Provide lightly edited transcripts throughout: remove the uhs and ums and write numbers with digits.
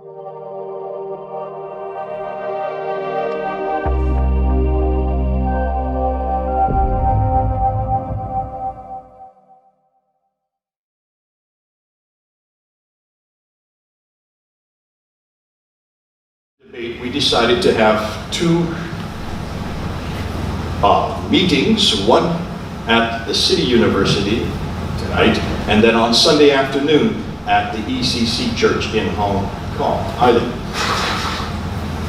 We decided to have two meetings, one at the City University tonight, and then on Sunday afternoon at the ECC Church in Hong Kong Island.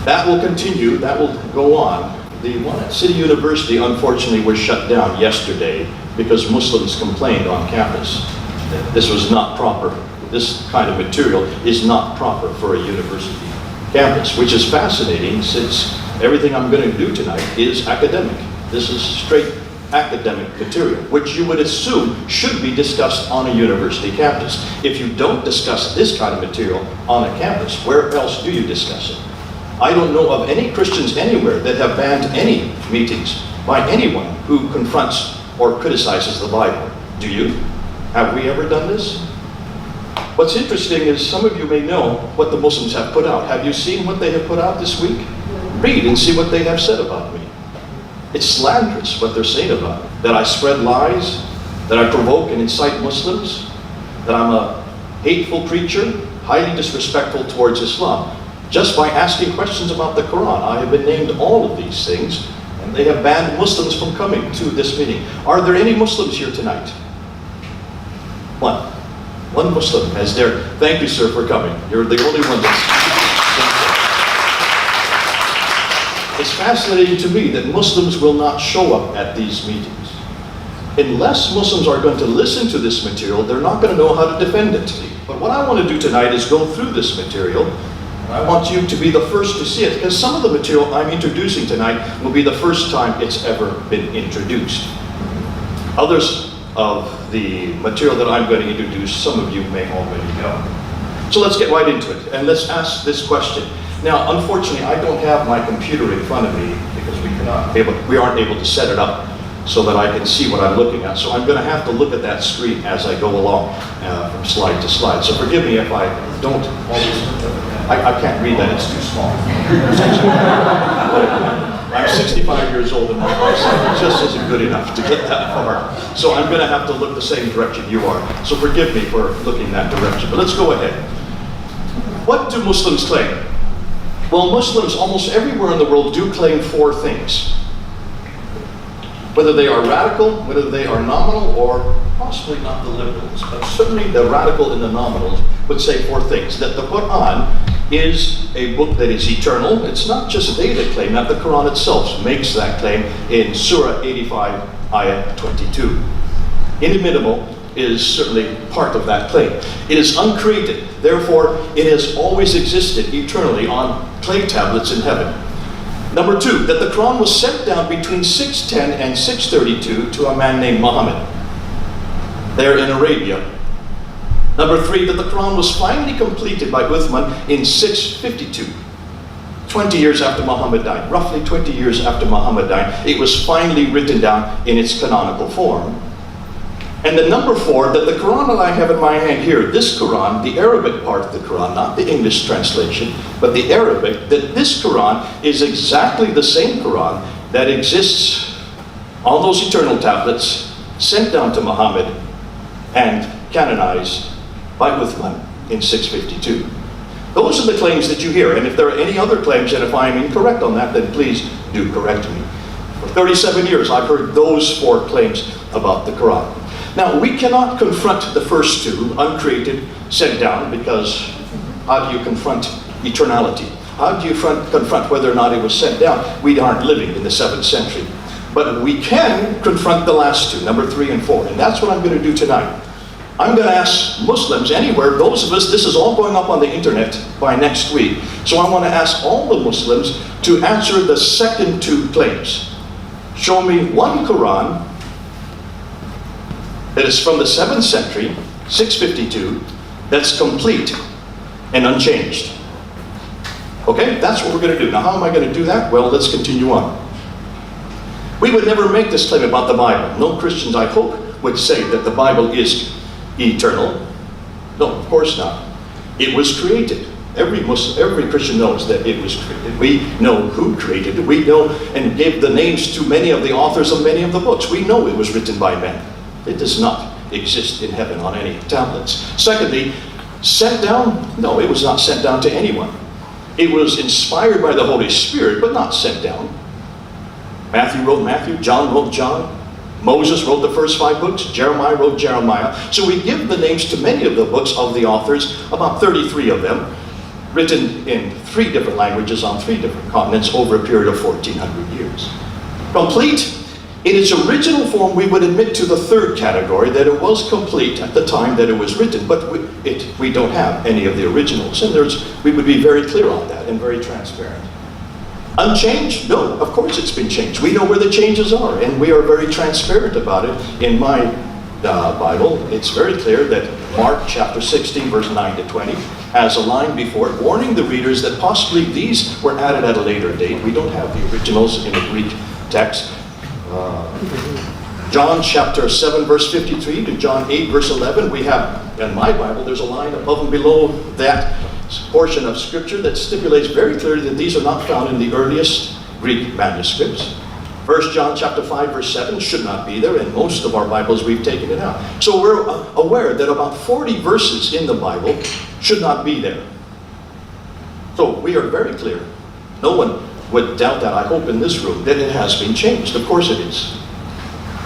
That will continue, that will go on. The one at City University, unfortunately, was shut down yesterday because Muslims complained on campus that this was not proper. This kind of material is not proper for a university campus, which is fascinating since everything I'm going to do tonight is academic. This is straight academic material, which you would assume should be discussed on a university campus. If you don't discuss this kind of material on a campus, where else do you discuss it? I don't know of any Christians anywhere that have banned any meetings by anyone who confronts or criticizes the Bible. Do you? Have we ever done this? What's interesting is some of you may know what the Muslims have put out. Have you seen what they have put out this week? Read and see what they have said about me. It's slanderous what they're saying about me. That I spread lies, that I provoke and incite Muslims, that I'm a hateful preacher, highly disrespectful towards Islam. Just by asking questions about the Quran, I have been named all of these things, and they have banned Muslims from coming to this meeting. Are there any Muslims here tonight? One Muslim has dared. Thank you, sir, for coming. You're the only one that's... It's fascinating to me that Muslims will not show up at these meetings. Unless Muslims are going to listen to this material, they're not going to know how to defend it. But what I want to do tonight is go through this material. I want you to be the first to see it, because some of the material I'm introducing tonight will be the first time it's ever been introduced. Others of the material that I'm going to introduce, some of you may already know. So let's get right into it, and let's ask this question. Now, unfortunately, I don't have my computer in front of me because we aren't able to set it up so that I can see what I'm looking at. So I'm going to have to look at that screen as I go along from slide to slide. So forgive me if I don't always... I can't read that, it's too small. I'm 65 years old and my eyesight just isn't good enough to get that far. So I'm going to have to look the same direction you are. So forgive me for looking that direction. But let's go ahead. What do Muslims claim? Well, Muslims almost everywhere in the world do claim four things. Whether they are radical, whether they are nominal, or possibly not the liberals, but certainly the radical and the nominals would say four things. That the Quran is a book that is eternal. It's not just they that claim that, the Quran itself makes that claim in Surah 85, Ayah 22. Inimitable is certainly part of that claim. It is uncreated, therefore it has always existed eternally on clay tablets in heaven. Number two, that the Quran was sent down between 610 and 632 to a man named Muhammad, there in Arabia. Number three, that the Quran was finally completed by Uthman in 652, 20 years after Muhammad died. Roughly 20 years after Muhammad died, it was finally written down in its canonical form. And then number four, that the Quran that I have in my hand here, this Quran, the Arabic part of the Quran, not the English translation, but the Arabic, that this Quran is exactly the same Quran that exists on those eternal tablets, sent down to Muhammad and canonized by Uthman in 652. Those are the claims that you hear, and if there are any other claims, and if I am incorrect on that, then please do correct me. For 37 years, I've heard those four claims about the Quran. Now, we cannot confront the first two, uncreated, sent down, because how do you confront eternality? How do you confront whether or not it was sent down? We aren't living in the 7th century. But we can confront the last two, number 3 and 4, and that's what I'm going to do tonight. I'm going to ask Muslims anywhere, those of us, this is all going up on the internet by next week, so I want to ask all the Muslims to answer the second two claims. Show me one Quran that is from the 7th century, 652, that's complete and unchanged. Okay, that's what we're going to do. Now, how am I going to do that? Well, let's continue on. We would never make this claim about the Bible. No Christians, I hope, would say that the Bible is eternal. No, of course not. It was created. Every Christian knows that it was created. We know who created it. We know and gave the names to many of the authors of many of the books. We know it was written by men. It does not exist in heaven on any tablets. Secondly, sent down? No, it was not sent down to anyone. It was inspired by the Holy Spirit, but not sent down. Matthew wrote Matthew, John wrote John, Moses wrote the first 5 books, Jeremiah wrote Jeremiah. So we give the names to many of the books of the authors, about 33 of them, written in 3 different languages on 3 different continents over a period of 1,400 years. Complete in its original form, we would admit to the 3rd category, that it was complete at the time that it was written, but we don't have any of the originals, and we would be very clear on that and very transparent. Unchanged? No, of course it's been changed. We know where the changes are, and we are very transparent about it. In my Bible, it's very clear that Mark chapter 16, verse 9 to 20, has a line before it warning the readers that possibly these were added at a later date. We don't have the originals in the Greek text. John chapter 7, verse 53 to John 8, verse 11, we have, in my Bible, there's a line above and below that portion of Scripture that stipulates very clearly that these are not found in the earliest Greek manuscripts. 1 John chapter 5, verse 7 should not be there. In most of our Bibles, we've taken it out. So we're aware that about 40 verses in the Bible should not be there. So we are very clear. No one would doubt that, I hope, in this room, that it has been changed. Of course it is.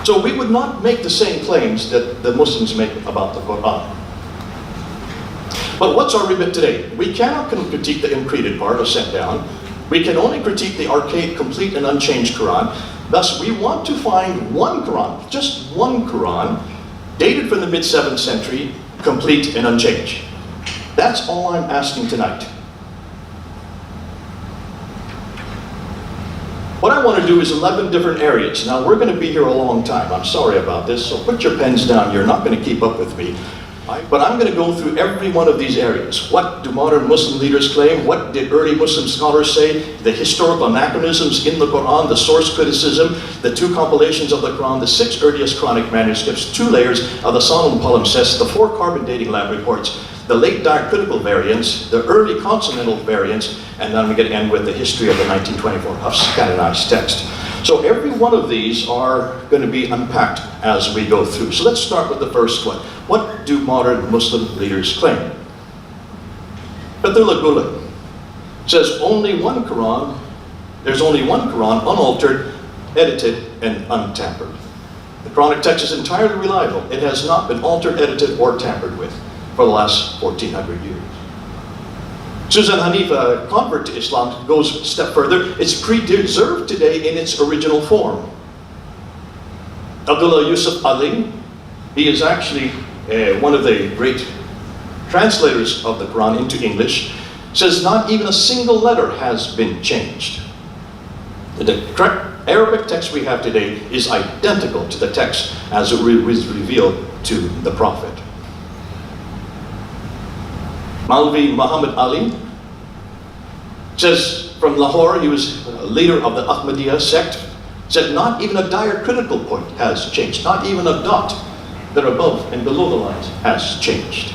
So we would not make the same claims that the Muslims make about the Quran. But what's our remit today? We cannot critique the uncreated part or sent down. We can only critique the archaic, complete, and unchanged Quran. Thus, we want to find one Quran, just one Quran, dated from the mid-7th century, complete and unchanged. That's all I'm asking tonight. What I want to do is 11 different areas. Now, we're going to be here a long time. I'm sorry about this, so put your pens down. You're not going to keep up with me. But I'm going to go through every one of these areas. What do modern Muslim leaders claim? What did early Muslim scholars say? The historical anachronisms in the Quran, the source criticism, the 2 compilations of the Quran, the 6 earliest Quranic manuscripts, 2 layers of the Solomon palimpsests, the 4 carbon dating lab reports, the late diacritical variants, the early consonantal variants, and then we're going to end with the history of the 1924 Huff's canonized text. So every one of these are going to be unpacked as we go through. So let's start with the first one. What do modern Muslim leaders claim? Fethullah Gulen says only one Quran, there's only one Quran, unaltered, edited, and untampered. The Quranic text is entirely reliable. It has not been altered, edited, or tampered with for the last 1,400 years. Susan Hanifa, a convert to Islam, goes a step further. It's preserved today in its original form. Abdullah Yusuf Ali, he is actually one of the great translators of the Quran into English, says not even a single letter has been changed. The correct Arabic text we have today is identical to the text as it was revealed to the Prophet. Maulvi Muhammad Ali says from Lahore, he was a leader of the Ahmadiyya sect, said not even a diacritical point has changed, not even a dot that above and below the lines has changed.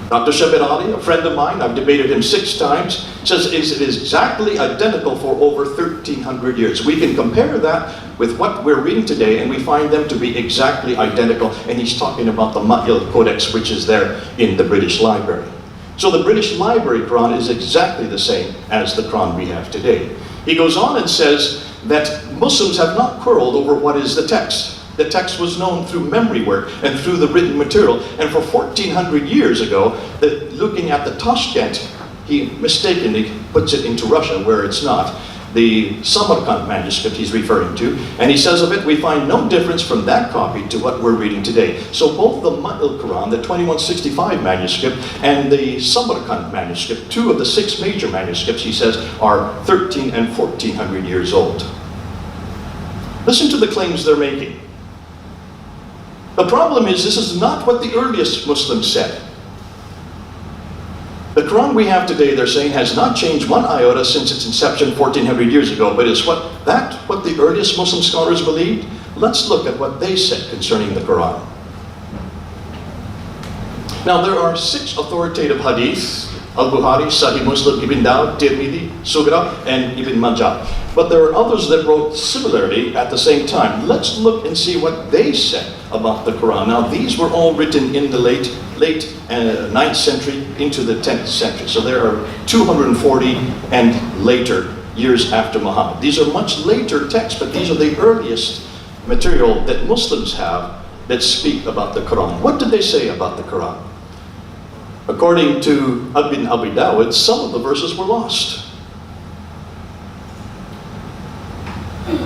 Dr. Shabir Ali, a friend of mine, I've debated him 6 times, says it is exactly identical for over 1,300 years. We can compare that with what we're reading today, and we find them to be exactly identical. And he's talking about the Mahil Codex, which is there in the British Library. So the British Library Quran is exactly the same as the Quran we have today. He goes on and says that Muslims have not quarreled over what is the text. The text was known through memory work and through the written material. And for 1,400 years ago, looking at the Tashkent, he mistakenly puts it into Russia where it's not. The Samarkand manuscript he's referring to. And he says of it, we find no difference from that copy to what we're reading today. So both the Mahil Quran, the 2165 manuscript, and the Samarkand manuscript, 2 of the 6 major manuscripts, he says, are 1,300 and 1,400 years old. Listen to the claims they're making. The problem is, this is not what the earliest Muslims said. The Quran we have today, they're saying, has not changed one iota since its inception 1,400 years ago. But is what the earliest Muslim scholars believed? Let's look at what they said concerning the Quran. Now there are 6 authoritative hadiths: Al-Bukhari, Sahih Muslim, Ibn Dawud, Tirmidhi, Sugra, and Ibn Majah. But there are others that wrote similarly at the same time. Let's look and see what they said about the Quran. Now these were all written in the late 9th century into the 10th century. So there are 240 and later years after Muhammad. These are much later texts, but these are the earliest material that Muslims have that speak about the Quran. What did they say about the Quran? According to Ibn Abi Dawud, some of the verses were lost.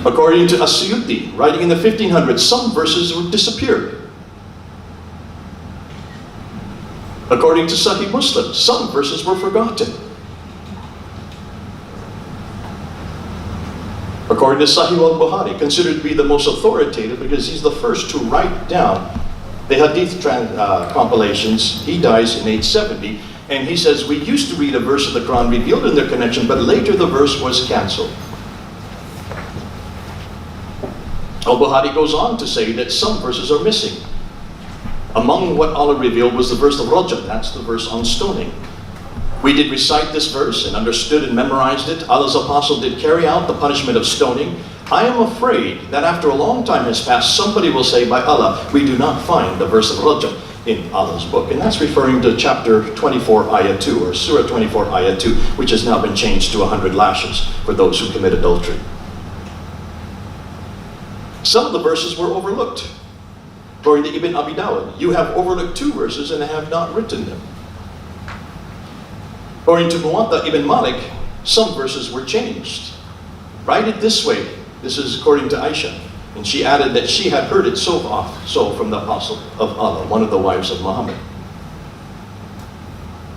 According to As-Suyuti, writing in the 1500s, some verses disappeared. According to Sahih Muslim, some verses were forgotten. According to Sahih al-Bukhari, considered to be the most authoritative because he's the first to write down the hadith compilations. He dies in 870, and he says, we used to read a verse of the Quran revealed in their connection, but later the verse was cancelled. Al-Bukhari goes on to say that some verses are missing. Among what Allah revealed was the verse of Rajam, that's the verse on stoning. We did recite this verse and understood and memorized it. Allah's apostle did carry out the punishment of stoning. I am afraid that after a long time has passed, somebody will say, by Allah, we do not find the verse of Rajam in Allah's book. And that's referring to chapter 24, ayah 2, or surah 24, ayah 2, which has now been changed to 100 lashes for those who commit adultery. Some of the verses were overlooked. According to Ibn Abi Dawud, you have overlooked 2 verses and have not written them. According to Muwatta Ibn Malik, some verses were changed. Write it this way. This is according to Aisha. And she added that she had heard it so from the Apostle of Allah, one of the wives of Muhammad.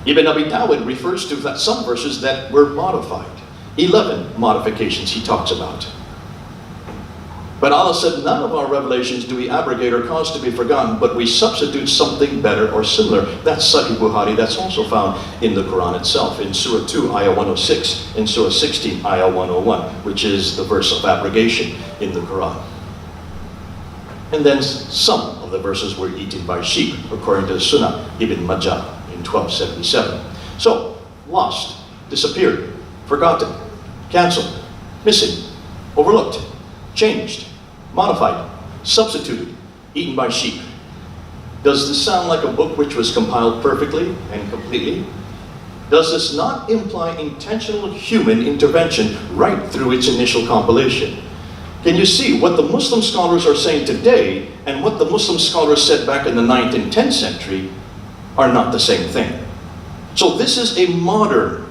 Ibn Abi Dawud refers to that some verses that were modified. 11 modifications he talks about. But Allah said, none of our revelations do we abrogate or cause to be forgotten, but we substitute something better or similar. That's Sahih Bukhari. That's also found in the Quran itself, in Surah 2, Ayah 106, and Surah 16, Ayah 101, which is the verse of abrogation in the Quran. And then some of the verses were eaten by sheep, according to Sunnah Ibn Majah in 1277. So, lost, disappeared, forgotten, cancelled, missing, overlooked, changed, modified, substituted, eaten by sheep. Does this sound like a book which was compiled perfectly and completely? Does this not imply intentional human intervention right through its initial compilation? Can you see what the Muslim scholars are saying today and what the Muslim scholars said back in the 9th and 10th century are not the same thing? So this is a modern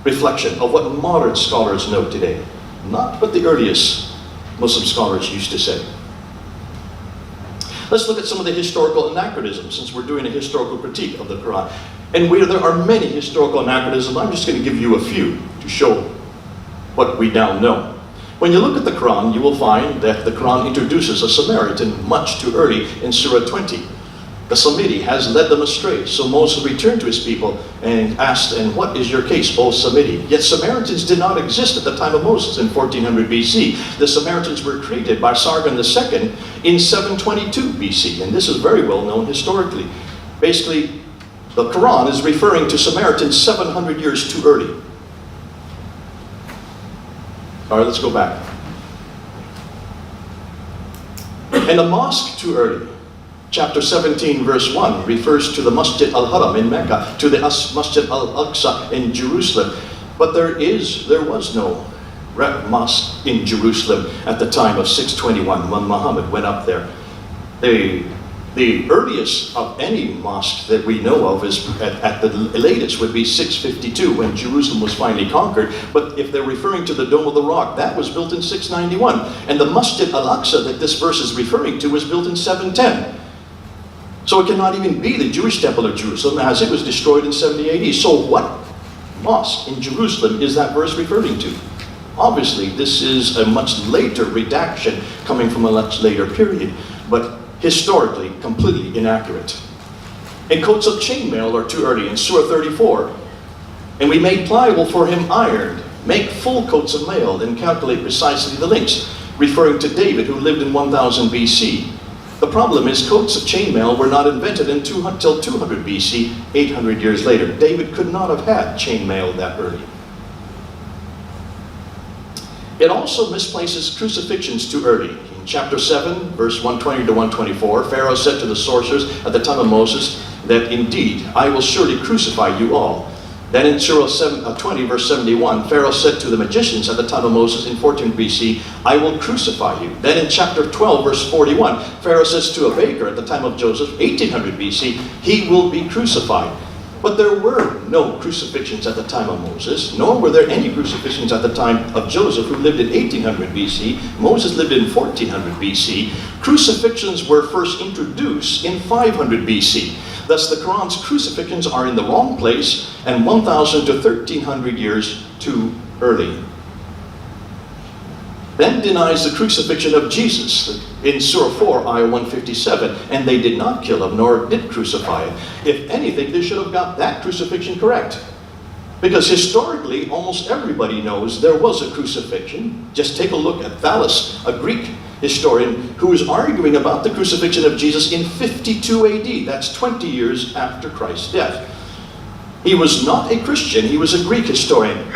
reflection of what modern scholars know today, not what the earliest Muslim scholars used to say. Let's look at some of the historical anachronisms, since we're doing a historical critique of the Quran. And there are many historical anachronisms. I'm just going to give you a few to show what we now know. When you look at the Quran, you will find that the Quran introduces a Samaritan much too early in Surah 20. The Samiri has led them astray. So Moses returned to his people and asked, and what is your case, O Samiri? Yet Samaritans did not exist at the time of Moses in 1400 BC. The Samaritans were created by Sargon II in 722 BC. And this is very well known historically. Basically, the Quran is referring to Samaritans 700 years too early. All right, let's go back. And the mosque too early. Chapter 17, verse 1 refers to the Masjid al-Haram in Mecca, to the Masjid al-Aqsa in Jerusalem. But there was no mosque in Jerusalem at the time of 621 when Muhammad went up there. The earliest of any mosque that we know of is at the latest would be 652 when Jerusalem was finally conquered. But if they're referring to the Dome of the Rock, that was built in 691. And the Masjid al-Aqsa that this verse is referring to was built in 710. So it cannot even be the Jewish temple of Jerusalem, as it was destroyed in 70 AD. So what mosque in Jerusalem is that verse referring to? Obviously, this is a much later redaction coming from a much later period, but historically completely inaccurate. And coats of chainmail are too early in Surah 34. And we made pliable for him iron, make full coats of mail, and calculate precisely the links, referring to David who lived in 1000 BC. The problem is coats of chainmail were not invented until 200 BC, 800 years later. David could not have had chainmail that early. It also misplaces crucifixions too early. In chapter 7, verse 120 to 124, Pharaoh said to the sorcerers at the time of Moses that indeed, I will surely crucify you all. Then in Surah 20, verse 71, Pharaoh said to the magicians at the time of Moses in 14 BC, I will crucify you. Then in chapter 12, verse 41, Pharaoh says to a baker at the time of Joseph, 1800 BC, he will be crucified. But there were no crucifixions at the time of Moses, nor were there any crucifixions at the time of Joseph, who lived in 1800 BC. Moses lived in 1400 BC. Crucifixions were first introduced in 500 BC. Thus, the Quran's crucifixions are in the wrong place and 1,000 to 1,300 years too early. Then denies the crucifixion of Jesus in Surah 4, ayah 157, and they did not kill him, nor did crucify him. If anything, they should have got that crucifixion correct. Because historically, almost everybody knows there was a crucifixion. Just take a look at Thales, a Greek historian, who is arguing about the crucifixion of Jesus in 52 AD. That's 20 years after Christ's death. He was not a Christian, he was a Greek historian.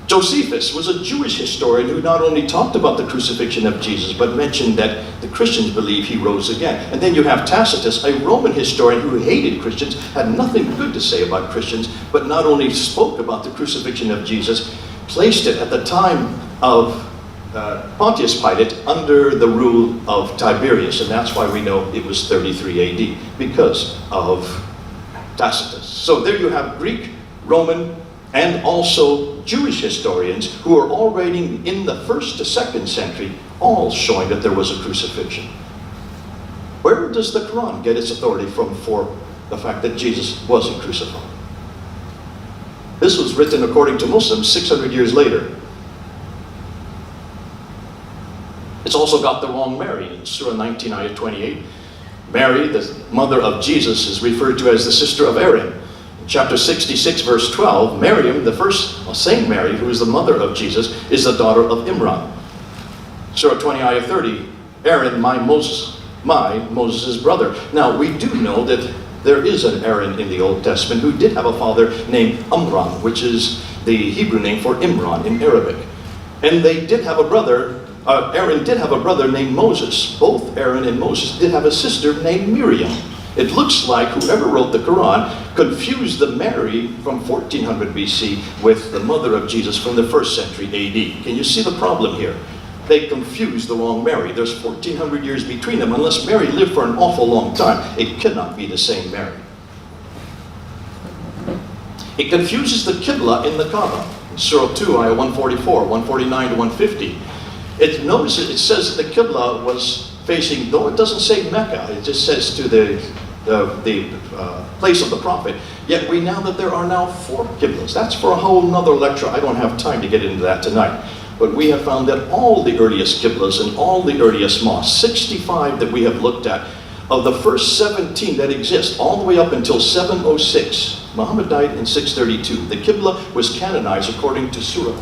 Josephus was a Jewish historian who not only talked about the crucifixion of Jesus, but mentioned that the Christians believe he rose again. And then you have Tacitus, a Roman historian who hated Christians, had nothing good to say about Christians, but not only spoke about the crucifixion of Jesus, placed it at the time of Pontius Pilate under the rule of Tiberius. And that's why we know it was 33 AD, because of Tacitus. So there you have Greek, Roman, and also Jewish historians who are all writing in the 1st to 2nd century, all showing that there was a crucifixion. Where does the Quran get its authority from for the fact that Jesus wasn't crucified? This was written, according to Muslims, 600 years later. It's also got the wrong Mary. In Surah 19, ayah 28, Mary, the mother of Jesus, is referred to as the sister of Aaron. Chapter 66, verse 12, Miriam, the first Saint Mary, who is the mother of Jesus, is the daughter of Imran. Surah 20, ayah 30, Aaron, Moses' brother. Now, we do know that there is an Aaron in the Old Testament who did have a father named Amram, which is the Hebrew name for Imran in Arabic. And they did have a brother, Aaron did have a brother named Moses. Both Aaron and Moses did have a sister named Miriam. It looks like whoever wrote the Quran confused the Mary from 1400 BC with the mother of Jesus from the 1st century AD. Can you see the problem here? They confused the wrong Mary. There's 1400 years between them. Unless Mary lived for an awful long time, it cannot be the same Mary. It confuses the Qibla in the Kaaba. Surah 2, ayah 144, 149 to 150. Notice it says that the Qibla was facing, though it doesn't say Mecca, it just says to the place of the prophet. Yet we know that there are now 4 Qiblas. That's for a whole nother lecture. I don't have time to get into that tonight. But we have found that all the earliest Qiblas and all the earliest mosques, 65 that we have looked at, of the first 17 that exist, all the way up until 706, Muhammad died in 632. The Qibla was canonized according to Surah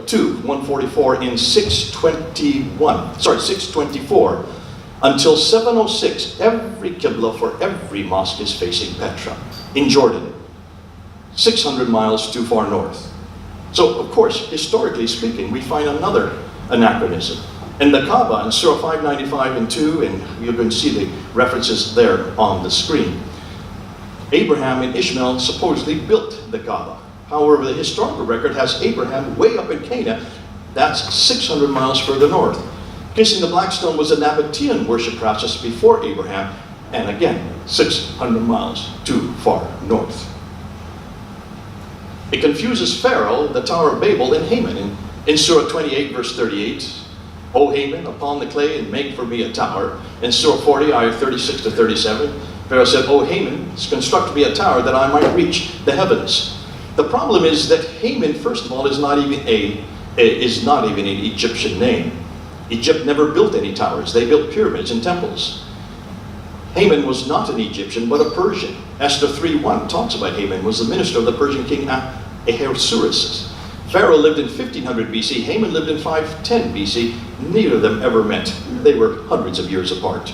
2, 144 in 624. Until 706, every Qibla for every mosque is facing Petra in Jordan, 600 miles too far north. So, of course, historically speaking, we find another anachronism. And the Kaaba in Surah 595 and 2, and you can see the references there on the screen. Abraham and Ishmael supposedly built the Kaaba. However, the historical record has Abraham way up in Canaan. That's 600 miles further north. Kissing the black stone was a Nabatean worship practice before Abraham, and again, 600 miles too far north. It confuses Pharaoh, the Tower of Babel, and Haman. In Surah 28, verse 38, O Haman, upon the clay and make for me a tower. In Surah 40, ayah 36 to 37, Pharaoh said, O Haman, construct me a tower that I might reach the heavens. The problem is that Haman, first of all, is not even an Egyptian name. Egypt never built any towers. They built pyramids and temples. Haman was not an Egyptian, but a Persian. Esther 3:1 talks about Haman was the minister of the Persian king Ahasuerus. Pharaoh lived in 1500 BC, Haman lived in 510 BC. Neither of them ever met. They were hundreds of years apart.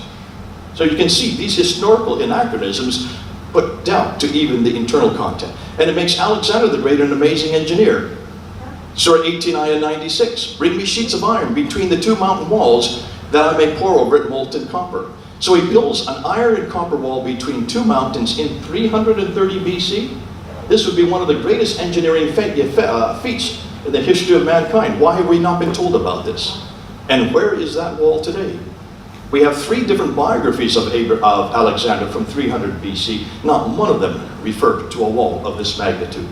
So you can see these historical anachronisms put doubt to even the internal content. And it makes Alexander the Great an amazing engineer. Surah 18, ayah 96. Bring me sheets of iron between the two mountain walls that I may pour over it molten copper. So he builds an iron and copper wall between two mountains in 330 BC. This would be one of the greatest engineering feats in the history of mankind. Why have we not been told about this? And where is that wall today? We have 3 different biographies of Alexander from 300 BC. Not one of them refer to a wall of this magnitude.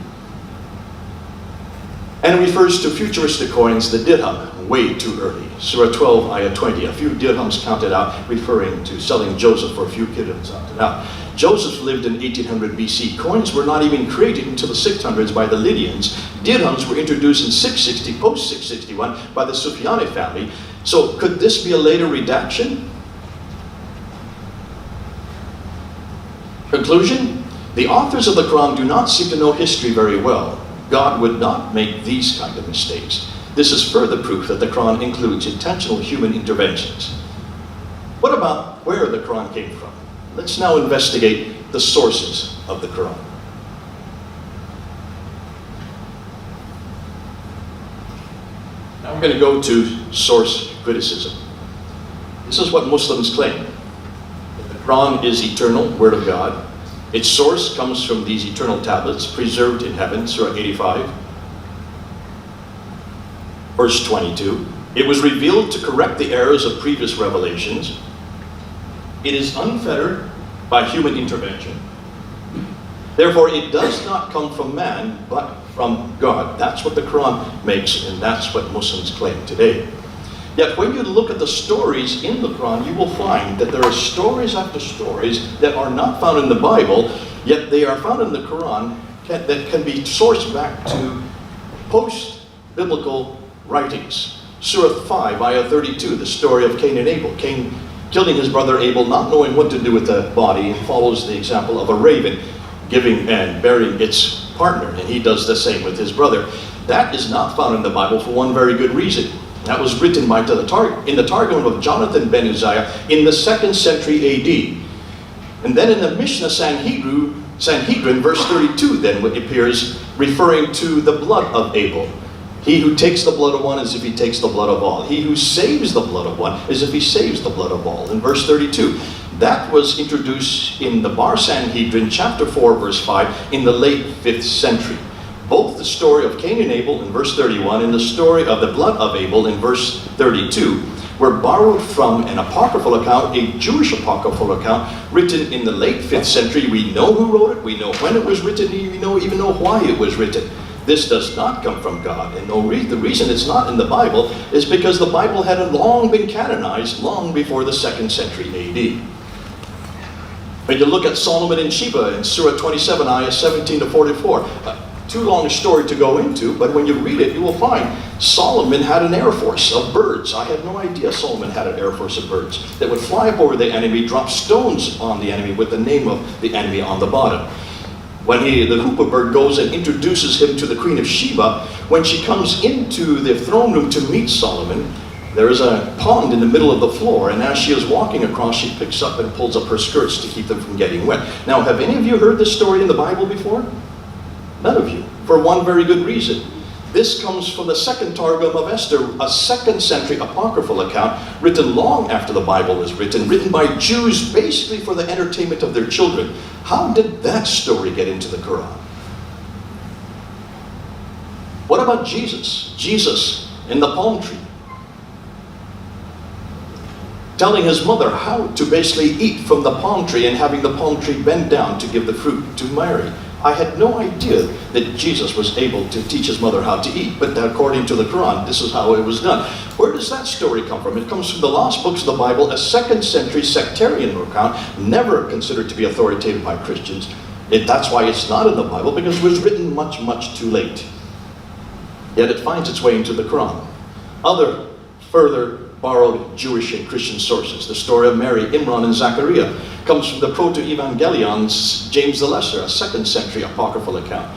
And it refers to futuristic coins, the dirham, way too early. Surah 12, ayah 20. A few dirhams counted out, referring to selling Joseph for a few dirhams counted out. Joseph lived in 1800 BC. Coins were not even created until the 600s by the Lydians. Dirhams were introduced in 660, post 661, by the Sufyani family. So could this be a later redaction? Conclusion? The authors of the Quran do not seem to know history very well. God would not make these kind of mistakes. This is further proof that the Quran includes intentional human interventions. What about where the Quran came from? Let's now investigate the sources of the Quran. Now we're going to go to source criticism. This is what Muslims claim. The Quran is eternal, Word of God. Its source comes from these eternal tablets, preserved in heaven, Surah 85, verse 22. It was revealed to correct the errors of previous revelations. It is unfettered by human intervention. Therefore, it does not come from man, but from God. That's what the Quran makes, and that's what Muslims claim today. Yet when you look at the stories in the Quran, you will find that there are stories after stories that are not found in the Bible, yet they are found in the Quran that can be sourced back to post-biblical writings. Surah 5, ayah 32, the story of Cain and Abel. Cain killing his brother Abel, not knowing what to do with the body, follows the example of a raven giving and burying its partner, and he does the same with his brother. That is not found in the Bible for one very good reason. That was written by in the Targum of Jonathan ben Uzziah in the 2nd century AD. And then in the Mishnah Sanhedrin, verse 32 then appears, referring to the blood of Abel. He who takes the blood of one as if he takes the blood of all. He who saves the blood of one as if he saves the blood of all. In verse 32. That was introduced in the Bar Sanhedrin, chapter 4, verse 5, in the late 5th century. Both the story of Cain and Abel in verse 31 and the story of the blood of Abel in verse 32 were borrowed from an apocryphal account, a Jewish apocryphal account, written in the late 5th century. We know who wrote it, we know when it was written, we even know why it was written. This does not come from God, and the reason it's not in the Bible is because the Bible had long been canonized long before the 2nd century AD. When you look at Solomon and Sheba in Surah 27, ayah 17 to 44, too long a story to go into, but when you read it, you will find Solomon had an air force of birds. I had no idea Solomon had an air force of birds that would fly up over the enemy, drop stones on the enemy with the name of the enemy on the bottom. When the hoopoe bird goes and introduces him to the Queen of Sheba, when she comes into the throne room to meet Solomon, there is a pond in the middle of the floor, and as she is walking across, she picks up and pulls up her skirts to keep them from getting wet. Now, have any of you heard this story in the Bible before? None of you, for one very good reason. This comes from the 2nd Targum of Esther, a 2nd century apocryphal account written long after the Bible was written by Jews basically for the entertainment of their children. How did that story get into the Quran? What about Jesus? Jesus in the palm tree, telling his mother how to basically eat from the palm tree and having the palm tree bend down to give the fruit to Mary. I had no idea that Jesus was able to teach his mother how to eat, but according to the Quran, this is how it was done. Where does that story come from? It comes from the lost books of the Bible, a 2nd century sectarian account, never considered to be authoritative by Christians. That's why it's not in the Bible, because it was written much, much too late. Yet it finds its way into the Quran. Other further borrowed Jewish and Christian sources. The story of Mary, Imran, and Zachariah comes from the Proto-Evangelions, James the Lesser, a 2nd century apocryphal account.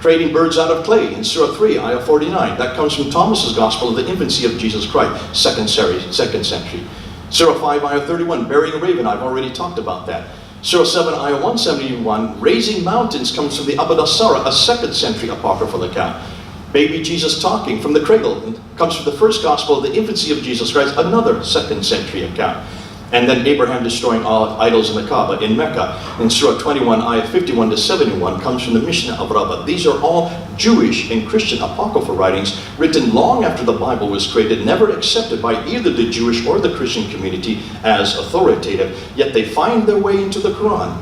Creating birds out of clay in Surah 3, Ayah 49. That comes from Thomas's Gospel of the Infancy of Jesus Christ, second century. Surah 5, Ayah 31, burying a raven. I've already talked about that. Surah 7, Ayah 171, raising mountains comes from the Abd as-Sara, a second century apocryphal account. Baby Jesus talking from the cradle comes from the first Gospel of the Infancy of Jesus Christ, another second century account. And then Abraham destroying all idols in the Kaaba in Mecca. In Surah 21, Ayah 51 to 71 comes from the Mishnah of Rabbah. These are all Jewish and Christian apocryphal writings written long after the Bible was created, never accepted by either the Jewish or the Christian community as authoritative, yet they find their way into the Quran.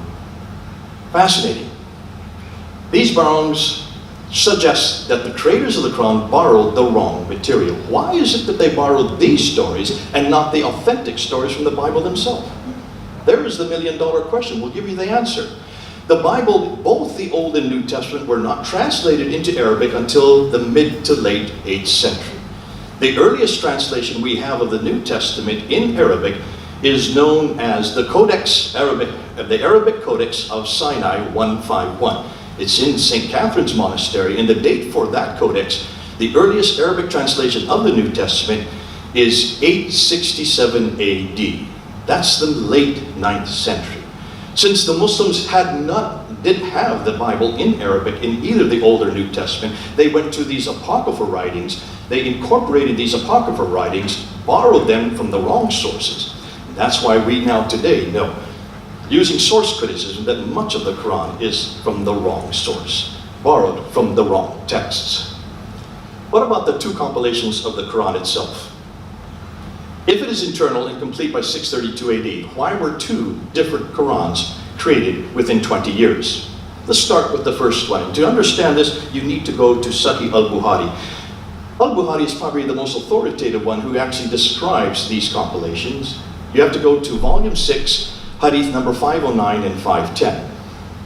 Fascinating. These borrowings suggest that the creators of the Quran borrowed the wrong material. Why is it that they borrowed these stories and not the authentic stories from the Bible themselves? There is the million-dollar question. We'll give you the answer. The Bible, both the Old and New Testament, were not translated into Arabic until the mid to late 8th century. The earliest translation we have of the New Testament in Arabic is known as the Arabic Codex of Sinai 151. It's in St. Catherine's Monastery, and the date for that codex, the earliest Arabic translation of the New Testament, is 867 AD. That's the late 9th century. Since the Muslims didn't have the Bible in Arabic in either the Old or New Testament, they went to these apocryphal writings. They incorporated these apocryphal writings, borrowed them from the wrong sources. And that's why we now today know, using source criticism, that much of the Quran is from the wrong source, borrowed from the wrong texts. What about the two compilations of the Quran itself? If it is internal and complete by 632 AD, why were two different Qurans created within 20 years? Let's start with the first one. To understand this, you need to go to Sahih al-Bukhari. Al-Bukhari is probably the most authoritative one who actually describes these compilations. You have to go to volume 6, Hadith number 509 and 510.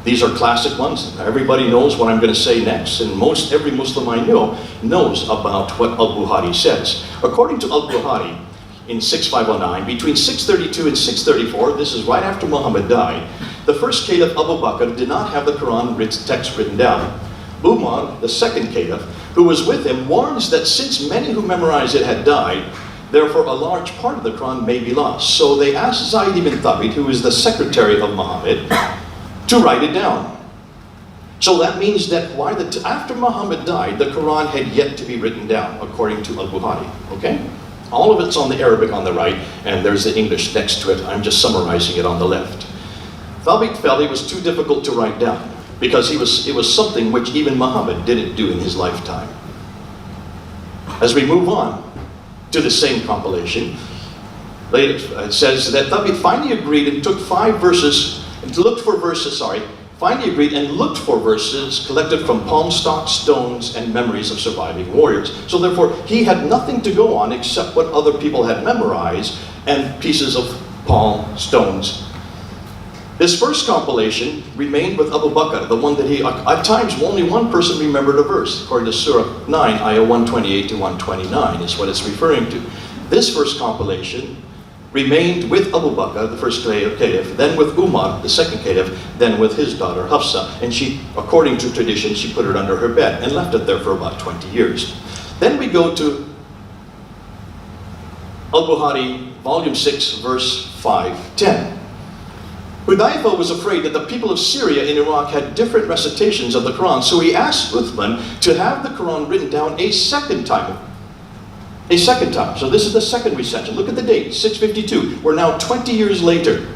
These are classic ones. Everybody knows what I'm going to say next, and every Muslim I know knows about what Al-Bukhari says. According to Al-Bukhari, in 6509, between 632 and 634, this is right after Muhammad died, the first Caliph Abu Bakr did not have the Quran text written down. Umar, the second Caliph, who was with him, warns that since many who memorized it had died, therefore a large part of the Quran may be lost. So they asked Zayd ibn Thabit, who is the secretary of Muhammad, to write it down. So that means that after Muhammad died, the Quran had yet to be written down, according to Al-Bukhari. Okay? All of it's on the Arabic on the right, and there's the English next to it. I'm just summarizing it on the left. Thabit felt it was too difficult to write down, because it was something which even Muhammad didn't do in his lifetime. As we move on to the same compilation, later it says that Thabit finally agreed and took finally agreed and looked for verses collected from palm stalks, stones, and memories of surviving warriors. So therefore, he had nothing to go on except what other people had memorized and pieces of palm stones. This first compilation remained with Abu Bakr, the one that at times only one person remembered a verse. According to Surah 9, Ayah 128 to 129 is what it's referring to. This first compilation remained with Abu Bakr, the first Caliph, then with Umar, the second Caliph, then with his daughter Hafsa. And she, according to tradition, she put it under her bed and left it there for about 20 years. Then we go to Al-Bukhari, volume 6, verse 510. Hudayfa was afraid that the people of Syria and Iraq had different recitations of the Quran, so he asked Uthman to have the Quran written down a second time. So this is the second recension. Look at the date, 652. We're now 20 years later,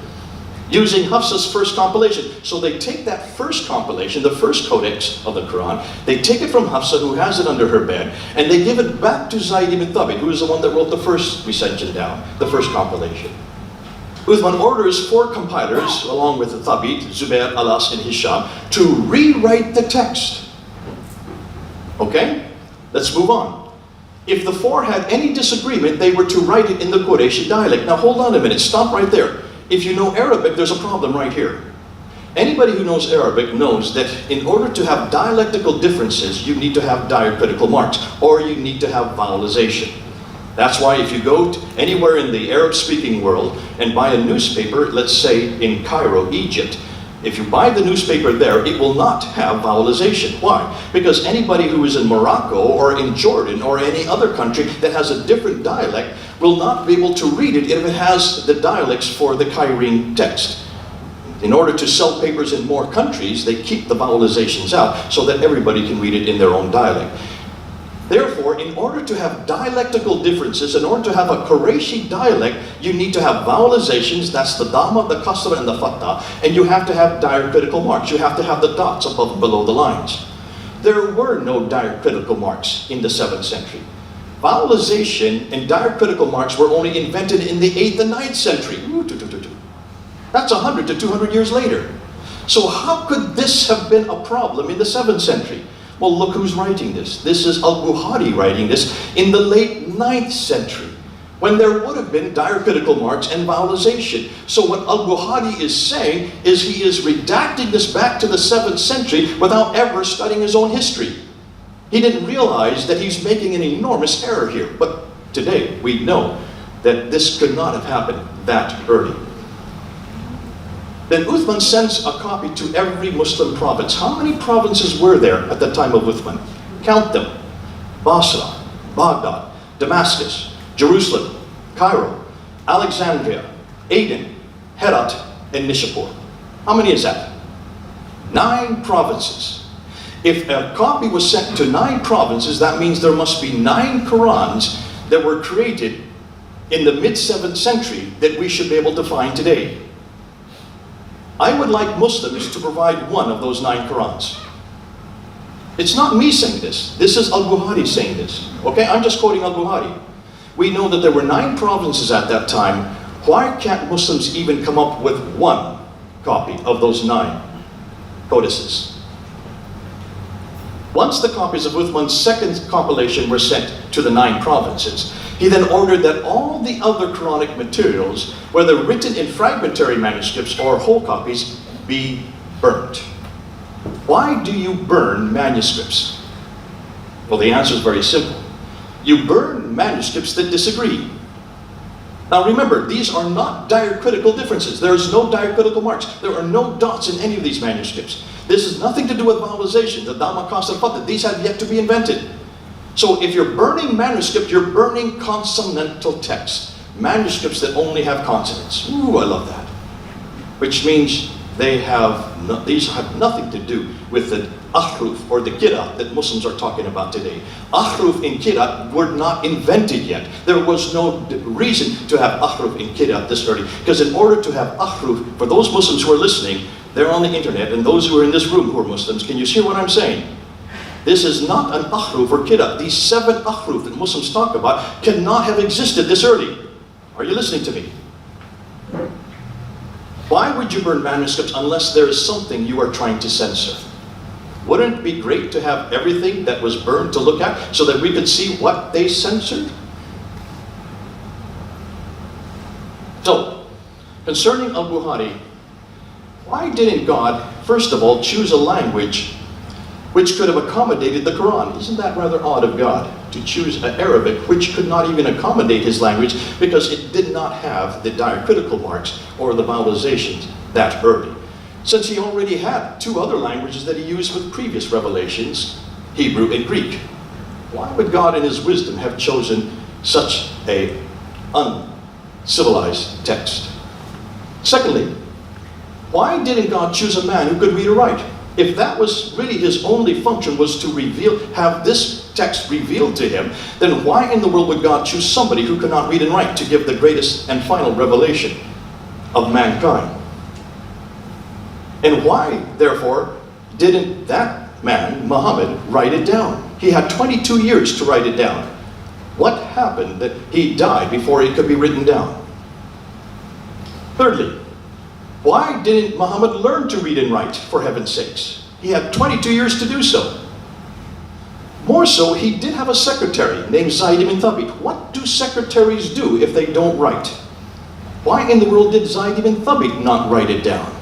using Hafsa's first compilation. So they take that first compilation, the first codex of the Quran, they take it from Hafsa, who has it under her bed, and they give it back to Zayd ibn Thabit, who is the one that wrote the first recension down, the first compilation. Uthman orders 4 compilers, along with Thabit, Zubair, Alas, and Hisham, to rewrite the text. Okay? Let's move on. If the 4 had any disagreement, they were to write it in the Qurayshi dialect. Now hold on a minute, stop right there. If you know Arabic, there's a problem right here. Anybody who knows Arabic knows that in order to have dialectical differences, you need to have diacritical marks, or you need to have vowelization. That's why if you go anywhere in the Arab-speaking world and buy a newspaper, let's say in Cairo, Egypt, If you buy the newspaper there, it will not have vowelization. Why? Because anybody who is in Morocco or in Jordan or any other country that has a different dialect will not be able to read it if it has the dialects for the Cairene text. In order to sell papers in more countries, they keep the vowelizations out so that everybody can read it in their own dialect. Therefore, in order to have dialectical differences, in order to have a Qurayshi dialect, you need to have vowelizations, that's the dhamma, the kasra, and the fatha, and you have to have diacritical marks. You have to have the dots above and below the lines. There were no diacritical marks in the 7th century. Vowelization and diacritical marks were only invented in the 8th and 9th century. That's 100 to 200 years later. So how could this have been a problem in the 7th century? Well, look who's writing this. This is Al-Bukhari writing this in the late 9th century, when there would have been diacritical marks and vowelization. So what Al-Bukhari is saying is he is redacting this back to the 7th century without ever studying his own history. He didn't realize that he's making an enormous error here. But today, we know that this could not have happened that early. Then Uthman sends a copy to every Muslim province. How many provinces were there at the time of Uthman? Count them. Basra, Baghdad, Damascus, Jerusalem, Cairo, Alexandria, Aden, Herat, and Nishapur. How many is that? 9 provinces. If a copy was sent to 9 provinces, that means there must be 9 Qurans that were created in the mid-7th century that we should be able to find today. I would like Muslims to provide one of those 9 Qurans. It's not me saying this. This is Al-Bukhari saying this. Okay, I'm just quoting Al-Bukhari. We know that there were 9 provinces at that time. Why can't Muslims even come up with one copy of those 9 codices? Once the copies of Uthman's second compilation were sent to the 9 provinces, he then ordered that all the other Quranic materials, whether written in fragmentary manuscripts or whole copies, be burnt. Why do you burn manuscripts? Well, the answer is very simple. You burn manuscripts that disagree. Now remember, these are not diacritical differences. There's no diacritical marks. There are no dots in any of these manuscripts. This has nothing to do with vowelization, the dhamma, kasra, fatha. These have yet to be invented. So if you're burning manuscript, you're burning consonantal text. Manuscripts that only have consonants. Ooh, I love that. Which means these have nothing to do with the ahruf or the qira'at that Muslims are talking about today. Ahruf in qira'at were not invented yet. There was no reason to have ahruf in qira'at this early. Because in order to have ahruf, for those Muslims who are listening, they're on the internet, and those who are in this room who are Muslims, can you hear what I'm saying? This is not an ahruf or qira'at. These 7 ahruf that Muslims talk about cannot have existed this early. Are you listening to me? Why would you burn manuscripts unless there is something you are trying to censor? Wouldn't it be great to have everything that was burned to look at so that we could see what they censored? So, concerning Al-Bukhari, why didn't God, first of all, choose a language which could have accommodated the Quran? Isn't that rather odd of God, to choose Arabic which could not even accommodate his language because it did not have the diacritical marks or the vowelizations that early? Since he already had 2 other languages that he used with previous revelations, Hebrew and Greek. Why would God in his wisdom have chosen such a uncivilized text? Secondly, why didn't God choose a man who could read or write? If that was really his only function, was to have this text revealed to him, then why in the world would God choose somebody who could not read and write to give the greatest and final revelation of mankind? And why, therefore, didn't that man, Muhammad, write it down? He had 22 years to write it down. What happened that he died before it could be written down? Thirdly, why didn't Muhammad learn to read and write, for heaven's sakes? He had 22 years to do so. More so, he did have a secretary named Zayd ibn Thabit. What do secretaries do if they don't write? Why in the world did Zayd ibn Thabit not write it down?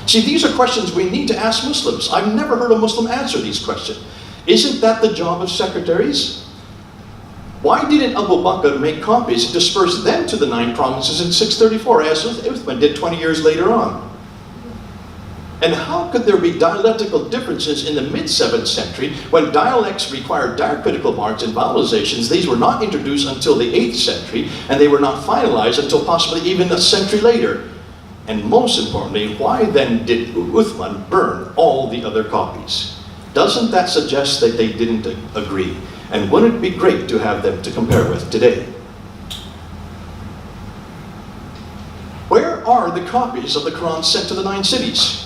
See, these are questions we need to ask Muslims. I've never heard a Muslim answer these questions. Isn't that the job of secretaries? Why didn't Abu Bakr make copies and disperse them to the 9 provinces in 634, as Uthman did 20 years later on? And how could there be dialectical differences in the mid-7th century when dialects required diacritical marks and vowelizations? These were not introduced until the 8th century, and they were not finalized until possibly even a century later. And most importantly, why then did Uthman burn all the other copies? Doesn't that suggest that they didn't agree? And wouldn't it be great to have them to compare with today? Where are the copies of the Quran sent to the 9 cities?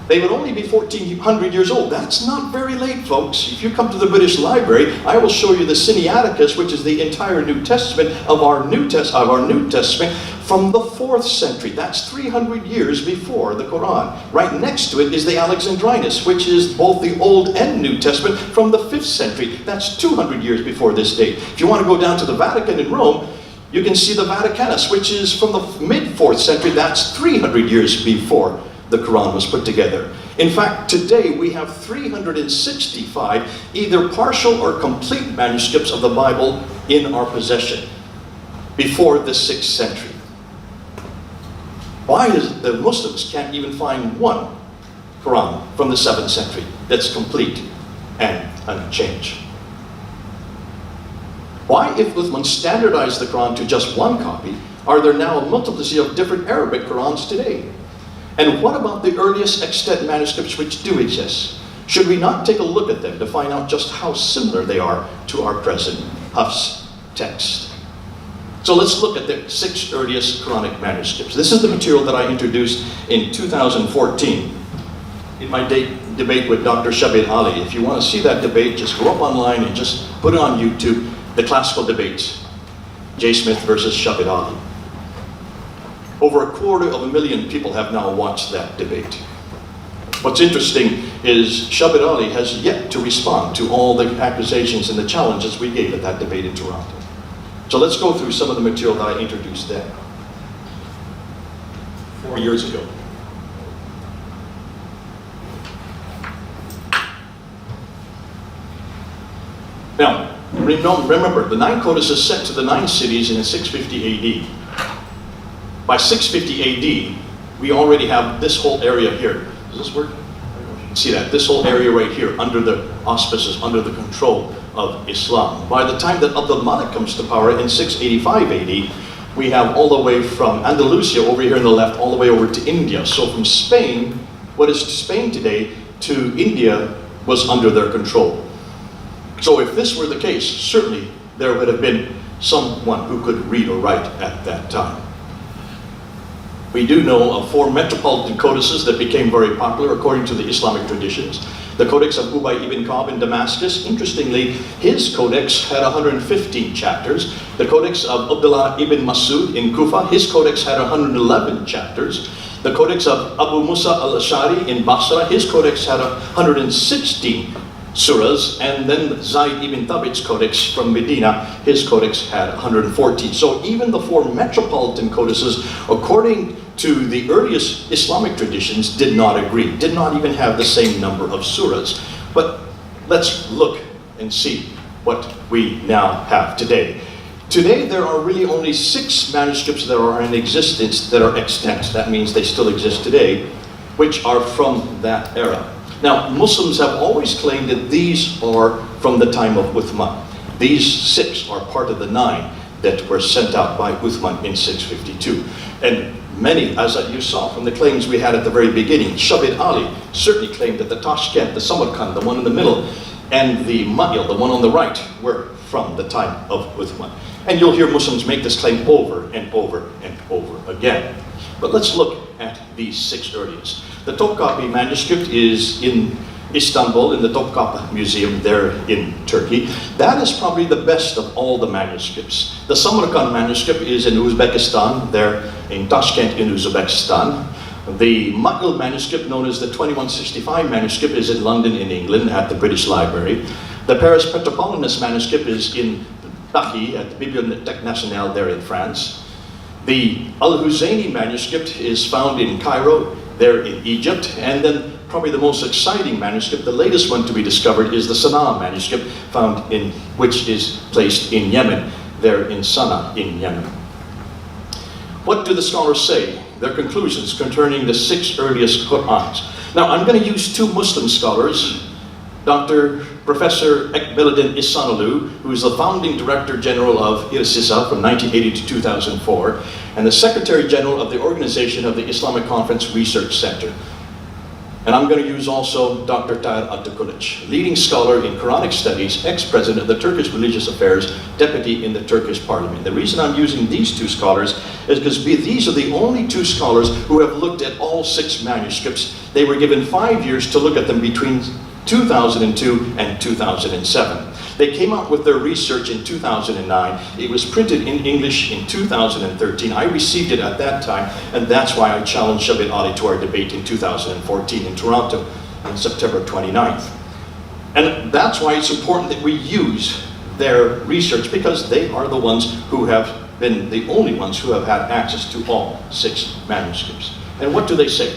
They would only be 1,400 years old. That's not very late, folks. If you come to the British Library, I will show you the Sinaiticus, which is the entire New Testament of our New Testament from the 4th century. That's 300 years before the Quran. Right next to it is the Alexandrinus, which is both the Old and New Testament from the 5th century. That's 200 years before this date. If you want to go down to the Vatican in Rome, you can see the Vaticanus, which is from the mid-4th century. That's 300 years before the Quran was put together. In fact, today we have 365 either partial or complete manuscripts of the Bible in our possession before the 6th century. Why is it that Muslims can't even find one Quran from the 7th century that's complete and unchanged? Why, if Uthman standardized the Quran to just one copy, are there now a multiplicity of different Arabic Qurans today? And what about the earliest extant manuscripts which do exist? Should we not take a look at them to find out just how similar they are to our present Hafs text? So let's look at the 6 earliest Quranic manuscripts. This is the material that I introduced in 2014 in my debate with Dr. Shabir Ali. If you want to see that debate, just go up online and just put it on YouTube, the classical debates, J. Smith versus Shabir Ali. Over 250,000 people have now watched that debate. What's interesting is Shabir Ali has yet to respond to all the accusations and the challenges we gave at that debate in Toronto. So let's go through some of the material that I introduced then, 4 years ago. Now, remember, the 9 codices sent to the 9 cities in 650 AD. By 650 AD, we already have this whole area here. Does this work? See that? This whole area right here, under the auspices, under the control of Islam. By the time that Abdul Malik comes to power in 685 AD, we have all the way from Andalusia over here on the left, all the way over to India. So from Spain, what is Spain today, to India was under their control. So if this were the case, certainly there would have been someone who could read or write at that time. We do know of 4 metropolitan codices that became very popular according to the Islamic traditions. The Codex of Ubay ibn Ka'b in Damascus, interestingly, his codex had 115 chapters. The Codex of Abdullah ibn Masud in Kufa, his codex had 111 chapters. The Codex of Abu Musa al-Ash'ari in Basra, his codex had 116 surahs, and then Zayd ibn Thabit's codex from Medina, his codex had 114. So even the 4 metropolitan codices, according to the earliest Islamic traditions, did not agree, did not even have the same number of surahs. But let's look and see what we now have today. Today there are really only 6 manuscripts that are in existence that are extant. That means they still exist today, which are from that era. Now, Muslims have always claimed that these are from the time of Uthman. These 6 are part of the 9 that were sent out by Uthman in 652. And many, as you saw from the claims we had at the very beginning, Shabir Ali certainly claimed that the Tashkent, the Samarkand, the one in the middle, and the Ma'il, the one on the right, were from the time of Uthman. And you'll hear Muslims make this claim over and over and over again. But let's look at these 6 earliest. The Topkapi manuscript is in Istanbul, in the Topkapi Museum there in Turkey. That is probably the best of all the manuscripts. The Samarkand manuscript is in Uzbekistan, there in Tashkent in Uzbekistan. The Ma'il manuscript, known as the 2165 manuscript, is in London in England at the British Library. The Paris Petropolitanus manuscript is in Paris at the Bibliothèque Nationale there in France. The Al-Huzayni manuscript is found in Cairo, there in Egypt, and then probably the most exciting manuscript, the latest one to be discovered, is the Sana'a manuscript, found in, which is placed in Yemen, there in Sana'a in Yemen. What do the scholars say their conclusions concerning the 6 earliest Qur'ans. Now, I'm going to use 2 Muslim scholars, Professor Ekbeladin Ihsanoglu, who is the founding Director General of IRSISA from 1980 to 2004, and the Secretary General of the Organization of the Islamic Conference Research Center. And I'm going to use also Dr. Tahir Altıkılıç, leading scholar in Quranic studies, ex-president of the Turkish Religious Affairs, deputy in the Turkish Parliament. The reason I'm using these 2 scholars is because these are the only 2 scholars who have looked at all 6 manuscripts. They were given 5 years to look at them between 2002 and 2007. They came out with their research in 2009. It was printed in English in 2013. I received it at that time, and that's why I challenged Shabit Ali to our debate in 2014 in Toronto on September 29th. And that's why it's important that we use their research, because they are the ones who have been the only ones who have had access to all 6 manuscripts. And what do they say?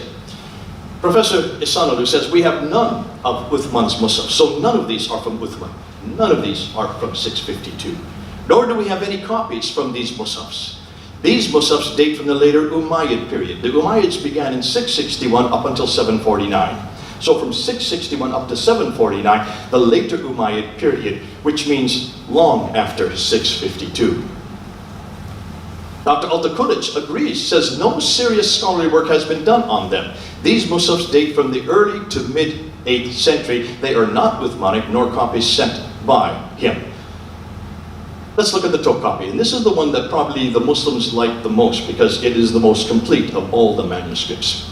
Professor Ihsanoglu says we have none of Uthman's Musaf, so none of these are from Uthman. None of these are from 652. Nor do we have any copies from these Musafs. These Musafs date from the later Umayyad period. The Umayyads began in 661 up until 749. So from 661 up to 749, the later Umayyad period, which means long after 652. Dr. Altıkılıç agrees, says no serious scholarly work has been done on them. These Musafs date from the early to mid-8th century. They are not Uthmanic, nor copies sent by him. Let's look at the Topkapi, and this is the one that probably the Muslims like the most because it is the most complete of all the manuscripts.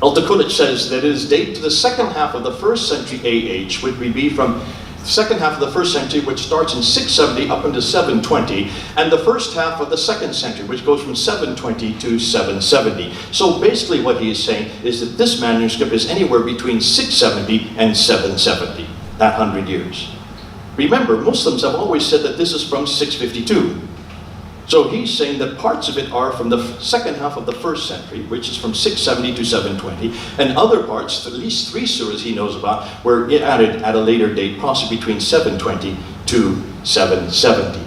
Altıkılıç says that it is dated to the second half of the 1st century AH, which would be from second half of the 1st century, which starts in 670 up into 720, and the first half of the 2nd century, which goes from 720 to 770. So basically what he is saying is that this manuscript is anywhere between 670 and 770, that 100 years. Remember, Muslims have always said that this is from 652. So he's saying that parts of it are from the second half of the 1st century, which is from 670 to 720, and other parts, at least 3 surahs he knows about, were added at a later date, possibly between 720 to 770.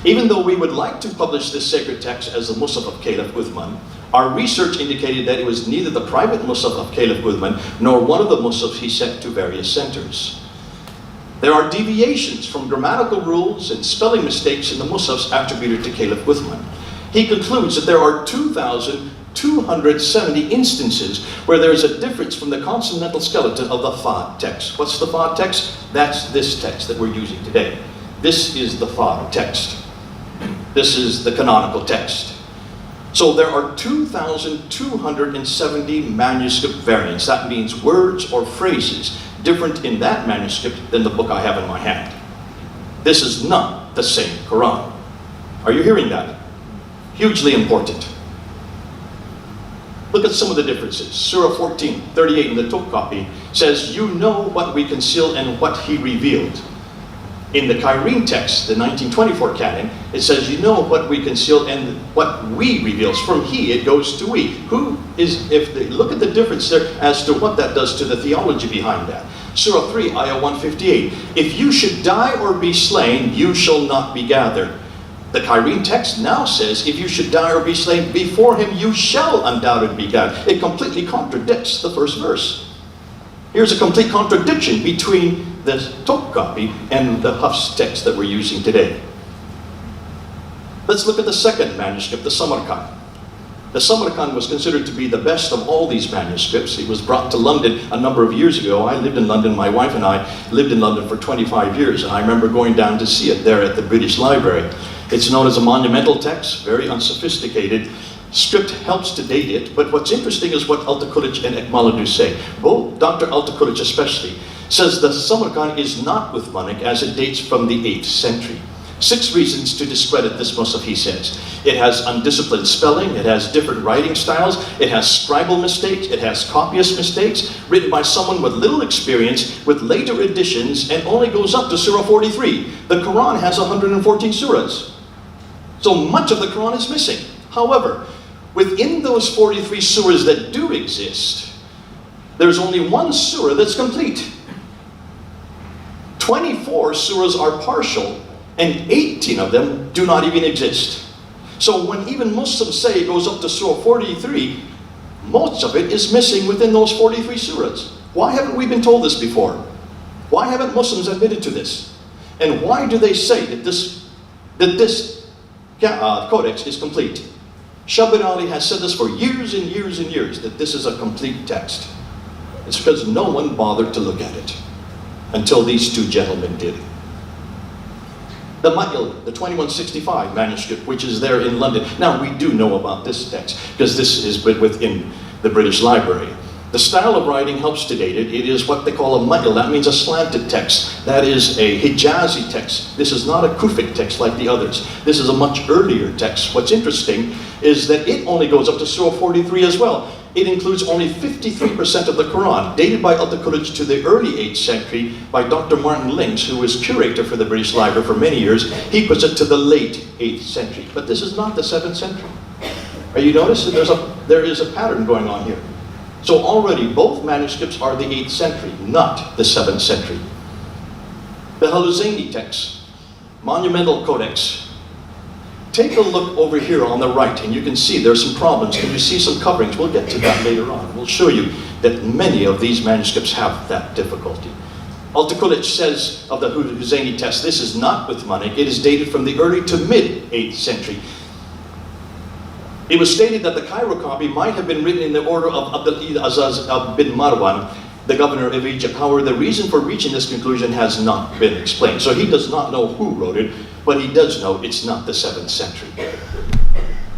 Even though we would like to publish this sacred text as the Musaf of Caliph Uthman, our research indicated that it was neither the private Musaf of Caliph Uthman nor one of the Musafs he sent to various centers. There are deviations from grammatical rules and spelling mistakes in the Musafs attributed to Caliph Uthman. He concludes that there are 2,270 instances where there is a difference from the consonantal skeleton of the Fard text. What's the Fard text? That's this text that we're using today. This is the Fard text. This is the canonical text. So there are 2,270 manuscript variants. That means words or phrases different in that manuscript than the book I have in my hand. This is not the same Quran. Are you hearing that? Hugely important. Look at some of the differences. Surah 14:38 in the Topkapi says, "You know what we concealed and what he revealed." In the Kyrene text, the 1924 canon, it says, "You know what we concealed and what we reveals." From he, it goes to we. Who is, if they look at the difference there as to what that does to the theology behind that. Surah 3, Ayah 158, "If you should die or be slain, you shall not be gathered." The Kyrene text now says, "If you should die or be slain before him, you shall undoubtedly be gathered." It completely contradicts the first verse. Here's a complete contradiction between the Topkapi and the Hafs text that we're using today. Let's look at the second manuscript, the Samarkand. The Samarkand was considered to be the best of all these manuscripts. It was brought to London a number of years ago. I lived in London, my wife and I lived in London for 25 years, and I remember going down to see it there at the British Library. It's known as a monumental text, very unsophisticated. Script helps to date it, but what's interesting is what Altıkılıç and Ekmeladou say. Both, Dr. Altıkılıç especially, says the Samarkand is not Uthmanic as it dates from the 8th century. 6 reasons to discredit this Musaf, he says. It has undisciplined spelling, it has different writing styles, it has scribal mistakes, it has copyist mistakes, written by someone with little experience, with later additions, and only goes up to Surah 43. The Quran has 114 surahs. So much of the Quran is missing. However, within those 43 surahs that do exist, there's only one surah that's complete. 24 surahs are partial, and 18 of them do not even exist. So when even Muslims say it goes up to Surah 43, most of it is missing within those 43 surahs. Why haven't we been told this before? Why haven't Muslims admitted to this? And why do they say that this codex is complete? Shabir Ali has said this for years and years and years, that this is a complete text. It's because no one bothered to look at it until these two gentlemen did. The Ma'il, the 2165 manuscript, which is there in London. Now, we do know about this text, because this is within the British Library. The style of writing helps to date it. It is what they call a Ma'il. That means a slanted text. That is a Hijazi text. This is not a Kufic text like the others. This is a much earlier text. What's interesting is that it only goes up to Surah 43 as well. It includes only 53% of the Quran, dated by Al-Taqulij to the early 8th century by Dr. Martin Links, who was curator for the British Library for many years. He puts it to the late 8th century. But this is not the 7th century. Are you noticing there is a pattern going on here? So already both manuscripts are the 8th century, not the 7th century. The Haluzaini text, Monumental Codex. Take a look over here on the right, and you can see there's some problems. Can you see some coverings? We'll get to that later on. We'll show you that many of these manuscripts have that difficulty. Al-Taqulij says of the Huzaini text, this is not with money. It is dated from the early to mid 8th century. It was stated that the Cairo copy might have been written in the order of Abdul Aziz bin Marwan, the governor of Egypt. However, the reason for reaching this conclusion has not been explained. So he does not know who wrote it, but he does know it's not the 7th century.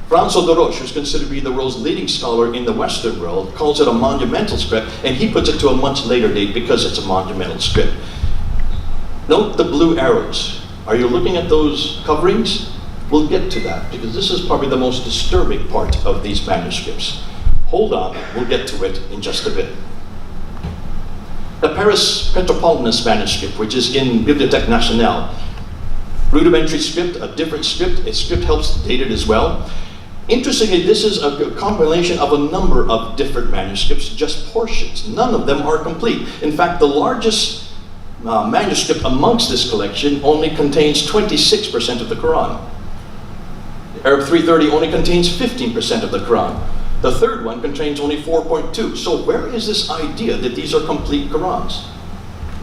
François de Roche, who's considered to be the world's leading scholar in the Western world, calls it a monumental script, and he puts it to a much later date because it's a monumental script. Note the blue arrows. Are you looking at those coverings? We'll get to that, because this is probably the most disturbing part of these manuscripts. Hold on, we'll get to it in just a bit. The Paris Petropolitanus manuscript, which is in Bibliothèque Nationale. Rudimentary script, a different script. Its script helps date it as well. Interestingly, this is a compilation of a number of different manuscripts, just portions. None of them are complete. In fact, the largest manuscript amongst this collection only contains 26% of the Quran. Arab 330 only contains 15% of the Quran. The third one contains only 4.2. So where is this idea that these are complete Qurans?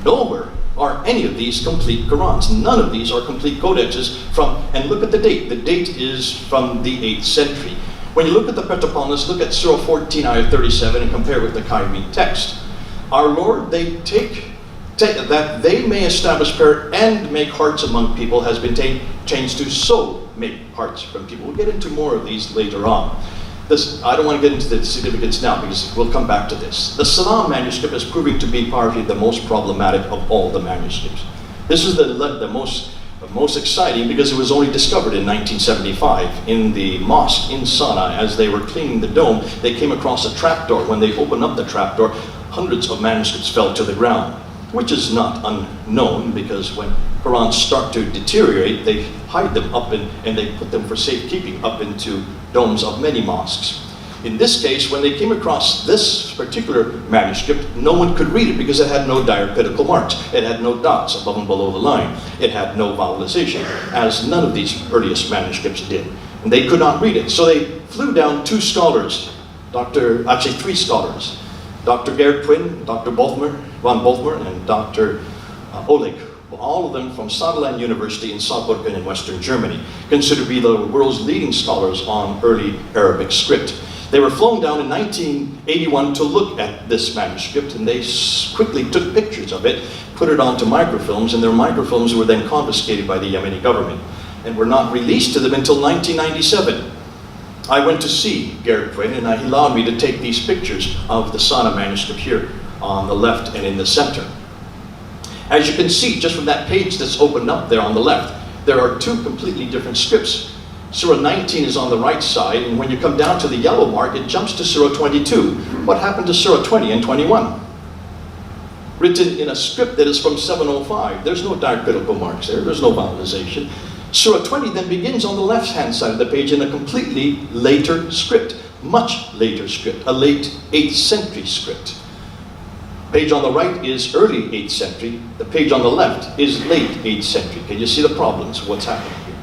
Nowhere are any of these complete Qurans. None of these are complete codexes from, and look at the date. The date is from the 8th century. When you look at the Petropolitanus, look at Surah 14, ayah 37, and compare with the Cairene text. Our Lord, they take that they may establish prayer and make hearts among people has been changed to so make hearts from people. We'll get into more of these later on. I don't want to get into the significance now because we'll come back to this. The Salam manuscript is proving to be probably the most problematic of all the manuscripts. This is the most exciting because it was only discovered in 1975 in the mosque in Sana'a. As they were cleaning the dome, they came across a trapdoor. When they opened up the trapdoor, hundreds of manuscripts fell to the ground, which is not unknown because when Qurans start to deteriorate, they hide them up and they put them for safekeeping up into domes of many mosques. In this case, when they came across this particular manuscript, no one could read it because it had no diacritical marks. It had no dots above and below the line. It had no vowelization, as none of these earliest manuscripts did. And they could not read it. So they flew down two scholars, three scholars, Dr. Gerd Quinn, Dr. von Bothmer, and Dr. Oleg, all of them from Saarland University in Saarbrücken in Western Germany, considered to be the world's leading scholars on early Arabic script. They were flown down in 1981 to look at this manuscript, and they quickly took pictures of it, put it onto microfilms, and their microfilms were then confiscated by the Yemeni government and were not released to them until 1997. I went to see Gerd Quinn, and he allowed me to take these pictures of the Sana manuscript here on the left and in the center. As you can see, just from that page that's opened up there on the left, there are two completely different scripts. Surah 19 is on the right side, and when you come down to the yellow mark, it jumps to Surah 22. What happened to Surah 20 and 21? Written in a script that is from 705. There's no diacritical marks there. There's no vowelization. Surah 20 then begins on the left-hand side of the page in a completely later script, much later script, a late 8th century script. Page on the right is early 8th century. The page on the left is late 8th century. Can you see the problems? What's happening here?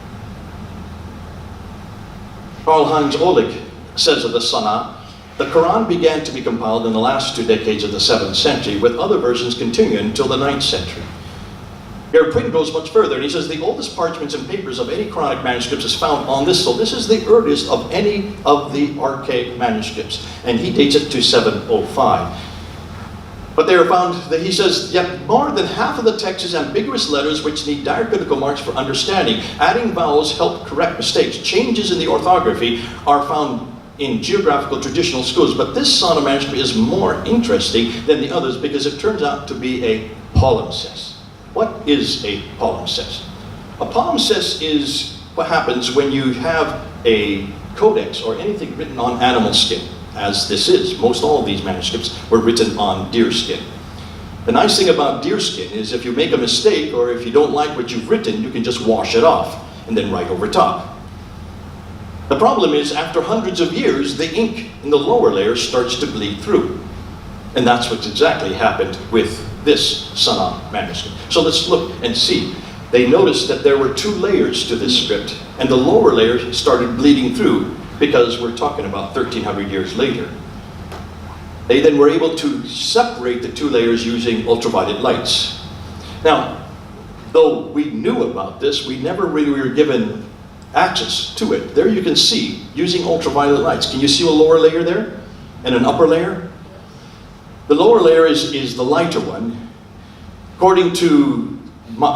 Karl-Heinz Ohlig says of the Sana, the Quran began to be compiled in the last 2 decades of the 7th century, with other versions continuing until the 9th century. Gerrit Quinn goes much further, and he says the oldest parchments and papers of any Quranic manuscripts is found on this. So this is the earliest of any of the archaic manuscripts, and he dates it to 705. But they are found, that he says, yet more than half of the text is ambiguous letters which need diacritical marks for understanding. Adding vowels help correct mistakes. Changes in the orthography are found in geographical traditional schools. But this Sana manuscript is more interesting than the others because it turns out to be a palimpsest. What is a palimpsest? A palimpsest is what happens when you have a codex or anything written on animal skin, as this is. Most all of these manuscripts were written on deer skin. The nice thing about deer skin is if you make a mistake or if you don't like what you've written, you can just wash it off and then write over top. The problem is after hundreds of years, the ink in the lower layer starts to bleed through. And that's what exactly happened with this Sana manuscript. So let's look and see. They noticed that there were 2 layers to this script, and the lower layer started bleeding through because we're talking about 1,300 years later. They then were able to separate the 2 layers using ultraviolet lights. Now, though we knew about this, we never really were given access to it. There you can see, using ultraviolet lights. Can you see a lower layer there and an upper layer? The lower layer is the lighter one. According to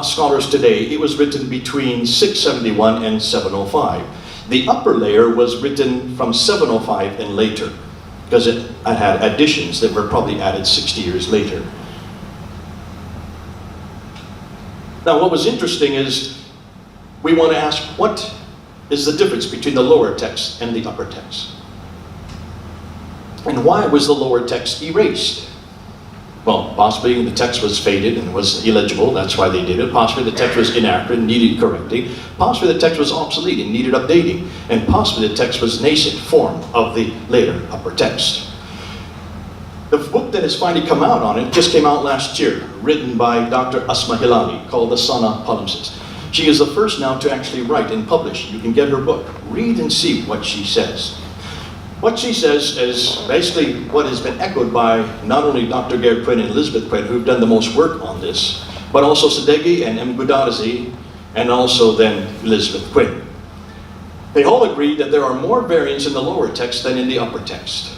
scholars today, it was written between 671 and 705. The upper layer was written from 705 and later, because it had additions that were probably added 60 years later. Now, what was interesting is we want to ask, what is the difference between the lower text and the upper text? And why was the lower text erased? Well, possibly the text was faded and was illegible, that's why they did it. Possibly the text was inaccurate and needed correcting. Possibly the text was obsolete and needed updating. And possibly the text was nascent form of the later upper text. The book that has finally come out on it just came out last year, written by Dr. Asma Hilali, called the Sana Palimpsest. She is the first now to actually write and publish. You can get her book. Read and see what she says. What she says is basically what has been echoed by not only Dr. Gerrit Quinn and Elizabeth Quinn, who've done the most work on this, but also Sadeghi and M. Gudarzi, and also then Elizabeth Quinn. They all agree that there are more variants in the lower text than in the upper text.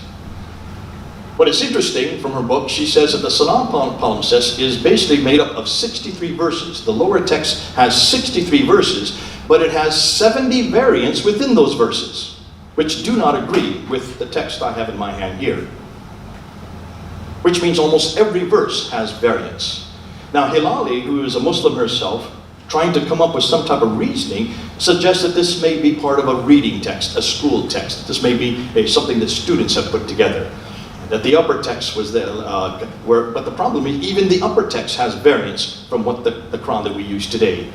What is interesting from her book, she says that the Sana Palimpsest is basically made up of 63 verses. The lower text has 63 verses, but it has 70 variants within those verses, which do not agree with the text I have in my hand here. Which means almost every verse has variants. Now Hilali, who is a Muslim herself, trying to come up with some type of reasoning, suggests that this may be part of a reading text, a school text. This may be something that students have put together. That the upper text was there, but the problem is even the upper text has variants from what the Quran that we use today.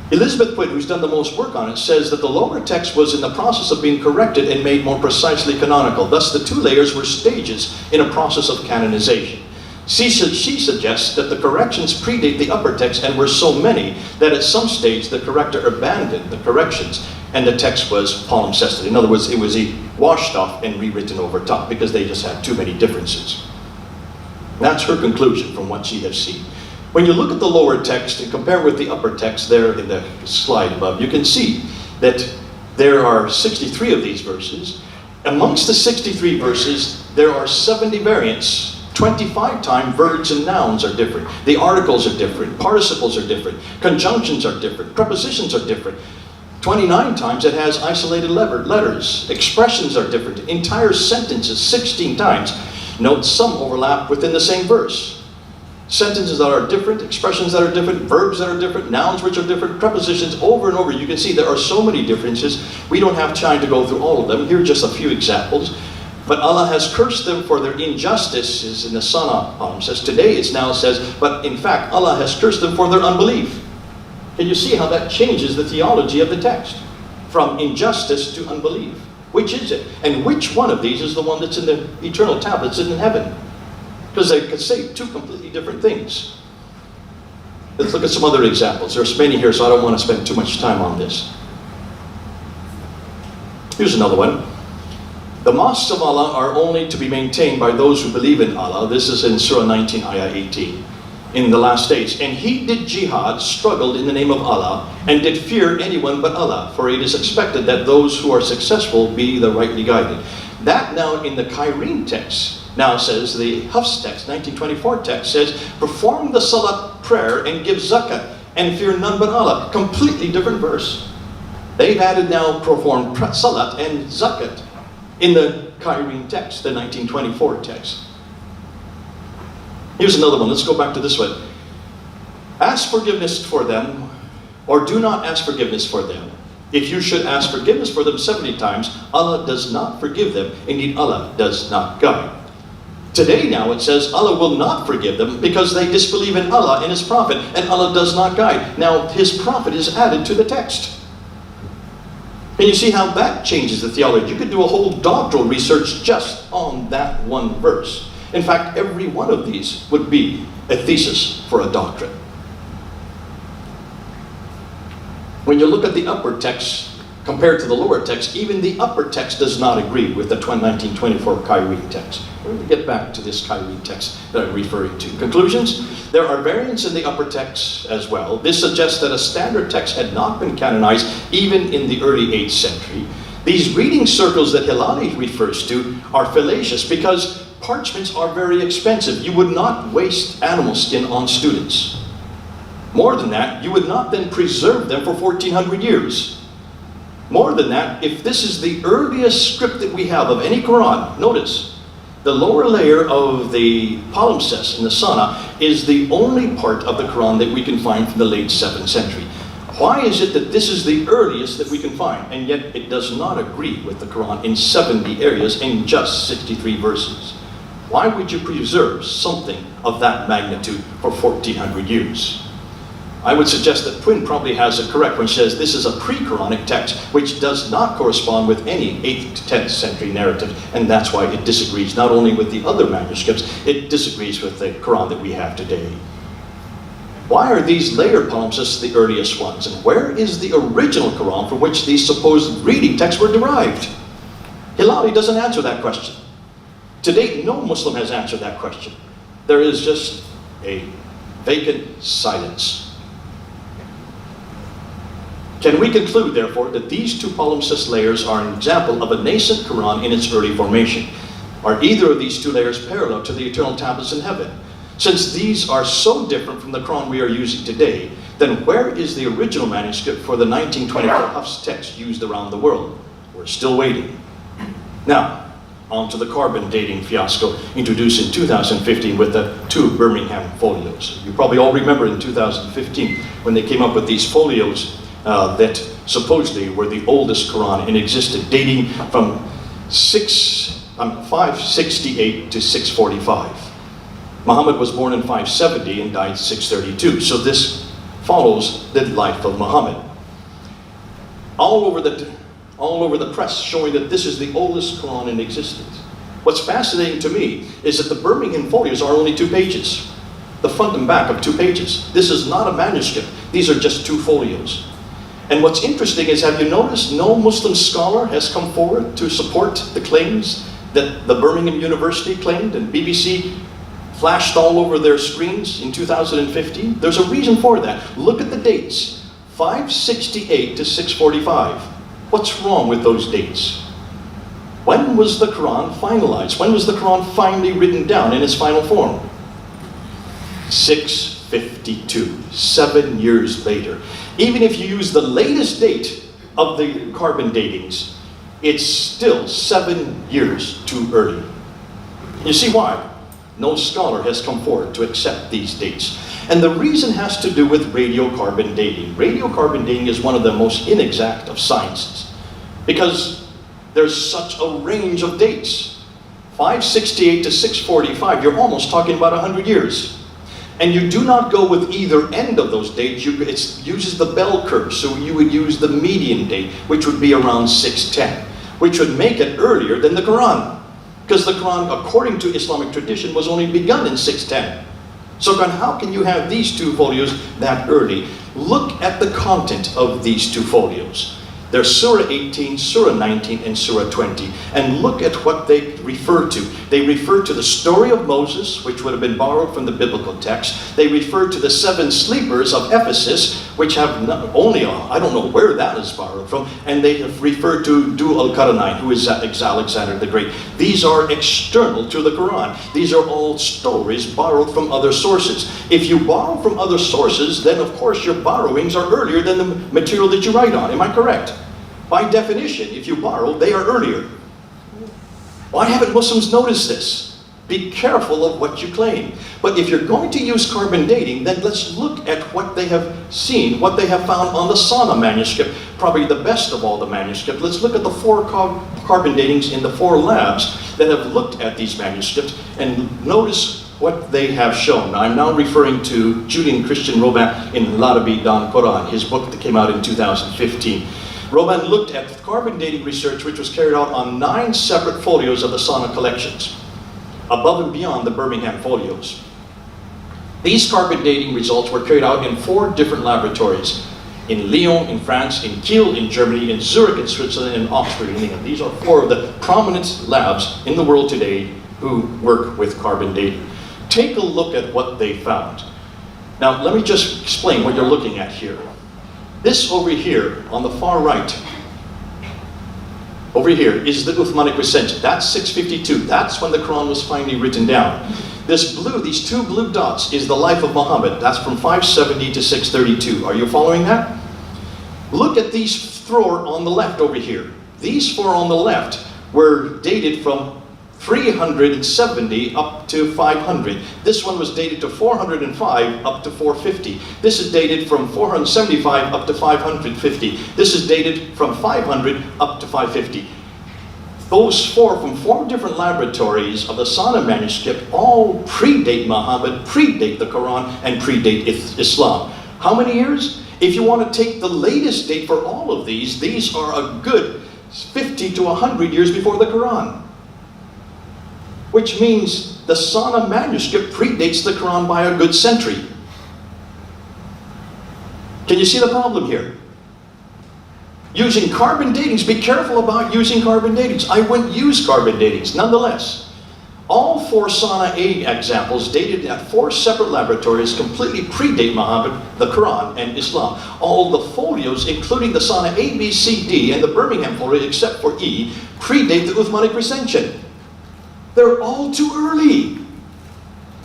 Elizabeth Quinn, who's done the most work on it, says that the lower text was in the process of being corrected and made more precisely canonical. Thus, the 2 layers were stages in a process of canonization. She suggests that the corrections predate the upper text and were so many that at some stage the corrector abandoned the corrections and the text was palimpsested. In other words, it was washed off and rewritten over top because they just had too many differences. That's her conclusion from what she has seen. When you look at the lower text and compare with the upper text there in the slide above, you can see that there are 63 of these verses. Amongst the 63 verses, there are 70 variants. 25 times verbs and nouns are different. The articles are different. Participles are different. Conjunctions are different. Prepositions are different. 29 times it has isolated letters. Expressions are different. Entire sentences 16 times. Note some overlap within the same verse. Sentences that are different, expressions that are different, verbs that are different, nouns which are different, prepositions over and over. You can see there are so many differences. We don't have time to go through all of them. Here are just a few examples. But Allah has cursed them for their injustices in the Sana Palimpsest. Today it now says, but in fact Allah has cursed them for their unbelief. Can you see how that changes the theology of the text? From injustice to unbelief. Which is it? And which one of these is the one that's in the eternal tablets in heaven? Because they could say 2 completely different things. Let's look at some other examples. There's many here, so I don't want to spend too much time on this. Here's another one. The mosques of Allah are only to be maintained by those who believe in Allah. This is in Surah 19, Ayah 18. In the last days. And he did jihad, struggled in the name of Allah, and did fear anyone but Allah. For it is expected that those who are successful be the rightly guided. That now in the Kyrene text, now says, the Hafs text, 1924 text says, perform the salat prayer and give zakat and fear none but Allah. Completely different verse. They've added now perform salat and zakat in the Kyrene text, the 1924 text. Here's another one. Let's go back to this one. Ask forgiveness for them, or do not ask forgiveness for them. If you should ask forgiveness for them 70 times, Allah does not forgive them. Indeed, Allah does not guide. Today now it says Allah will not forgive them because they disbelieve in Allah and His Prophet, and Allah does not guide. Now His Prophet is added to the text. And you see how that changes the theology. You could do a whole doctoral research just on that one verse. In fact, every one of these would be a thesis for a doctorate. When you look at the upper text compared to the lower text, even the upper text does not agree with the 1924 Kyrene text. We're going to get back to this Kyrene text that I'm referring to. Conclusions: there are variants in the upper text as well. This suggests that a standard text had not been canonized even in the early 8th century. These reading circles that Hilali refers to are fallacious because parchments are very expensive. You would not waste animal skin on students. More than that, you would not then preserve them for 1400 years. More than that, if this is the earliest script that we have of any Quran, notice, the lower layer of the palimpsest in the Sana is the only part of the Quran that we can find from the late 7th century. Why is it that this is the earliest that we can find, and yet it does not agree with the Quran in 70 areas in just 63 verses? Why would you preserve something of that magnitude for 1400 years? I would suggest that Twin probably has it correct when she says this is a pre-Quranic text which does not correspond with any 8th to 10th century narrative, and that's why it disagrees not only with the other manuscripts, it disagrees with the Quran that we have today. Why are these later palimpsests the earliest ones, and where is the original Quran from which these supposed reading texts were derived? Hilali doesn't answer that question. To date, no Muslim has answered that question. There is just a vacant silence. Can we conclude, therefore, that these two palimpsest layers are an example of a nascent Quran in its early formation? Are either of these two layers parallel to the eternal tablets in heaven? Since these are so different from the Quran we are using today, then where is the original manuscript for the 1924 Hafs text used around the world? We're still waiting. Now, on to the carbon dating fiasco introduced in 2015 with the 2 Birmingham folios. You probably all remember in 2015 when they came up with these folios that supposedly were the oldest Quran in existence, dating from 568 to 645. Muhammad was born in 570 and died 632. So this follows the life of Muhammad. All over the press showing that this is the oldest Quran in existence. What's fascinating to me is that the Birmingham folios are only 2 pages. The front and back of 2 pages. This is not a manuscript. These are just 2 folios. And what's interesting is, have you noticed no Muslim scholar has come forward to support the claims that the Birmingham University claimed and BBC flashed all over their screens in 2015? There's a reason for that. Look at the dates. 568 to 645. What's wrong with those dates? When was the Quran finalized? When was the Quran finally written down in its final form? 652, 7 years later. Even if you use the latest date of the carbon datings, it's still 7 years too early. You see why? No scholar has come forward to accept these dates. And the reason has to do with radiocarbon dating. Radiocarbon dating is one of the most inexact of sciences because there's such a range of dates. 568 to 645, you're almost talking about 100 years. And you do not go with either end of those dates. It uses the bell curve, so you would use the median date, which would be around 610, which would make it earlier than the Quran. Because the Quran, according to Islamic tradition, was only begun in 610. So how can you have these 2 folios that early? Look at the content of these 2 folios. There's Surah 18, Surah 19, and Surah 20. And look at what they refer to. They refer to the story of Moses, which would have been borrowed from the biblical text. They refer to the 7 sleepers of Ephesus, which have not only, I don't know where that is borrowed from, and they have referred to Du al-Qarnayn, who is Alexander the Great. These are external to the Quran. These are all stories borrowed from other sources. If you borrow from other sources, then of course your borrowings are earlier than the material that you write on. Am I correct? By definition, if you borrow, they are earlier. Why haven't Muslims noticed this? Be careful of what you claim. But if you're going to use carbon dating, then let's look at what they have seen, what they have found on the Sana manuscript, probably the best of all the manuscripts. Let's look at the 4 carbon datings in the 4 labs that have looked at these manuscripts and notice what they have shown. Now, I'm now referring to Julian Christian Robin in L'Arabi dans Quran, his book that came out in 2015. Robin looked at carbon dating research which was carried out on 9 separate folios of the Sana collections, above and beyond the Birmingham folios. These carbon dating results were carried out in 4 different laboratories, in Lyon, in France, in Kiel, in Germany, in Zurich, in Switzerland, and Oxford, in England. These are 4 of the prominent labs in the world today who work with carbon dating. Take a look at what they found. Now, let me just explain what you're looking at here. This over here, on the far right, over here, is the Uthmanic recension. That's 652. That's when the Quran was finally written down. This blue, these 2 blue dots, is the life of Muhammad. That's from 570 to 632. Are you following that? Look at these 4 on the left over here. These 4 on the left were dated from 370 up to 500. This one was dated to 405 up to 450. This is dated from 475 up to 550. This is dated from 500 up to 550. Those 4 from 4 different laboratories of the Sana manuscript all predate Muhammad, predate the Quran, and predate Islam. How many years? If you want to take the latest date for all of these are a good 50 to 100 years before the Quran. Which means the Sana manuscript predates the Quran by a good century. Can you see the problem here? Using carbon datings, be careful about using carbon datings. I wouldn't use carbon datings. Nonetheless, all 4 Sana A examples dated at 4 separate laboratories completely predate Muhammad, the Quran, and Islam. All the folios, including the Sana A, B, C, D, and the Birmingham folio, except for E, predate the Uthmanic recension. They're all too early.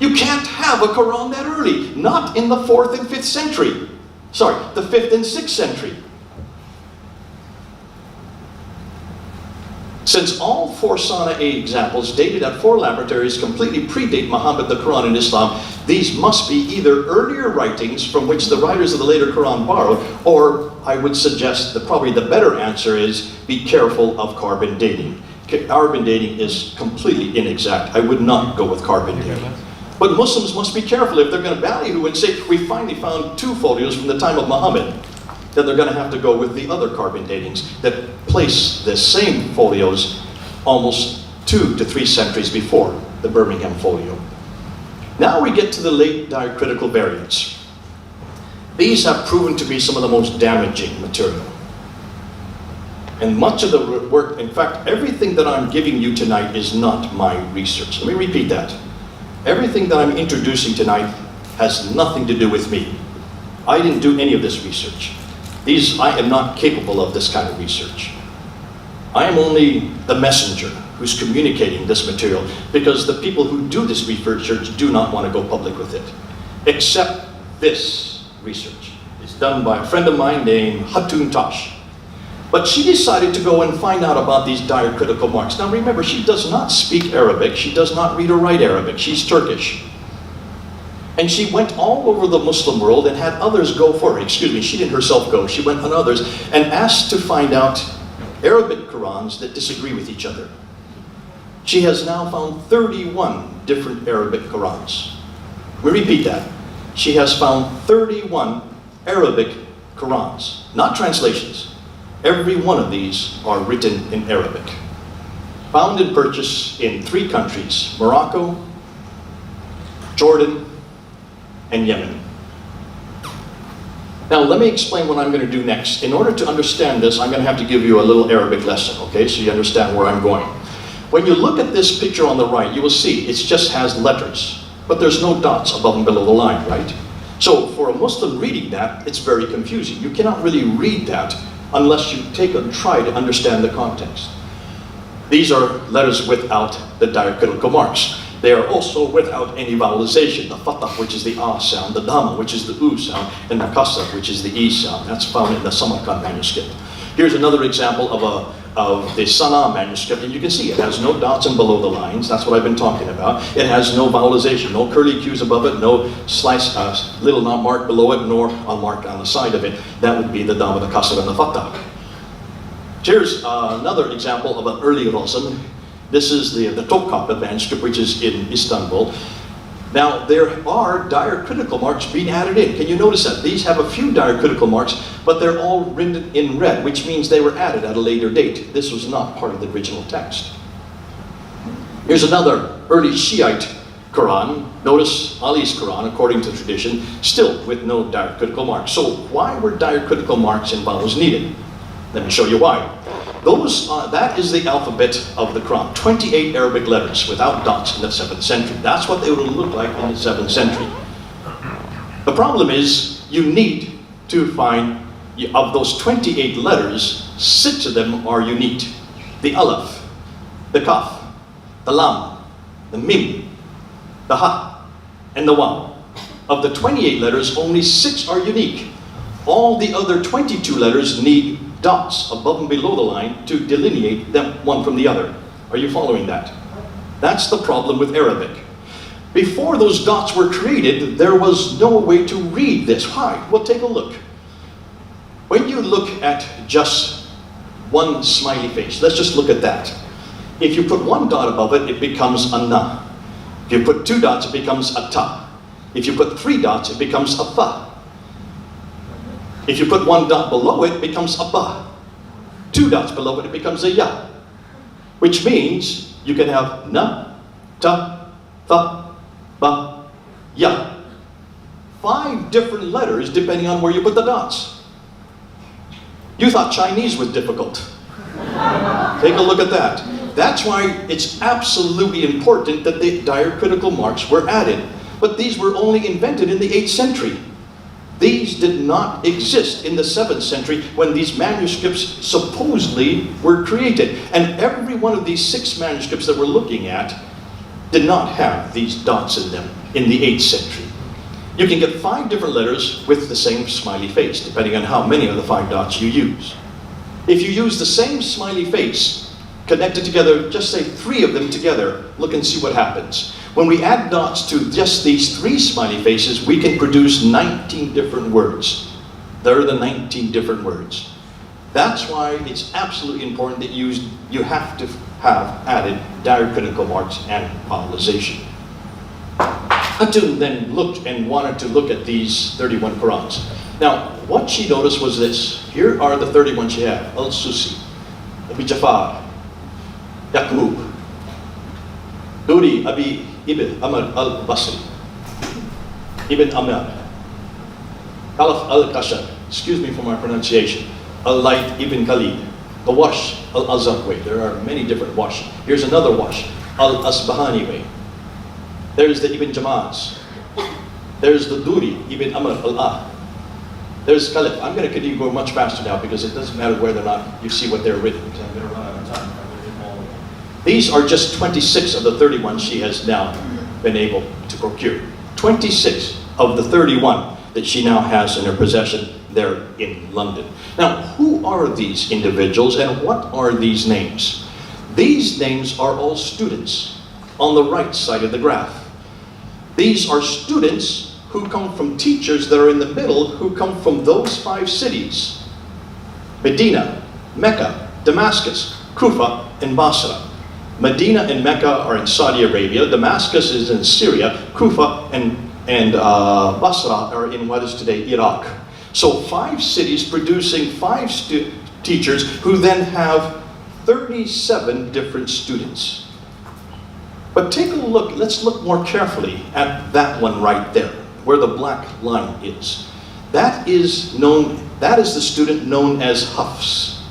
You can't have a Quran that early. Not in the 4th and 5th century. Sorry, the 5th and 6th century. Since all 4 Sana A examples dated at 4 laboratories completely predate Muhammad, the Quran, and Islam, these must be either earlier writings from which the writers of the later Quran borrowed, or I would suggest that probably the better answer is be careful of carbon dating. Carbon dating is completely inexact. I would not go with carbon dating. But Muslims must be careful if they're going to ballyhoo and say, we finally found 2 folios from the time of Muhammad, then they're going to have to go with the other carbon datings that place the same folios almost 2 to 3 centuries before the Birmingham folio. Now we get to the late diacritical variants. These have proven to be some of the most damaging material. And much of the work, in fact, everything that I'm giving you tonight is not my research. Let me repeat that. Everything that I'm introducing tonight has nothing to do with me. I didn't do any of this research. I am not capable of this kind of research. I am only the messenger who's communicating this material because the people who do this research do not want to go public with it. Except this research. It's done by a friend of mine named Hatun Tash. But she decided to go and find out about these diacritical marks. Now remember, she does not speak Arabic. She does not read or write Arabic. She's Turkish. And she went all over the Muslim world and had others go for her. Excuse me, she didn't herself go. She went on others and asked to find out Arabic Qurans that disagree with each other. She has now found 31 different Arabic Qurans. We repeat that. She has found 31 Arabic Qurans, not translations. Every one of these are written in Arabic. Found and purchased in 3 countries, Morocco, Jordan, and Yemen. Now let me explain what I'm going to do next. In order to understand this, I'm going to have to give you a little Arabic lesson, okay, so you understand where I'm going. When you look at this picture on the right, you will see it just has letters, but there's no dots above and below the line, right? So for a Muslim reading that, it's very confusing. You cannot really read that unless you take and try to understand the context. These are letters without the diacritical marks. They are also without any vowelization. The fatah, which is the ah sound, the dhamma, which is the u sound, and the kasra, which is the e sound. That's found in the Samarkand manuscript. Here's another example of the Sana manuscript, and you can see it has no dots and below the lines. That's what I've been talking about. It has no vowelization, no curly cues above it, no slice, little not mark below it, nor a mark on the side of it. That would be the dhamma, the kasra, and the fatah. Here's another example of an early Rasim. This is the Topkapi manuscript, which is in Istanbul. Now, there are diacritical marks being added in. Can you notice that? These have a few diacritical marks, but they're all written in red, which means they were added at a later date. This was not part of the original text. Here's another early Shiite Quran. Notice Ali's Quran, according to tradition, still with no diacritical marks. So why were diacritical marks and vowels needed? Let me show you why. That is the alphabet of the Quran. 28 Arabic letters without dots in the 7th century. That's what they would look like in the 7th century. The problem is you need to find, of those 28 letters, 6 of them are unique. The Aleph, the Kaf, the Lam, the Mim, the Ha, and the Waw. Of the 28 letters, only 6 are unique. All the other 22 letters need dots above and below the line to delineate them one from the other. Are you following that? That's the problem with Arabic. Before those dots were created, there was no way to read this. Why? Well, take a look. When you look at just one smiley face, let's just look at that. If you put one dot above it, it becomes a na. If you put 2 dots, it becomes a ta. If you put 3 dots, it becomes a fa. If you put 1 dot below it, it becomes a ba. 2 dots below it, it becomes a ya. Which means you can have na, ta, tha, ba, ya. 5 different letters depending on where you put the dots. You thought Chinese was difficult. Take a look at that. That's why it's absolutely important that the diacritical marks were added. But these were only invented in the 8th century. These did not exist in the 7th century when these manuscripts supposedly were created. And every one of these 6 manuscripts that we're looking at did not have these dots in them in the 8th century. You can get 5 different letters with the same smiley face, depending on how many of the 5 dots you use. If you use the same smiley face, connected together, just say 3 of them together, look and see what happens. When we add dots to just these 3 smiley faces, we can produce 19 different words. There are the 19 different words. That's why it's absolutely important that you have to have added diacritical marks and vowelization. Hatun then looked and wanted to look at these 31 Qurans. Now, what she noticed was this. Here are the 31 she had. Al-Susi, Abi Jafar, Yaqub, Duri, Abi Ibn Amr al-Basri, Ibn Amr, Khalaf al-Qashar, excuse me for my pronunciation, Al-Layth Ibn Khalid, the Wash al-Azhar way. There are many different Wash. Here's another Wash, Al-Asbahani way. There's the Ibn Jamaz. There's the Duri, Ibn Amr al-Ah. There's Khalif. I'm going to continue going much faster now because it doesn't matter whether or not you see what they're written, because I'm going to run out of time. These are just 26 of the 31 she has now been able to procure. 26 of the 31 that she now has in her possession there in London. Now, who are these individuals and what are these names? These names are all students on the right side of the graph. These are students who come from teachers that are in the middle, who come from those 5 cities: Medina, Mecca, Damascus, Kufa, and Basra. Medina and Mecca are in Saudi Arabia, Damascus is in Syria, Kufa and Basra are in what is today Iraq. So 5 cities producing 5 teachers who then have 37 different students. But take a look, let's look more carefully at that one right there, where the black line is. That is the student known as Hafs.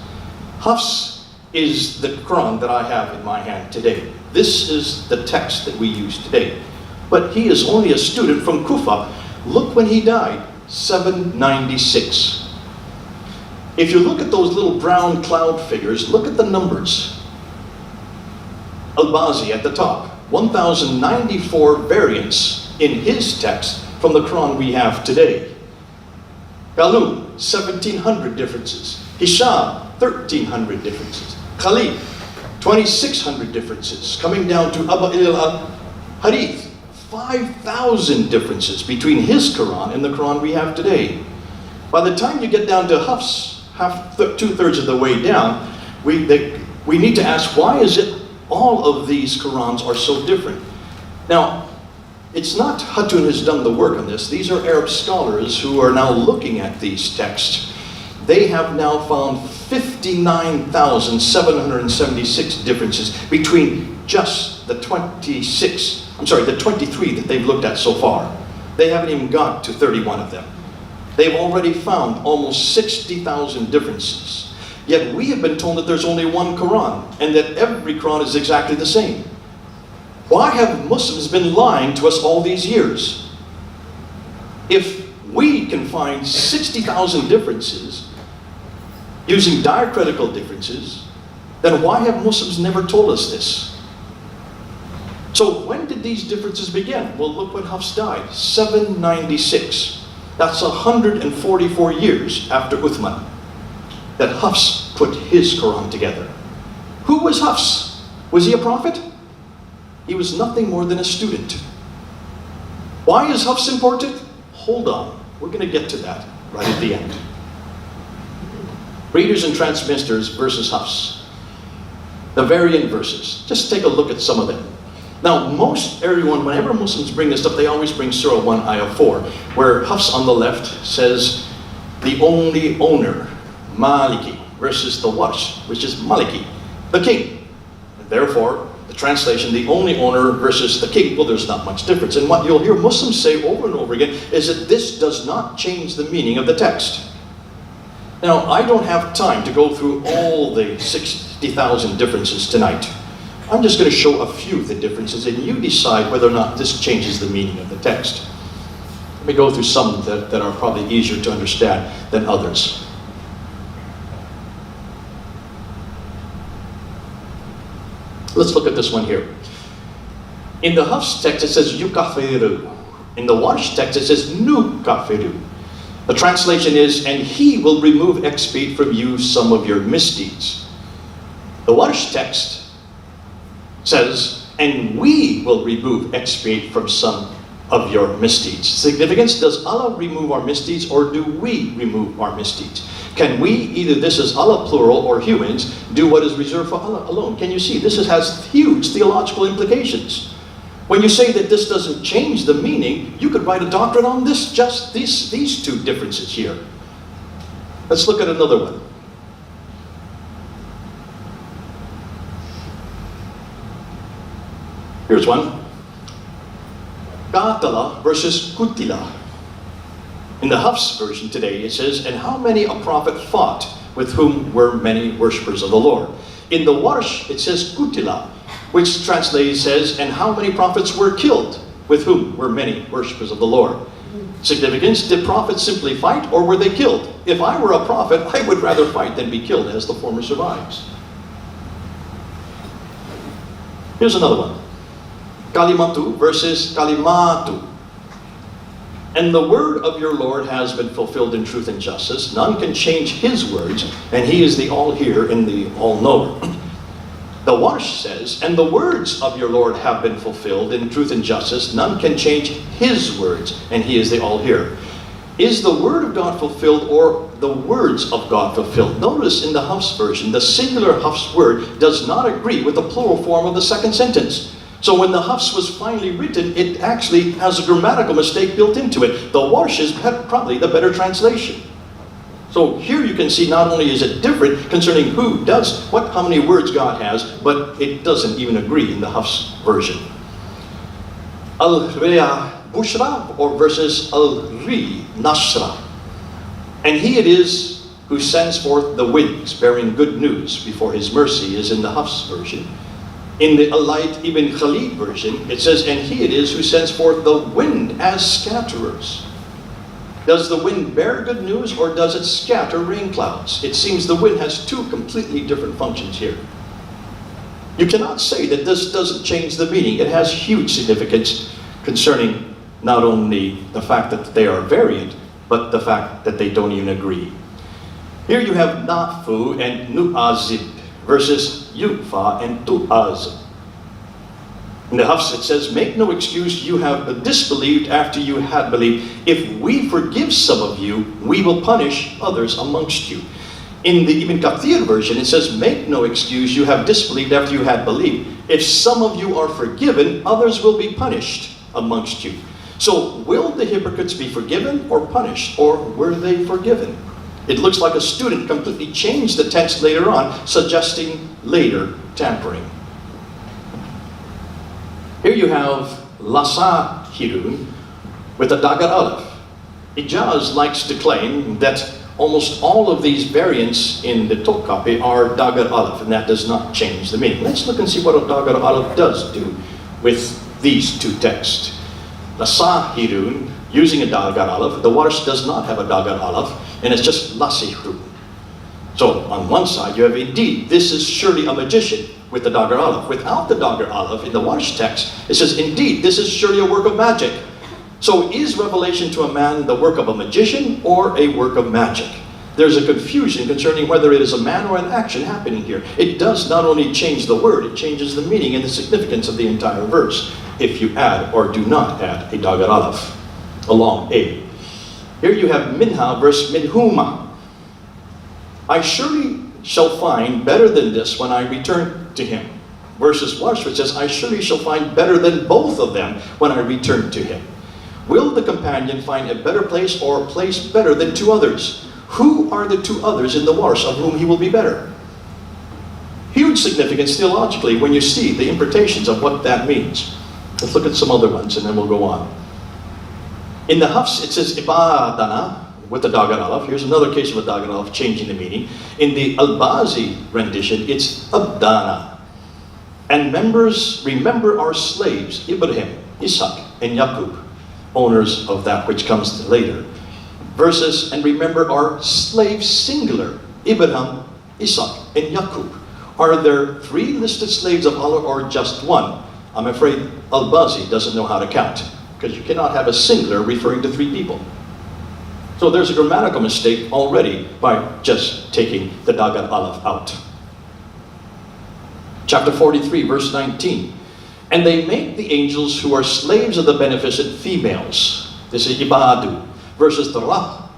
Hafs is the Quran that I have in my hand today. This is the text that we use today. But he is only a student from Kufa. Look when he died, 796. If you look at those little brown cloud figures, look at the numbers. Al-Bazi at the top, 1,094 variants in his text from the Quran we have today. Galun, 1,700 differences. Hisham, 1,300 differences. Khalid, 2,600 differences. Coming down to Abu al-Harith, 5,000 differences between his Quran and the Quran we have today. By the time you get down to Hafs, two-thirds of the way down, we need to ask, why is it all of these Qurans are so different? Now, it's not Hatun has done the work on this. These are Arab scholars who are now looking at these texts. They have now found 59,776 differences between just the 23 that they've looked at so far. They haven't even got to 31 of them. They've already found almost 60,000 differences. Yet we have been told that there's only one Quran and that every Quran is exactly the same. Why have Muslims been lying to us all these years? If we can find 60,000 differences using diacritical differences, then why have Muslims never told us this? So when did these differences begin? Well, look when Hafs died, 796. That's 144 years after Uthman that Hafs put his Quran together. Who was Hafs? Was he a prophet? He was nothing more than a student. Why is Hafs important? Hold on, we're going to get to that right at the end. Readers and transmitters versus Hafs. The variant verses. Just take a look at some of them. Now, whenever Muslims bring this up, they always bring Surah 1, Ayah 4, where Hafs on the left says, the only owner, Maliki, versus the Warsh, which is Maliki, the king. And therefore, the translation, the only owner versus the king, well, there's not much difference. And what you'll hear Muslims say over and over again is that this does not change the meaning of the text. Now, I don't have time to go through all the 60,000 differences tonight. I'm just going to show a few of the differences, and you decide whether or not this changes the meaning of the text. Let me go through some that are probably easier to understand than others. Let's look at this one here. In the Hafs text, it says yukafiru. In the Warsh text, it says nukafiru. The translation is, and he will remove expiate from you some of your misdeeds. The Warsh text says, and we will remove expiate from some of your misdeeds. Significance, does Allah remove our misdeeds or do we remove our misdeeds? Can we, either this is Allah plural or humans, do what is reserved for Allah alone? Can you see? This has huge theological implications. When you say that this doesn't change the meaning, you could write a doctrine on this, just these two differences here. Let's look at another one. Here's one. Qatala versus Kutila. In the Hafs version today, it says, and how many a prophet fought with whom were many worshippers of the Lord. In the Warsh, it says Kutila, which translated says, and how many prophets were killed with whom were many worshippers of the Lord. Significance, did prophets simply fight or were they killed? If I were a prophet, I would rather fight than be killed, as the former survives. Here's another one. Kalimatu versus Kalimatu. And the word of your Lord has been fulfilled in truth and justice. None can change his words, and he is the all-hearer and the all-knower. The Warsh says, and the words of your Lord have been fulfilled in truth and justice. None can change his words, and he is the all-hearer. Is the word of God fulfilled or the words of God fulfilled? Notice in the Hafs version, the singular Hafs word does not agree with the plural form of the second sentence. So when the Hafs was finally written, it actually has a grammatical mistake built into it. The Warsh is probably the better translation. So here you can see not only is it different concerning who does, how many words God has, but it doesn't even agree in the Hafs version. Al-Riya Bushra or versus Al-Ri Nashra. And he it is who sends forth the winds, bearing good news before his mercy, is in the Hafs version. In the Alayt Ibn Khalid version, it says, and he it is who sends forth the wind as scatterers. Does the wind bear good news, or does it scatter rain clouds? It seems the wind has two completely different functions here. You cannot say that this doesn't change the meaning. It has huge significance concerning not only the fact that they are variant, but the fact that they don't even agree. Here you have Nafu and Nu'azid versus Yufa and Tu'az. In the Hafs it says, make no excuse, you have disbelieved after you had believed. If we forgive some of you, we will punish others amongst you. In the Ibn Kathir version it says, make no excuse, you have disbelieved after you had believed. If some of you are forgiven, others will be punished amongst you. So will the hypocrites be forgiven or punished, or were they forgiven? It looks like a student completely changed the text later on, suggesting later tampering. Here you have Lasa Hirun with a Dagar Aleph. Ijaz likes to claim that almost all of these variants in the Tok copy are Dagar Aleph, and that does not change the meaning. Let's look and see what a Dagar Aleph does do with these two texts. Lasa Hirun, using a Dagar Aleph, the Warsh does not have a Dagar Aleph, and it's just Lasihru. So on one side you have indeed, this is surely a magician with the Dagar Aleph. Without the Dagar Aleph in the Warsh text, it says indeed, this is surely a work of magic. So is revelation to a man the work of a magician or a work of magic? There's a confusion concerning whether it is a man or an action happening here. It does not only change the word, it changes the meaning and the significance of the entire verse if you add or do not add a Dagar Aleph along A. Here you have Minha versus Minhuma. I surely shall find better than this when I return to him. Versus Warsh, which says, I surely shall find better than both of them when I return to him. Will the companion find a better place or a place better than two others? Who are the two others in the Warsh of whom he will be better? Huge significance theologically when you see the interpretations of what that means. Let's look at some other ones and then we'll go on. In the Hafs it says Ibadana with the Dagar Aleph. Here's another case of a Dagar Aleph changing the meaning. In the Al-Bazi rendition it's Abdana. And remember our slaves, Ibrahim, Isaac, and Yaqub, owners of that which comes later. Versus, and remember our slaves singular, Ibrahim, Isaac, and Yaqub. Are there three listed slaves of Allah or just one? I'm afraid Al-Bazi doesn't know how to count, because you cannot have a singular referring to three people. So there's a grammatical mistake already by just taking the Dagar Aleph out. Chapter 43, verse 19. And they make the angels who are slaves of the beneficent females. This is Ibadu. Versus the Rah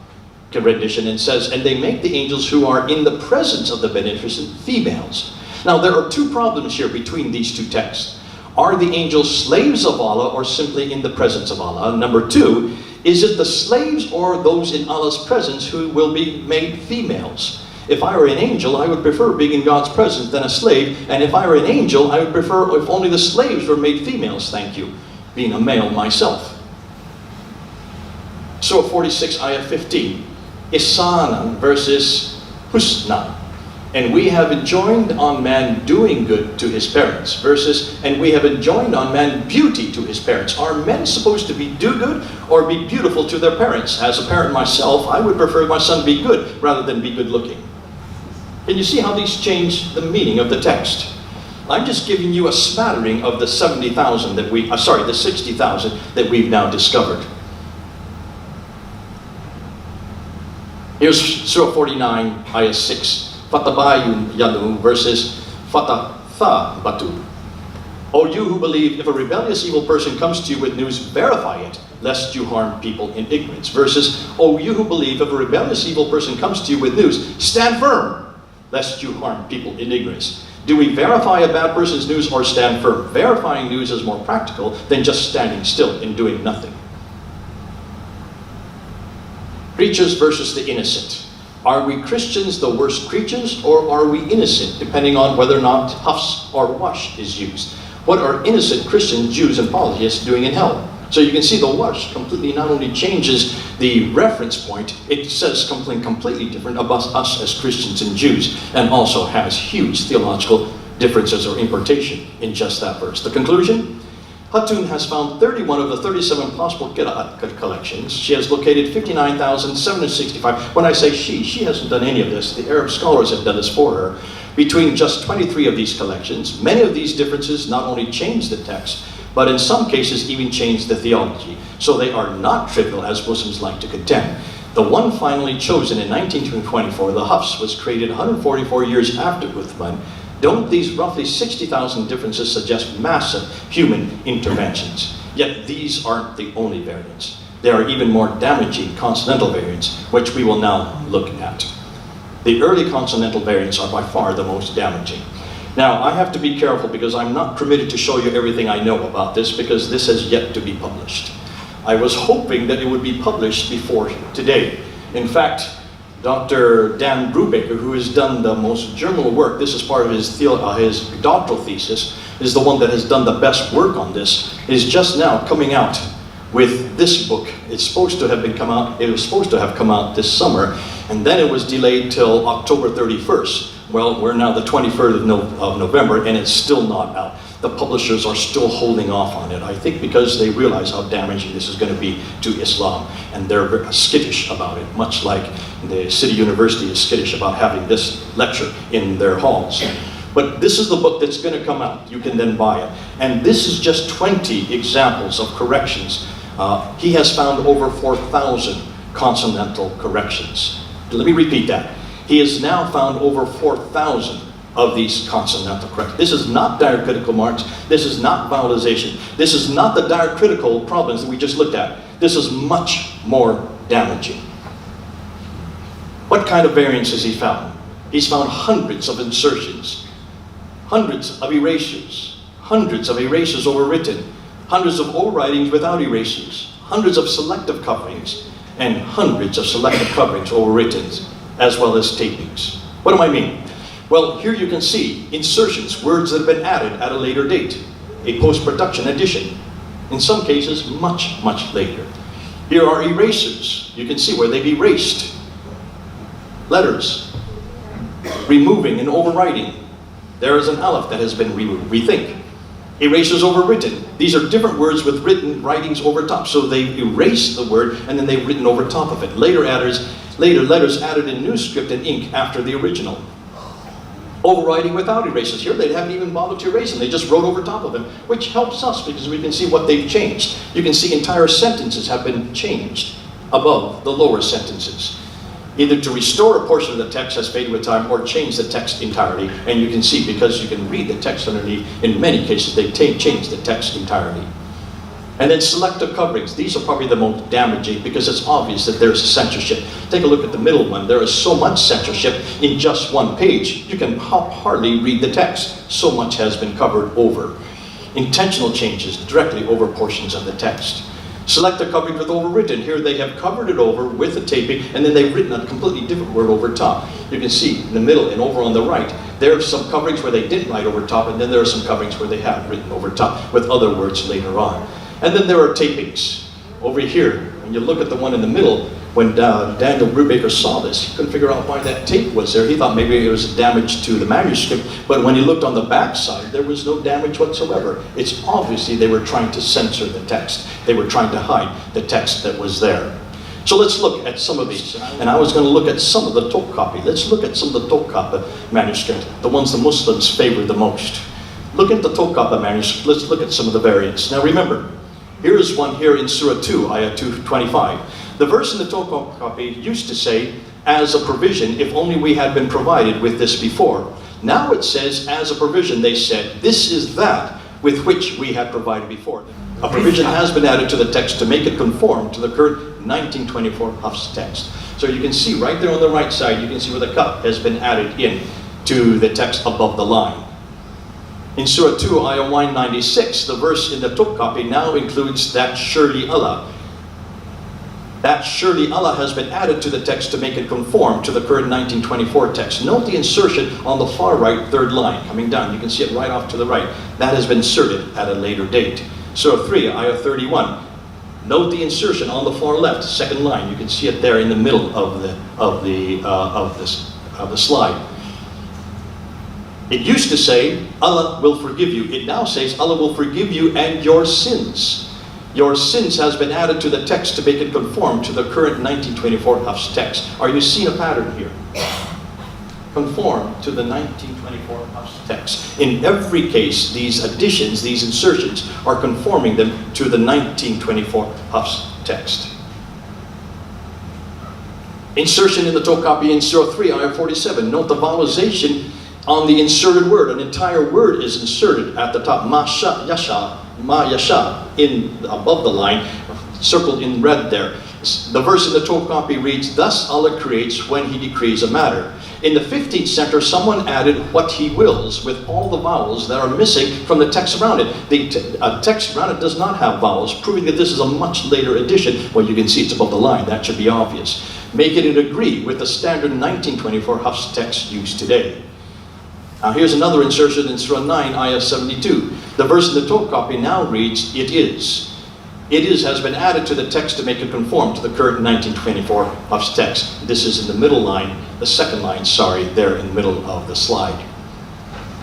rendition, and says, and they make the angels who are in the presence of the beneficent females. Now there are two problems here between these two texts. Are the angels slaves of Allah or simply in the presence of Allah? Number two, is it the slaves or those in Allah's presence who will be made females? If I were an angel, I would prefer being in God's presence than a slave. And if I were an angel, I would prefer if only the slaves were made females, thank you, being a male myself. Surah 46, Ayah 15. Ihsanan versus Husna. And we have enjoined on man doing good to his parents. Versus, and we have enjoined on man beauty to his parents. Are men supposed to be do good or be beautiful to their parents? As a parent myself, I would prefer my son be good rather than be good looking. Can you see how these change the meaning of the text? I'm just giving you a smattering of the 70,000 that the 60,000 that we've now discovered. Here's Surah 49, Ayah 6. Fatabayun Yadu versus Fatatha Batu. O you who believe, if a rebellious evil person comes to you with news, verify it, lest you harm people in ignorance. Versus, O you who believe, if a rebellious evil person comes to you with news, stand firm, lest you harm people in ignorance. Do we verify a bad person's news or stand firm? Verifying news is more practical than just standing still and doing nothing. Creatures versus the innocent. Are we Christians the worst creatures, or are we innocent, depending on whether or not Hafs or Wash is used? What are innocent Christian Jews and polytheists doing in hell? So you can see the Warsh completely not only changes the reference point, it says something completely different about us as Christians and Jews, and also has huge theological differences or importation in just that verse. The conclusion? Hatun has found 31 of the 37 possible Qira'at collections. She has located 59,765. When I say she hasn't done any of this. The Arab scholars have done this for her. Between just 23 of these collections, many of these differences not only change the text, but in some cases even change the theology. So they are not trivial, as Muslims like to contend. The one finally chosen in 1924, the Hafs, was created 144 years after Uthman. Don't these roughly 60,000 differences suggest massive human interventions? Yet these aren't the only variants. There are even more damaging consonantal variants, which we will now look at. The early consonantal variants are by far the most damaging. Now, I have to be careful because I'm not permitted to show you everything I know about this because this has yet to be published. I was hoping that it would be published before today. In fact, Dr. Dan Brubaker, who has done the most germinal work, this is part of his doctoral thesis, is the one that has done the best work on this, is just now coming out with this book. It was supposed to have come out this summer, and then it was delayed till October 31st. Well, we're now the 23rd of November, and it's still not out. The publishers are still holding off on it, I think because they realize how damaging this is going to be to Islam, and they're skittish about it, much like the City University is skittish about having this lecture in their halls. But this is the book that's going to come out. You can then buy it. And this is just 20 examples of corrections. He has found over 4,000 consonantal corrections. Let me repeat that. He has now found over 4,000 of these consonantal corrections. This is not diacritical marks. This is not vowelization. This is not the diacritical problems that we just looked at. This is much more damaging. What kind of variants has he found? He's found hundreds of insertions, hundreds of erasures overwritten, hundreds of overwritings without erasures, hundreds of selective coverings, and hundreds of selective coverings overwritten, as well as tapings. What do I mean? Well, here you can see insertions, words that have been added at a later date, a post-production addition, in some cases much, much later. Here are erasers. You can see where they've erased letters, removing and overwriting. There is an aleph that has been removed. Rethink. Erasers overwritten. These are different words with writings over top. So they erased the word and then they've written over top of it. Later letters added in new script and ink after the original. Overwriting without erasers. Here they haven't even bothered to erase them. They just wrote over top of them, which helps us because we can see what they've changed. You can see entire sentences have been changed above the lower sentences. Either to restore a portion of the text has faded with time or change the text entirely. And you can see because you can read the text underneath, in many cases they've changed the text entirely. And then selective coverings. These are probably the most damaging because it's obvious that there's censorship. Take a look at the middle one. There is so much censorship in just one page. You can hardly read the text. So much has been covered over. Intentional changes directly over portions of the text. Selective coverings with overwritten. Here they have covered it over with the taping and then they've written a completely different word over top. You can see in the middle and over on the right, there are some coverings where they didn't write over top and then there are some coverings where they have written over top with other words later on. And then there are tapings. Over here, when you look at the one in the middle, when Daniel Brubaker saw this, he couldn't figure out why that tape was there. He thought maybe it was damage to the manuscript, but when he looked on the back side, there was no damage whatsoever. It's obviously they were trying to censor the text. They were trying to hide the text that was there. So let's look at some of these. And I was going to look at some of the Topkapi. Let's look at some of the Topkapi manuscript, the ones the Muslims favor the most. Look at the Topkapi manuscript. Let's look at some of the variants. Now remember, here is one here in Surah 2, Ayah 225. The verse in the Topkapi used to say, as a provision, if only we had been provided with this before. Now it says, as a provision, they said, this is that with which we had provided before. A provision has been added to the text to make it conform to the current 1924 Hafs text. So you can see right there on the right side, you can see where the cup has been added in to the text above the line. In Surah 2, Ayah 196, the verse in the Topkapi now includes that surely Allah. That surely Allah has been added to the text to make it conform to the current 1924 text. Note the insertion on the far right third line coming down. You can see it right off to the right. That has been inserted at a later date. Surah 3, Ayah 31. Note the insertion on the far left, second line. You can see it there in the middle of the slide. It used to say, Allah will forgive you. It now says, Allah will forgive you and your sins. Your sins has been added to the text to make it conform to the current 1924 Hafs text. Are you seeing a pattern here? Conform to the 1924 Hafs text. In every case, these additions, these insertions, are conforming them to the 1924 Hafs text. Insertion in the Tokapi in Surah 3, Ayah 47. Note the vowelization on the inserted word. An entire word is inserted at the top. Ma yasha, above the line, circled in red there. The verse in the Tokapi reads, thus Allah creates when He decrees a matter. In the 15th century, someone added what He wills with all the vowels that are missing from the text around it. The text around it does not have vowels, proving that this is a much later edition. Well, you can see it's above the line. That should be obvious. Making it agree with the standard 1924 Hafs text used today. Now here's another insertion in Surah 9, Ayah 72. The verse in the Tokapi now reads, it is. It is has been added to the text to make it conform to the current 1924 Hafs text. This is in the middle line, the second line, sorry, there in the middle of the slide.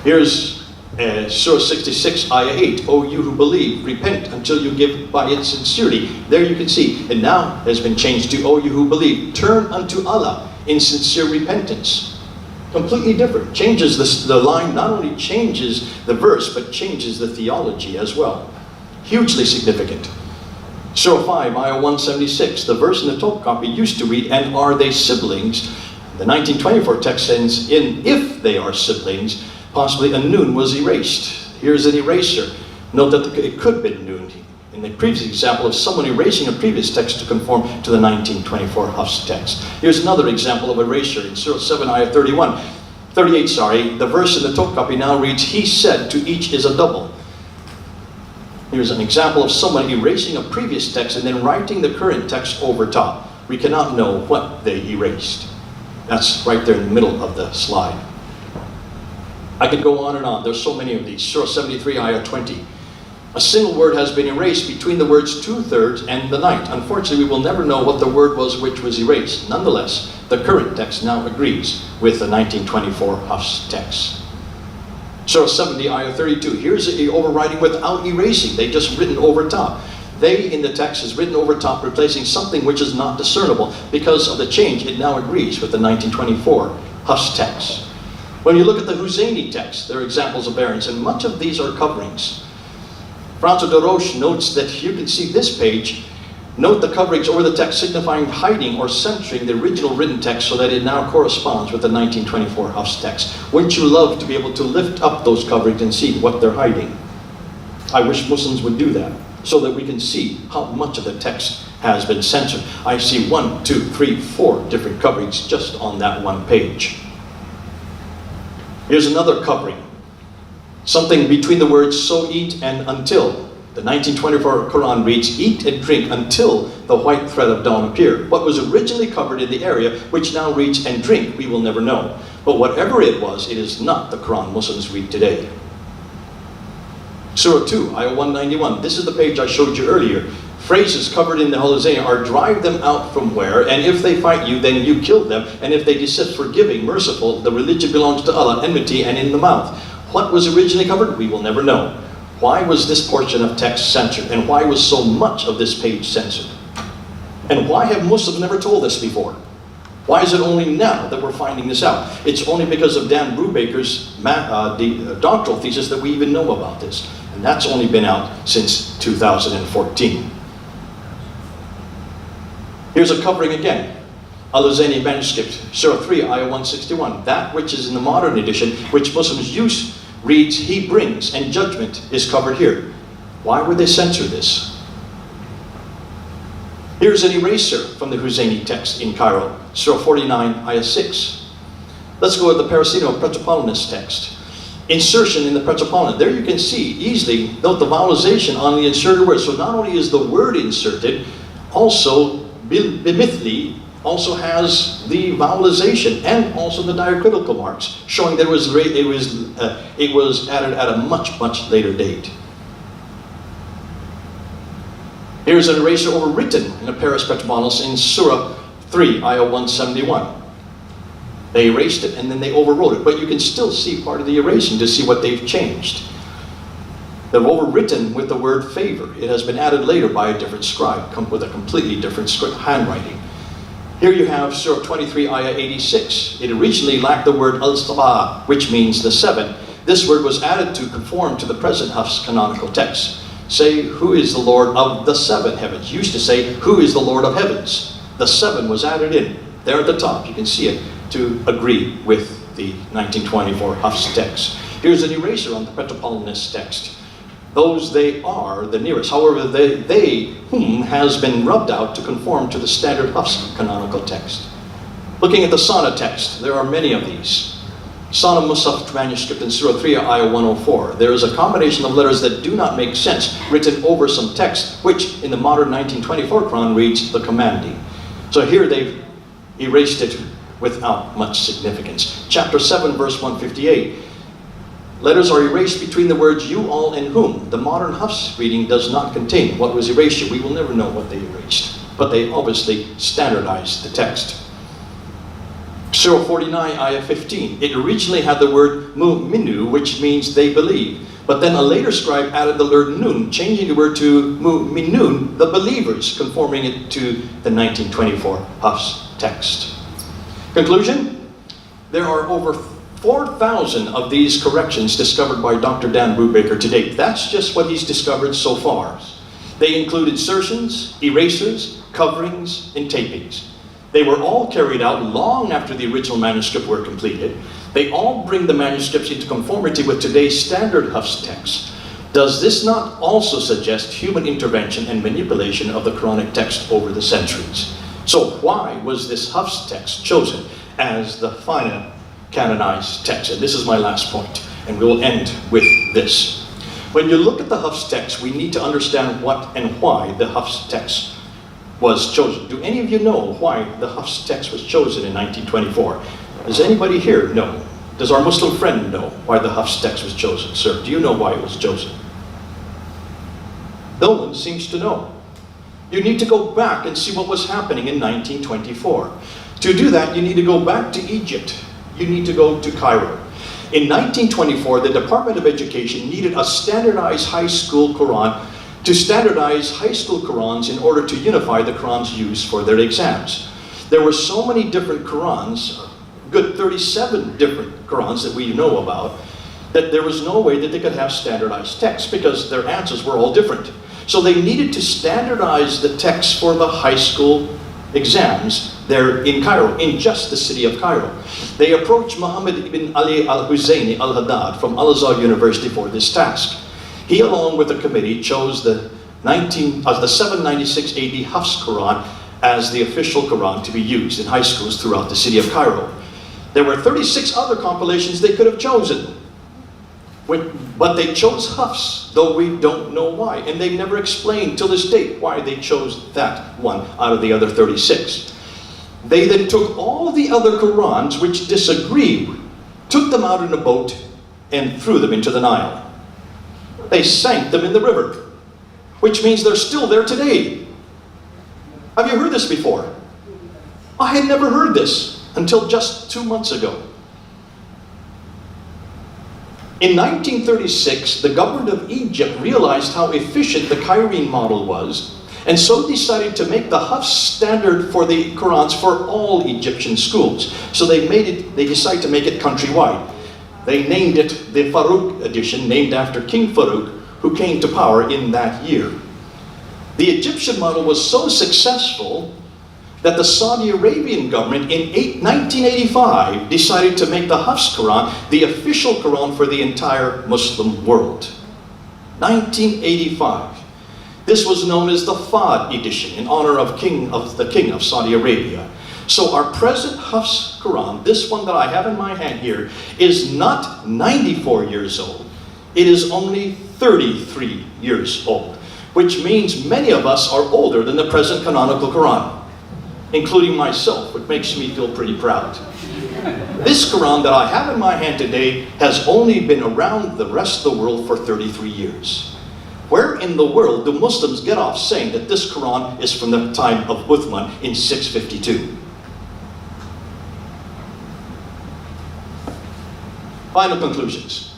Here's Surah 66, Ayah 8. O you who believe, repent until you give by its sincerity. There you can see, it now has been changed to, O you who believe, turn unto Allah in sincere repentance. Completely different. Changes the line, not only changes the verse, but changes the theology as well. Hugely significant. Surah 5, Ayah 176. The verse in the Tokapi used to read, and are they siblings? The 1924 text ends in, if they are siblings, possibly a noon was erased. Here's an eraser. Note that it could have been noon. In the previous example of someone erasing a previous text to conform to the 1924 Hafs text. Here's another example of erasure in Surah 7, Ayah 38, sorry. The verse in the Tokapi now reads, he said to each is a double. Here's an example of someone erasing a previous text and then writing the current text over top. We cannot know what they erased. That's right there in the middle of the slide. I could go on and on. There's so many of these. Surah 73, Ayah 20. A single word has been erased between the words 2/3 and the night. Unfortunately, we will never know what the word was which was erased. Nonetheless, the current text now agrees with the 1924 Hafs text. Surah 70, Ayah 32. Here's the overriding without erasing. They just written over top. They in the text is written over top, replacing something which is not discernible. Because of the change, it now agrees with the 1924 Hafs text. When you look at the Husseini text, there are examples of variants, and much of these are coverings. Francois de Roche notes that you can see this page. Note the coverings over the text signifying hiding or centering the original written text so that it now corresponds with the 1924 Hafs text. Wouldn't you love to be able to lift up those coverings and see what they're hiding? I wish Muslims would do that so that we can see how much of the text has been censored. I see 1, 2, 3, 4 different coverings just on that one page. Here's another covering. Something between the words so eat and until. The 1924 Quran reads, eat and drink until the white thread of dawn appear. What was originally covered in the area, which now reads and drink, we will never know. But whatever it was, it is not the Quran Muslims read today. Surah 2, Ayah 191. This is the page I showed you earlier. Phrases covered in the Hosea are drive them out from where, and if they fight you, then you kill them, and if they desist forgiving, merciful, the religion belongs to Allah, enmity and in the mouth. What was originally covered, we will never know. Why was this portion of text censored? And why was so much of this page censored? And why have Muslims never told this before? Why is it only now that we're finding this out? It's only because of Dan Brubaker's doctoral thesis that we even know about this. And that's only been out since 2014. Here's a covering again. Al-Husseini manuscript, Surah 3, Ayah 161. That which is in the modern edition, which Muslims use, reads, he brings, and judgment is covered here. Why would they censor this? Here's an eraser from the Husseini text in Cairo, Surah 49, Ayah 6. Let's go with the Parasino Petropolitanist text. Insertion in the Petropolitan. There you can see easily, note the vowelization on the inserted word. So not only is the word inserted, also bimithli also has the vowelization and also the diacritical marks, showing that it was added at a much, much later date. Here's an eraser overwritten in a Paris Petropolis in Surah 3, Ayah 171. They erased it and then they overwrote it, but you can still see part of the erasing to see what they've changed. They've overwritten with the word favor. It has been added later by a different scribe, with a completely different script handwriting. Here you have Surah 23, Ayah 86. It originally lacked the word al-sabah, which means the seven. This word was added to conform to the present Hafs canonical text. Say, who is the Lord of the seven heavens? Used to say, who is the Lord of heavens? The seven was added in, there at the top. You can see it, to agree with the 1924 Hafs text. Here's an eraser on the Petropolis text. Those they are the nearest. However, they whom has been rubbed out to conform to the standard Hafs canonical text. Looking at the Sana text, there are many of these. Sana Musaf manuscript in Surah 3, Ayah 104. There is a combination of letters that do not make sense, written over some text, which in the modern 1924 Quran reads the commanding. So here they've erased it without much significance. Chapter 7, verse 158. Letters are erased between the words you, all, and whom. The modern Hafs reading does not contain what was erased. We will never know what they erased, but they obviously standardized the text. Surah 49, Ayah 15. It originally had the word mu'minu, which means they believe. But then a later scribe added the word nun, changing the word to mu'minun, the believers, conforming it to the 1924 Hafs text. Conclusion? There are over 4,000 of these corrections discovered by Dr. Dan Brubaker to date. That's just what he's discovered so far. They include insertions, erasers, coverings, and tapings. They were all carried out long after the original manuscript were completed. They all bring the manuscripts into conformity with today's standard Hafs text. Does this not also suggest human intervention and manipulation of the Quranic text over the centuries? So why was this Hafs text chosen as the final canonized text? And this is my last point, and we'll end with this. When you look at the Hafs text, we need to understand what and why the Hafs text was chosen. Do any of you know why the Hafs text was chosen in 1924? Does anybody here know? Does our Muslim friend know why the Hafs text was chosen? Sir, do you know why it was chosen? No one seems to know. You need to go back and see what was happening in 1924. To do that, you need to go back to Egypt. You need to go to Cairo. In 1924, the Department of Education needed a standardized high school Quran to standardize high school Qurans in order to unify the Qurans used for their exams. There were so many different Qurans, good 37 different Qurans that we know about, that there was no way that they could have standardized text because their answers were all different. So they needed to standardize the text for the high school exams there in Cairo, in just the city of Cairo. They approached Muhammad ibn Ali al-Husayni al-Haddad from Al-Azhar University for this task. He, along with a committee, chose the 796 AD Hafs Quran as the official Quran to be used in high schools throughout the city of Cairo. There were 36 other compilations they could have chosen, but they chose Hafs, though we don't know why. And they've never explained till this date why they chose that one out of the other 36. They then took all the other Qurans which disagreed, took them out in a boat, and threw them into the Nile. They sank them in the river, which means they're still there today. Have you heard this before? I had never heard this until just 2 months ago. In 1936, the government of Egypt realized how efficient the Cairene model was, and so decided to make the Hafs standard for the Qurans for all Egyptian schools. So they decided to make it countrywide. They named it the Farouk edition, named after King Farouk, who came to power in that year. The Egyptian model was so successful that the Saudi Arabian government in 1985 decided to make the Hafs Quran the official Quran for the entire Muslim world. 1985. This was known as the Fahd edition in honor of the King of Saudi Arabia. So our present Hafs Quran, this one that I have in my hand here, is not 94 years old. It is only 33 years old, which means many of us are older than the present canonical Quran, including myself, which makes me feel pretty proud. This Quran that I have in my hand today has only been around the rest of the world for 33 years. Where in the world do Muslims get off saying that this Quran is from the time of Uthman in 652? Final conclusions.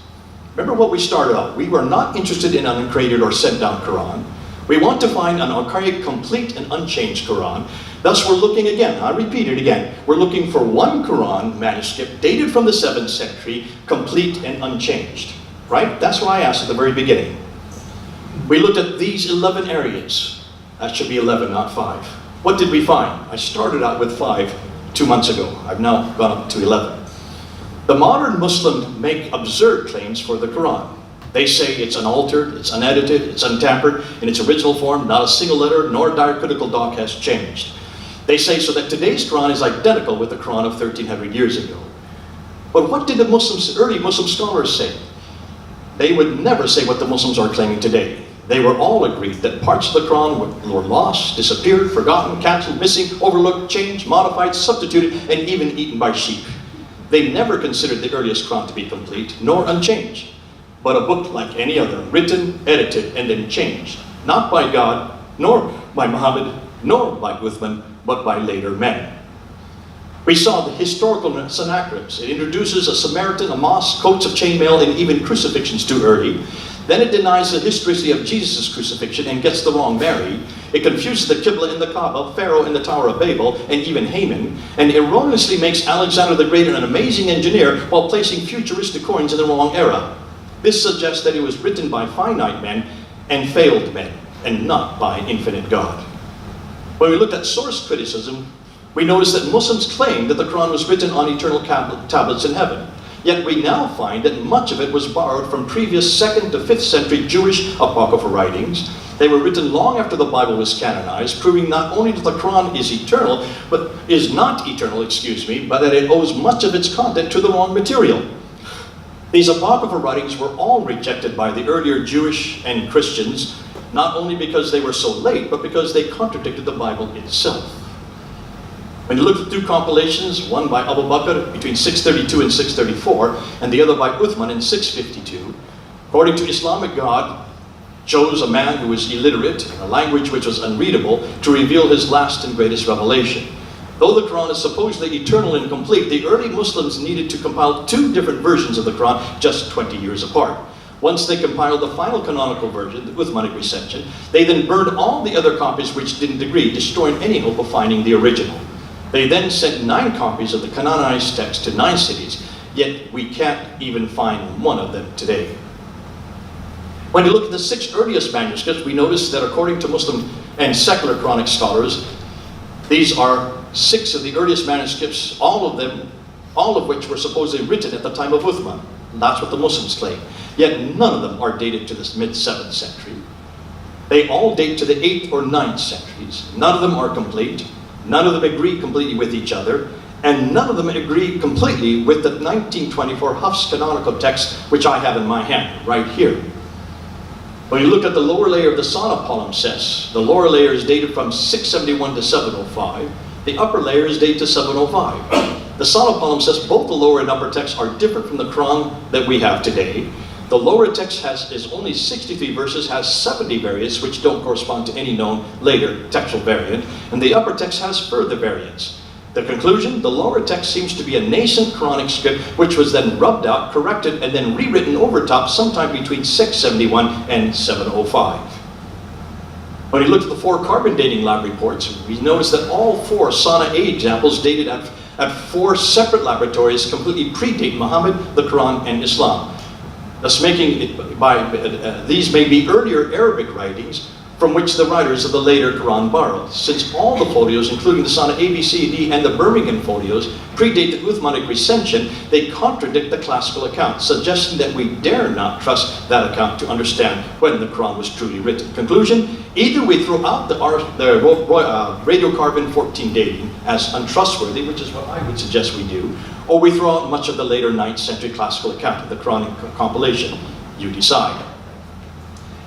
Remember what we started out. We were not interested in an uncreated or sent down Quran. We want to find an archaic, complete, and unchanged Quran. Thus we're looking again, I repeat it again, we're looking for one Quran manuscript dated from the 7th century, complete and unchanged. Right? That's what I asked at the very beginning. We looked at these 11 areas. That should be 11, not 5. What did we find? I started out with 5 2 months ago. I've now gone up to 11. The modern Muslims make absurd claims for the Quran. They say it's unaltered, it's unedited, it's untampered, in its original form, not a single letter nor diacritical dot has changed. They say so that today's Quran is identical with the Quran of 1300 years ago. But what did the early Muslim scholars say? They would never say what the Muslims are claiming today. They were all agreed that parts of the Quran were lost, disappeared, forgotten, cancelled, missing, overlooked, changed, modified, substituted, and even eaten by sheep. They never considered the earliest Quran to be complete, nor unchanged, but a book like any other, written, edited, and then changed, not by God, nor by Muhammad, nor by Uthman, but by later men. We saw the historical Sennacheribs. It introduces a Samaritan, a mosque, coats of chainmail, and even crucifixions too early. Then it denies the historicity of Jesus' crucifixion and gets the wrong Mary. It confuses the Qibla in the Kaaba, Pharaoh in the Tower of Babel, and even Haman, and erroneously makes Alexander the Great an amazing engineer while placing futuristic coins in the wrong era. This suggests that it was written by finite men and failed men, and not by infinite God. When we looked at source criticism, we noticed that Muslims claim that the Quran was written on eternal tablets in heaven. Yet we now find that much of it was borrowed from previous 2nd to 5th century Jewish apocryphal writings. They were written long after the Bible was canonized, proving not only that the Quran is eternal, but is not eternal, but that it owes much of its content to the wrong material. These apocryphal writings were all rejected by the earlier Jewish and Christians, not only because they were so late, but because they contradicted the Bible itself. When you look at 2 compilations, one by Abu Bakr between 632 and 634, and the other by Uthman in 652, according to Islamic God, chose a man who was illiterate, in a language which was unreadable, to reveal his last and greatest revelation. Though the Quran is supposedly eternal and complete, the early Muslims needed to compile 2 different versions of the Quran just 20 years apart. Once they compiled the final canonical version, the Uthmanic recension, they then burned all the other copies which didn't agree, destroying any hope of finding the original. They then sent 9 copies of the canonized text to 9 cities, yet we can't even find one of them today. When you look at the 6 earliest manuscripts, we notice that according to Muslim and secular Quranic scholars, these are 6 of the earliest manuscripts, all of which were supposedly written at the time of Uthman. That's what the Muslims claim. Yet none of them are dated to the mid-7th century. They all date to the 8th or 9th centuries. None of them are complete. None of them agree completely with each other, and none of them agree completely with the 1924 Hafs canonical text, which I have in my hand, right here. When you look at the lower layer of the Sana palimpsest, the lower layer is dated from 671 to 705. The upper layer is dated to 705. The Sana palimpsest, both the lower and upper texts, are different from the Quran that we have today. The lower text is only 63 verses, has 70 variants, which don't correspond to any known later textual variant, and the upper text has further variants. The conclusion, the lower text seems to be a nascent Quranic script, which was then rubbed out, corrected, and then rewritten over top sometime between 671 and 705. When we look at the 4 carbon dating lab reports, we notice that all 4 Sana A examples dated at 4 separate laboratories completely predate Muhammad, the Quran, and Islam. Thus making it these may be earlier Arabic writings from which the writers of the later Quran borrowed. Since all the folios, including the Sana A, B, C, D, and the Birmingham folios, predate the Uthmanic recension, they contradict the classical account, suggesting that we dare not trust that account to understand when the Quran was truly written. Conclusion, either we throw out the radiocarbon 14 dating as untrustworthy, which is what I would suggest we do, or we throw out much of the later 9th century classical account of the Quranic compilation. You decide.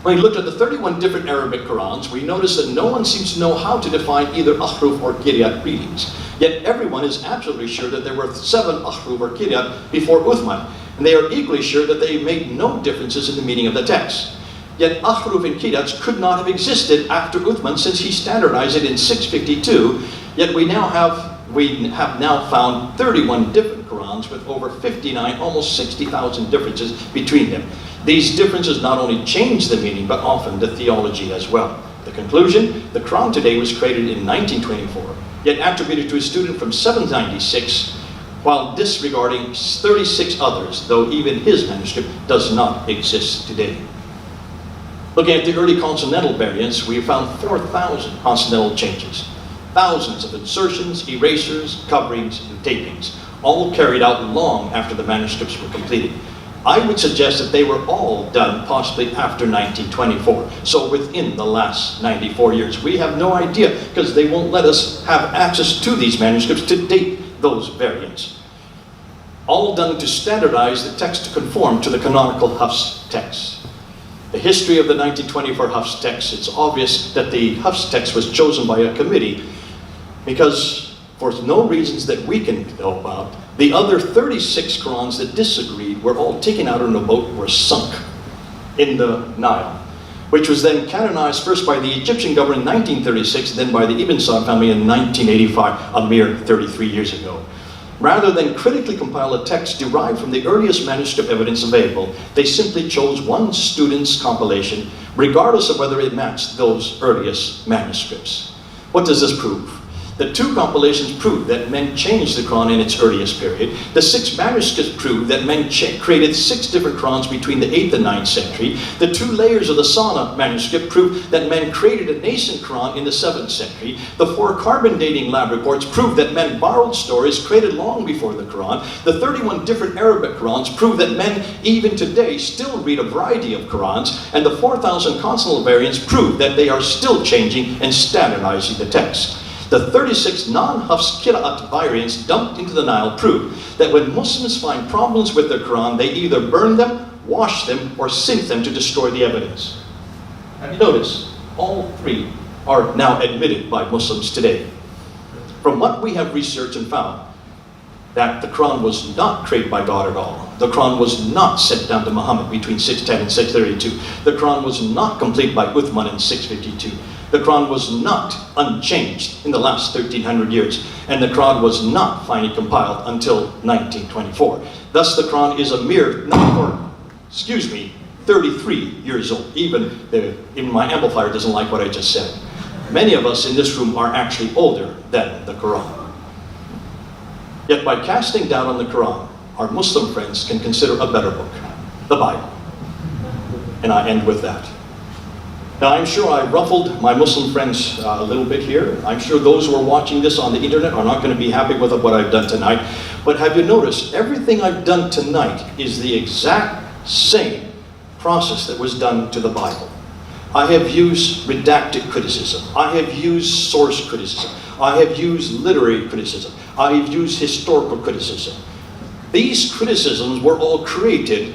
When we looked at the 31 different Arabic Qurans, we noticed that no one seems to know how to define either ahruf or kiryat readings. Yet everyone is absolutely sure that there were 7 ahruf or kiryat before Uthman, and they are equally sure that they made no differences in the meaning of the text. Yet Ahruf and Kiraz could not have existed after Uthman, since he standardized it in 652. Yet we have now found 31 different Qurans with over 59, almost 60,000 differences between them. These differences not only change the meaning, but often the theology as well. The conclusion: the Quran today was created in 1924, yet attributed to a student from 796, while disregarding 36 others, though even his manuscript does not exist today. Looking at the early consonantal variants, we have found 4,000 consonantal changes, thousands of insertions, erasures, coverings, and tapings, all carried out long after the manuscripts were completed. I would suggest that they were all done possibly after 1924, so within the last 94 years. We have no idea, because they won't let us have access to these manuscripts to date those variants. All done to standardize the text to conform to the canonical Hafs text. The history of the 1924 Hafs text, it's obvious that the Hafs text was chosen by a committee because, for no reasons that we can know about, the other 36 Qurans that disagreed were all taken out on a boat, were sunk in the Nile, which was then canonized first by the Egyptian government in 1936, then by the Ibn Sa'd family in 1985, a mere 33 years ago. Rather than critically compile a text derived from the earliest manuscript evidence available, they simply chose one student's compilation, regardless of whether it matched those earliest manuscripts. What does this prove? The two compilations prove that men changed the Quran in its earliest period. The 6 manuscripts prove that men created 6 different Qurans between the 8th and 9th century. The 2 layers of the Sana manuscript prove that men created a nascent Quran in the 7th century. The 4 carbon dating lab reports prove that men borrowed stories created long before the Quran. The 31 different Arabic Qurans prove that men, even today, still read a variety of Qurans. And the 4,000 consonant variants prove that they are still changing and standardizing the text. The 36 non-Hafs Qira'at variants dumped into the Nile prove that when Muslims find problems with their Quran, they either burn them, wash them, or sink them to destroy the evidence. Have you noticed? All 3 are now admitted by Muslims today. From what we have researched and found, that the Quran was not created by God at all. The Quran was not sent down to Muhammad between 610 and 632. The Quran was not completed by Uthman in 652. The Quran was not unchanged in the last 1,300 years, and the Quran was not finally compiled until 1924. Thus, the Quran is a mere 33 years old. Even my amplifier doesn't like what I just said. Many of us in this room are actually older than the Quran. Yet by casting doubt on the Quran, our Muslim friends can consider a better book, the Bible. And I end with that. Now, I'm sure I ruffled my Muslim friends a little bit here. I'm sure those who are watching this on the internet are not going to be happy with what I've done tonight. But have you noticed, everything I've done tonight is the exact same process that was done to the Bible. I have used redacted criticism. I have used source criticism. I have used literary criticism. I have used historical criticism. These criticisms were all created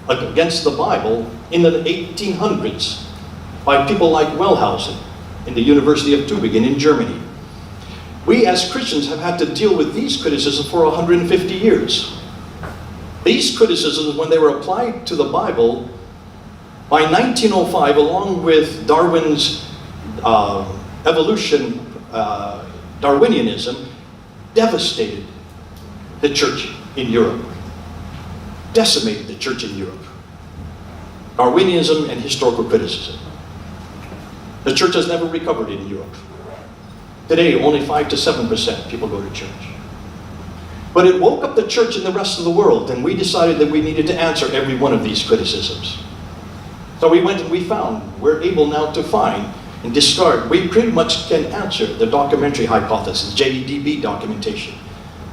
against the Bible in the 1800s. By people like Wellhausen in the University of Tübingen in Germany. We as Christians have had to deal with these criticisms for 150 years. These criticisms, when they were applied to the Bible, by 1905, along with Darwin's Darwinianism, devastated the church in Europe. Decimated the church in Europe. Darwinianism and historical criticism. The church has never recovered in Europe. Today, only 5 to 7% people go to church. But it woke up the church in the rest of the world, and we decided that we needed to answer every one of these criticisms. So we went and we're able now to find and discard. We pretty much can answer the documentary hypothesis, JDB documentation.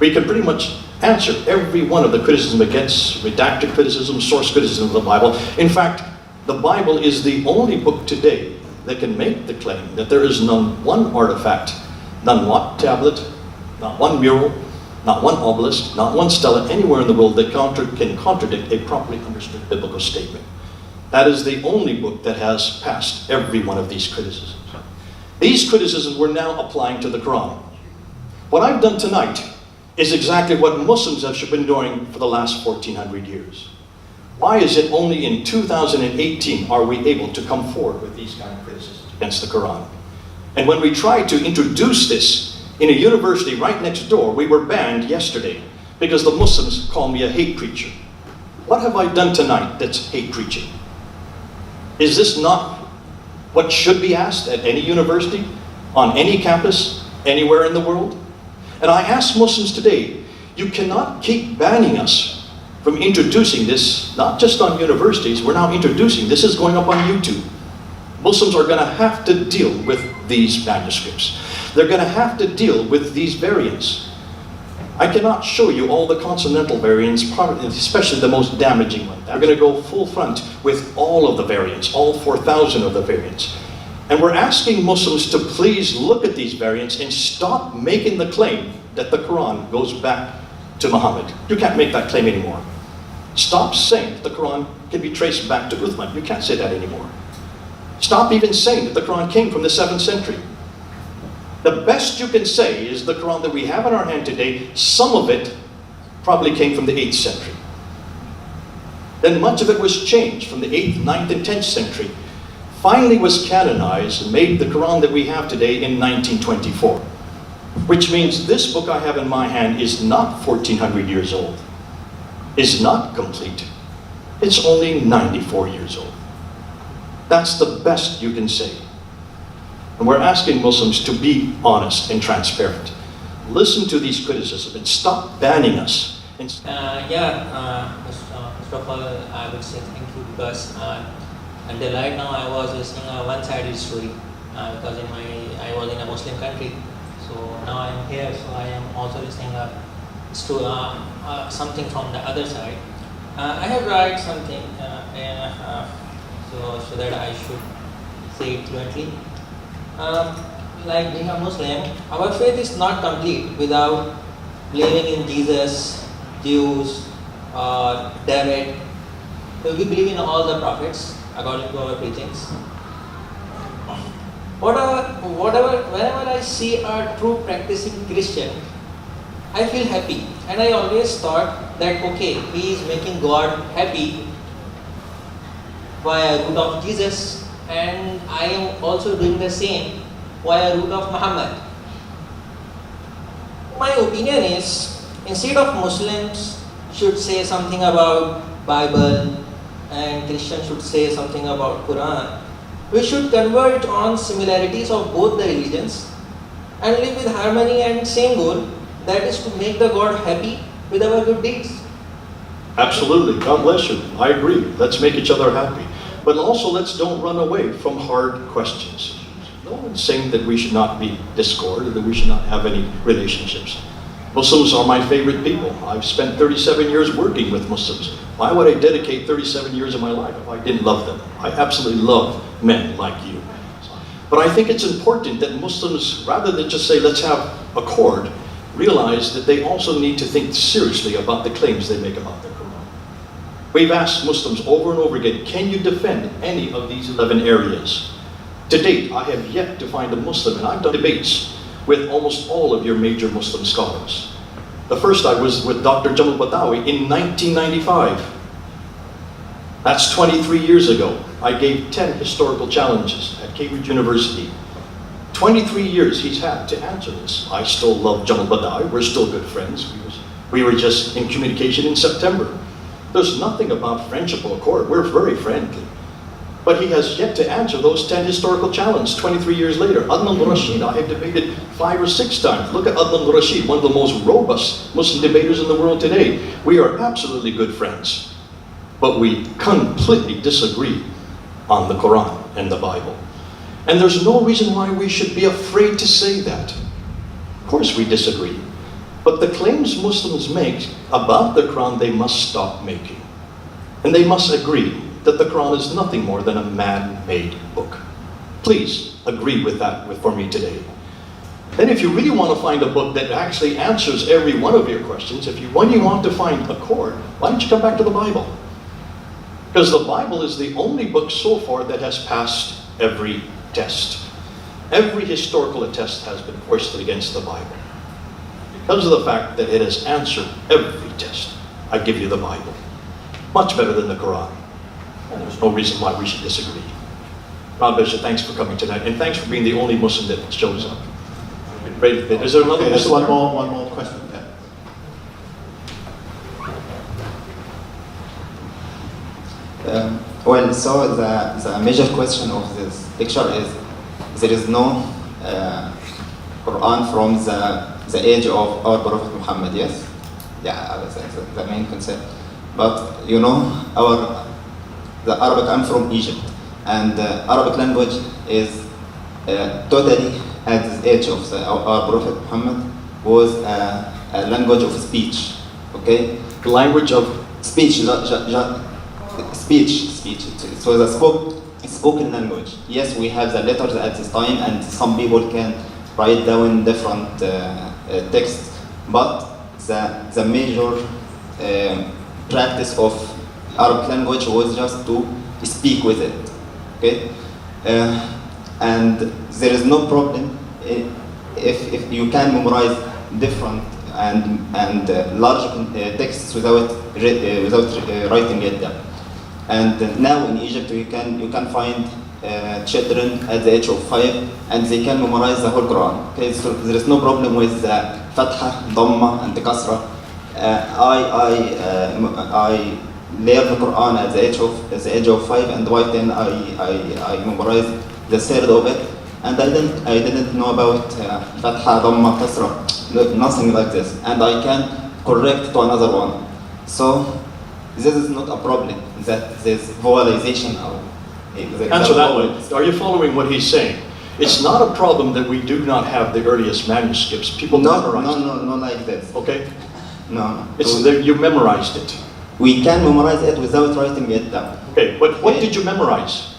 We can pretty much answer every one of the criticism against redacted criticism, source criticism of the Bible. In fact, the Bible is the only book today that can make the claim that there is not one artifact, not one tablet, not one mural, not one obelisk, not one stela anywhere in the world that can contradict a properly understood biblical statement. That is the only book that has passed every one of these criticisms. These criticisms we're now applying to the Quran. What I've done tonight is exactly what Muslims have been doing for the last 1,400 years. Why is it only in 2018 are we able to come forward with these kind of criticisms against the Quran? And when we tried to introduce this in a university right next door, we were banned yesterday because the Muslims call me a hate preacher. What have I done tonight that's hate preaching? Is this not what should be asked at any university, on any campus, anywhere in the world? And I ask Muslims today, you cannot keep banning us from introducing this, not just on universities, we're now introducing, this is going up on YouTube. Muslims are going to have to deal with these manuscripts. They're going to have to deal with these variants. I cannot show you all the consonantal variants, especially the most damaging one. We're going to go full front with all of the variants, all 4,000 of the variants. And we're asking Muslims to please look at these variants and stop making the claim that the Quran goes back to Muhammad. You can't make that claim anymore. Stop saying that the Quran can be traced back to Uthman. You can't say that anymore. Stop even saying that the Quran came from the 7th century. The best you can say is the Quran that we have in our hand today, some of it probably came from the 8th century. Then much of it was changed from the 8th, 9th, and 10th century. Finally was canonized and made the Quran that we have today in 1924. Which means this book I have in my hand is not 1,400 years old. Is not complete. It's only 94 years old. That's the best you can say. And we're asking Muslims to be honest and transparent. Listen to these criticisms and stop banning us. First of all, I would say thank you because until right now I was listening a one-sided story because I was in a Muslim country. So now I'm here, so I am also listening something from the other side. I have read something so that I should say it fluently. Like being a Muslim, our faith is not complete without believing in Jesus, Jews, or David. So we believe in all the prophets according to our preachings. Whenever I see a true practicing Christian, I feel happy. And I always thought that, okay, he is making God happy via root of Jesus, and I am also doing the same via root of Muhammad. My opinion is, instead of Muslims should say something about Bible and Christians should say something about Quran, we should converge on similarities of both the religions and live with harmony and same goal, that is to make the God happy with our good deeds. Absolutely. God bless you. I agree. Let's make each other happy. But also let's don't run away from hard questions. No one's saying that we should not be discord or that we should not have any relationships. Muslims are my favorite people. I've spent 37 years working with Muslims. Why would I dedicate 37 years of my life if I didn't love them? I absolutely love men like you. But I think it's important that Muslims, rather than just say, let's have accord, realize that they also need to think seriously about the claims they make about the Quran. We've asked Muslims over and over again, can you defend any of these 11 areas? To date, I have yet to find a Muslim, and I've done debates with almost all of your major Muslim scholars. The first I was with Dr. Jamal Badawi in 1995. That's 23 years ago. I gave 10 historical challenges at Cambridge University. 23 years he's had to answer this. I still love Jamal Badawi. We're still good friends. We were just in communication in September. There's nothing about friendship or accord. We're very friendly. But he has yet to answer those 10 historical challenges 23 years later. Adnan Rashid, I have debated 5 or 6 times. Look at Adnan Rashid, one of the most robust Muslim debaters in the world today. We are absolutely good friends. But we completely disagree on the Quran and the Bible. And there's no reason why we should be afraid to say that. Of course we disagree. But the claims Muslims make about the Quran, they must stop making. And they must agree that the Quran is nothing more than a man-made book. Please agree with that for me today. And if you really want to find a book that actually answers every one of your questions, when you want to find accord, why don't you come back to the Bible? Because the Bible is the only book so far that has passed every test. Every historical test has been foisted against the Bible. Because of the fact that it has answered every test, I give you the Bible. much better than the Quran. And there's no reason why we should disagree. Ron Bishop, thanks for coming tonight, and thanks for being the only Muslim that shows up. Great. Is there another There's Muslim? one more question. Well, so the major question of this lecture is there is no Quran from the age of our Prophet Muhammad, yes? Yeah, that's the main concept. But you know, the Arabic, I'm from Egypt, and the Arabic language is totally at the age of our Prophet Muhammad was a language of speech, okay? The language of Speech. It was a spoken language. Yes, we have the letters at this time, and some people can write down different texts. But the major practice of Arabic language was just to speak with it. Okay, and there is no problem if you can memorize different and large texts without writing it down. And now in Egypt you can find children at the age of 5 and they can memorize the whole Quran. Okay, so there is no problem with Fatha, Dhamma, and the Kasra. I learned the Quran at the age of 5, and by then I memorized the third of it. And I didn't know about Fatha, Dhamma, Kasra, nothing like this. And I can correct to another one. So this is not a problem, that this vowelization of answer that way. Are you following what he's saying? It's not a problem that we do not have the earliest manuscripts. People memorize it. No, like this. Okay? No. It's that you memorized it. We can memorize it without writing it down. Okay, but what did you memorize?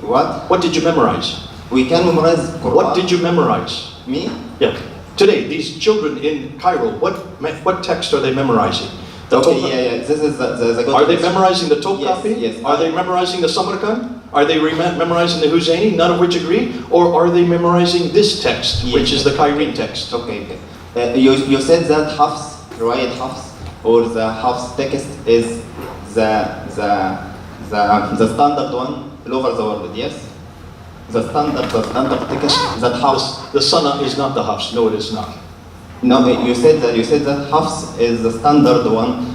What? What did you memorize? We can memorize Quran. What did you memorize? Me? Yeah. Today, these children in Cairo, what text are they memorizing? The Okay, Torah? yeah. This is the good Are they question. memorizing the Tokafi? Yes. Are they memorizing the Samarkand? Are they memorizing the Husseini, none of which agree? Or are they memorizing this text, which is the Cairene text? Okay. You said that Hafs, Riwayat Hafs, or the Hafs text is the standard one all over the world, yes? The standard text that Hafs. The Sana is not the Hafs. No, it is not. No, you said that Hafs is the standard one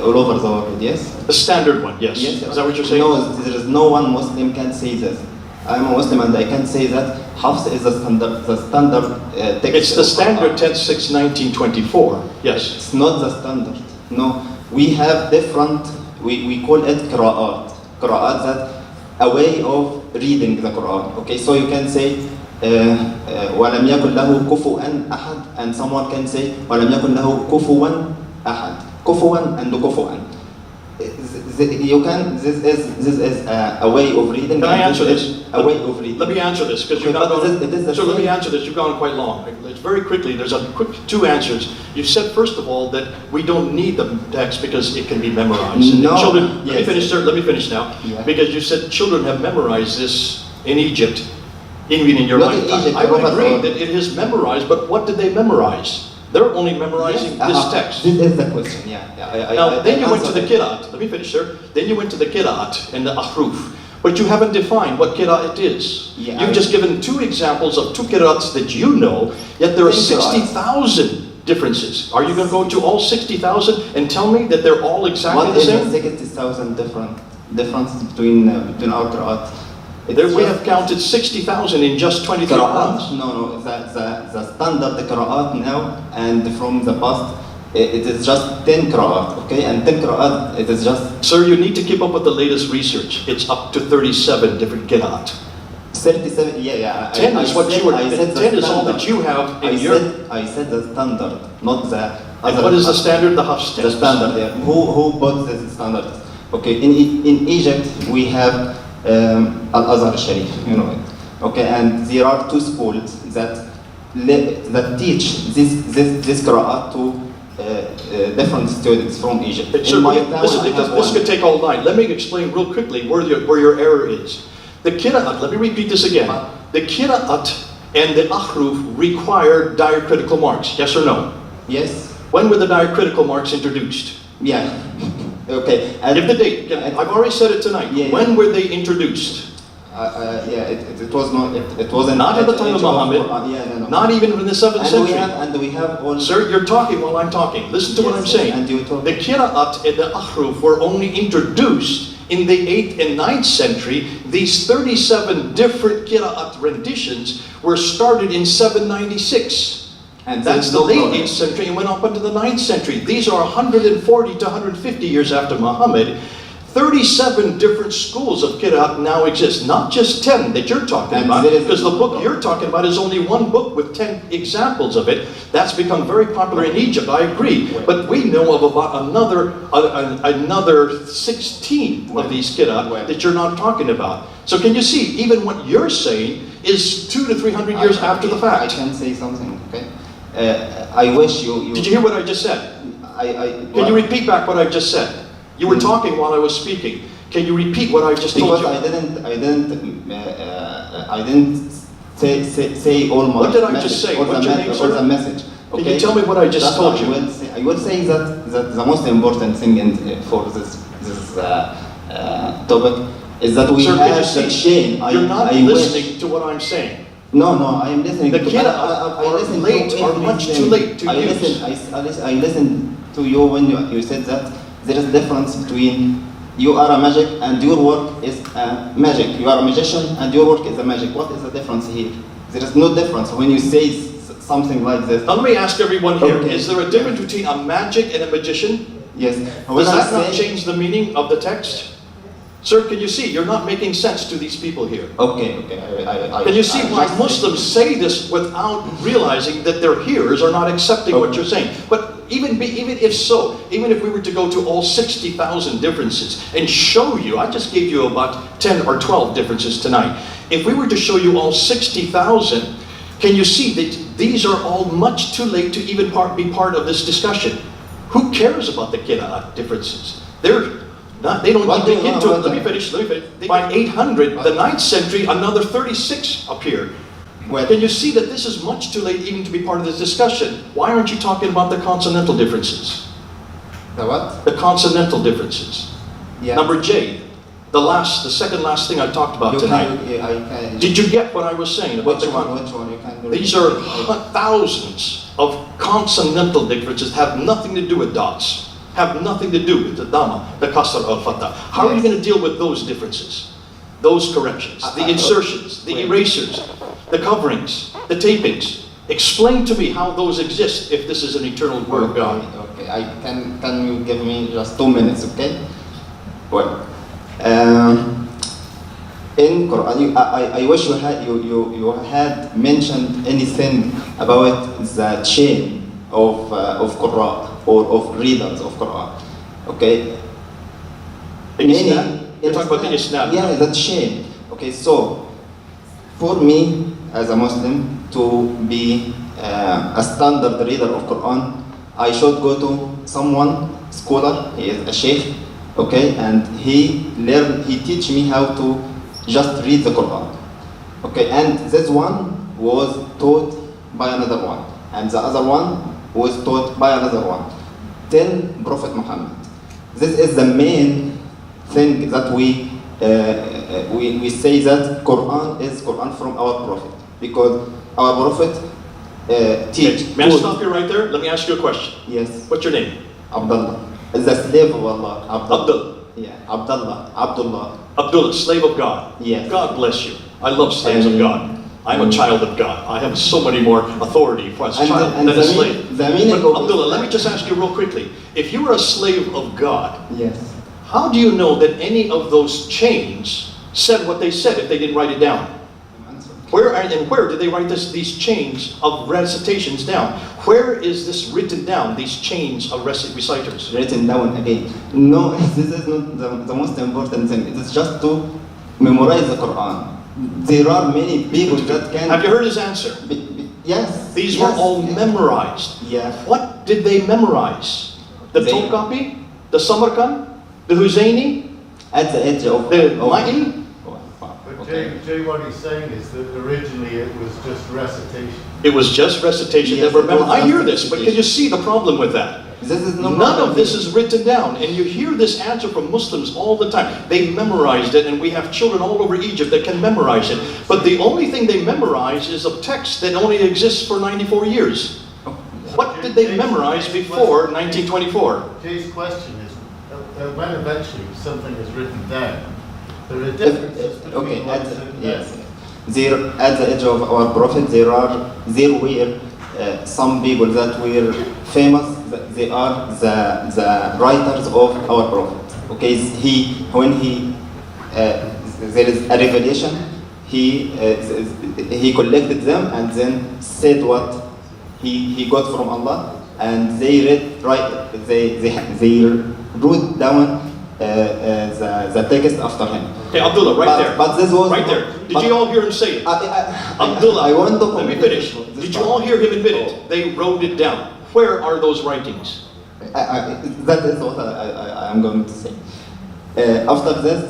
all over the world, yes? The standard one, yes. Yes. Is that what you're saying? No, there is no one Muslim can say this. I'm a Muslim and I can say that Hafs is the standard text. It's the of standard Quran. text 6/1924. Yes. It's not the standard. No, we have different. We call it qira'at. Qira'at, that a way of reading the Quran. Okay, so you can say وَلَمْ يَكُنْ لَهُ كُفُوًا أَحَدٍ, and someone can say وَلَمْ يَكُنْ لَهُ كُفُوًا أَحَدٍ. Kufuwan and kufuwan. You can. This is a way of reading. Can I answer this? A way of reading. Let me answer this because you've Okay, gone. but it is the So let me same. answer this. You've gone quite long. It's very quickly. There's a quick two answers. You said first of all that we don't need the text because it can be memorized. And No. children. Let me Yes. finish. Sir. Let me finish now. Yeah. Because you said children have memorized this in Egypt, even in your Not in lifetime. Egypt, I would but agree overall. that it is memorized, but what did they memorize? They're only memorizing this text. This is the question. Yeah. Now, then you went to answered the it. Qira'at. Let me finish, sir. Then you went to the Qira'at and the Ahruf. But you haven't defined what Qira'at it is. Yeah, You've just given two examples of two Qira'ats that you know, yet there are Same Qira'ats. 60,000 differences. Are you going to go to all 60,000 and tell me that they're all exactly What the is same? the 60,000 difference between our Qur'at? We have counted 60,000 in just 23 months. No, the standard Qur'at now and from the past, it is just 10 Qur'at, okay? And 10 Qur'at, it is just Sir, you need to keep up with the latest research. It's up to 37 different Qira'at. 37, yeah. 10 is what you were, I said the 10 is all standard. that you have in your... I said the standard, not the And other what is the part. standard? The Hafs The text. standard, yeah. Who put this standard? Okay, in Egypt we have Al-Azhar Sharif, you know it. Okay, and there are two schools that teach this Qur'an to different students from Egypt. Sir, In my town, listen, I have this one. could take all night. Let me explain real quickly where your error is. The Qira'at, let me repeat this again. The Qira'at and the Ahruf require diacritical marks, yes or no? Yes, When were the diacritical marks introduced? yeah. Okay. Give the date. I've already said it tonight. Yeah, yeah. When were they introduced? It was not. It wasn't. Not at the time of Muhammad. No. Not even in the 7th century. We have all. Sir, you're talking while I'm talking. Listen to what I'm saying. And you talk. The Qira'at and the Ahruf were only introduced in the 8th and 9th century. These 37 different Qira'at renditions were started in 796. And that's the late 8th century and went up into the 9th century. These are 140 to 150 years after Muhammad. 37 different schools of Qira'at now exist, not just 10 that you're talking about, because the book you're talking about is only one book with 10 examples of it. That's become very popular in Egypt, I agree. But we know of about another 16 of these Qira'at that you're not talking about. So can you see, even what you're saying is 200 to 300 years after the fact. I can say something, okay? I wish you... Did you hear what I just said? Can you repeat back what I just said? You were talking while I was speaking. Can you repeat what I just told you? Because I didn't say all my What did I just say? What's your name, sir? The message. Okay? Can you tell me what I just told you? I would say that the most important thing for this topic is that we have the chain. You're not listening to what I'm saying. No, I am listening. The Qira'at are much too late to use. I listened to you when you said that there is a difference between you are a magic and your work is magic. You are a magician and your work is a magic. What is the difference here? There is no difference when you say something like this. Now let me ask everyone here, is there a difference between a magic and a magician? Yes. Does that not change the meaning of the text? Sir, can you see? You're not making sense to these people here. Okay. Can you see why Muslims say this without realizing that their hearers are not accepting what you're saying? But even if so, even if we were to go to all 60,000 differences and show you, I just gave you about 10 or 12 differences tonight. If we were to show you all 60,000, can you see that these are all much too late to even be part of this discussion? Who cares about the Qira'at differences? They don't even get into it. Let me finish. By 800, the 9th century, another 36 appear. Can you see that this is much too late even to be part of this discussion? Why aren't you talking about the consonantal differences? The what? The consonantal differences. Yeah. Number J, the second last thing I talked about tonight. Did you get what I was saying about which one? You can These are thousands of consonantal differences that have nothing to do with dots. Have nothing to do with the Dhamma, the Kasr al-Fatah. How are you going to deal with those differences? Those corrections, the insertions, the erasers, the coverings, the tapings. Explain to me how those exist if this is an eternal word of God. Okay, can you give me just 2 minutes, okay? Well, in Quran, I wish you had mentioned anything about the chain of Quran or of readers of Quran, okay? You're talking about the Islam. Yeah, that's chain. Okay, so for me as a Muslim to be a standard reader of Quran, I should go to someone scholar. He is a sheikh, okay, and he teach me how to just read the Quran, okay. And this one was taught by another one, and the other one was taught by another one. Till Prophet Muhammad. This is the main thing that we say that Quran is Quran from our Prophet, because our Prophet teach. May I stop you right there? Let me ask you a question. Yes. What's your name? Abdullah. The slave of Allah. Abdullah. Yeah. Abdullah. Abdullah, slave of God. Yes. God bless you. I love slaves of God. I'm a child of God. I have so many more authority as a child than a slave. But Abdullah, let me just ask you real quickly. If you were a slave of God, yes, how do you know that any of those chains said what they said if they didn't write it down? Where did they write these chains of recitations down? Where is this written down, these chains of reciters? Written down again. No, this is not the most important thing. It is just to memorize the Quran. There are many people that can... Have you heard his answer? Yes. These were all memorized. Yeah. What did they memorize? The Topkapi? The Samarkand? The Husseini? At the edge of... The Ma'il? But Jay, what he's saying is that originally it was just recitation. It was just recitation. Yes, Remember, I hear this, but recitation. can you see the problem with that? This is no None problem. of this is written down, and you hear this answer from Muslims all the time. They memorized it, and we have children all over Egypt that can memorize it. But the only thing they memorize is a text that only exists for 94 years. What did they memorize before 1924? Jay's question is, when eventually something is written down, there are differences between Okay, what's written down. yes. There, at the age of our prophet, there were some people that were famous. They are the writers of our prophet. Okay, when there is a revelation, he collected them and then said what he got from Allah, and they wrote down the text after him. Okay, Abdullah, right there. But this was Right there. Did you all hear him say it? Abdullah, I want to let me finish. Did you all hear him admit it? They wrote it down. Where are those writings? That is what I am going to say. After this,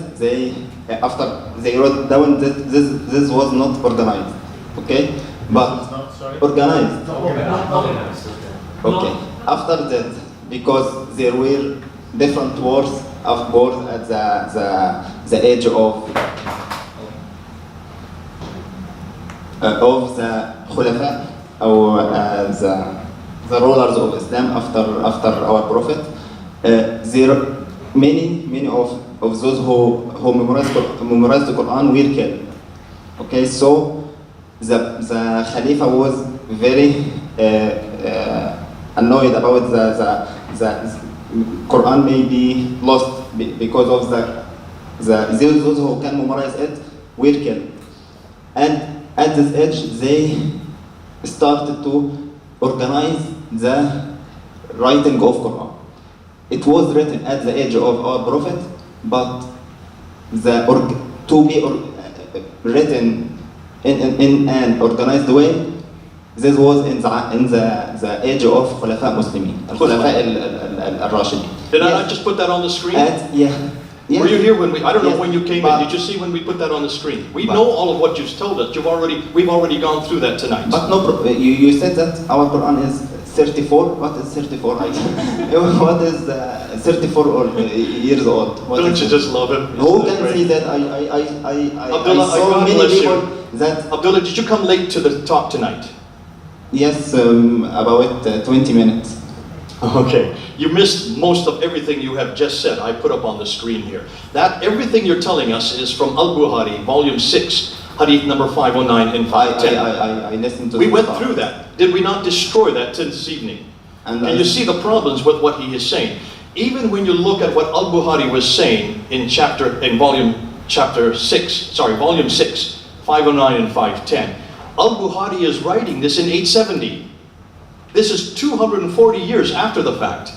after they wrote down that this was not organized, okay, It's but not, sorry? organized. Organized, Okay. After that, because there were different wars, of course, at the age of the Khulafa, or the rulers of Islam after our prophet. There many of those who memorized the Quran were killed. Okay, so the Khalifa was very annoyed about the Quran may be lost because of those who can memorize it were killed. And at this age, they started to organize the writing of Quran. It was written at the age of our prophet, but to be written in an organized way, this was in the age of Khulafa Muslimin, Khulafa al-Rashidin. Did I not just put that on the screen? Yeah. Were you here when I don't know Yes, when you came but- in. Did you see when we put that on the screen? We but- know all of what you've told us. We've already gone through that tonight. But you said that our Quran is 34. What is 34? What is 34 years old? What Don't is you it? just love him? Who Isn't it can great? say that? Abdullah, I saw God many bless you. people that, Abdullah, did you come late to the talk tonight? yes, about 20 minutes. Okay. You missed most of everything you have just said. I put up on the screen here. That everything you're telling us is from Al-Bukhari, volume 6, hadith number 509 and 510. I listened to We this went talk. through that. Did we not destroy that this evening? And And you see the problems with what he is saying. Even when you look at what Al-Bukhari was saying in volume 6, 509 and 510. Al-Bukhari is writing this in 870. This is 240 years after the fact.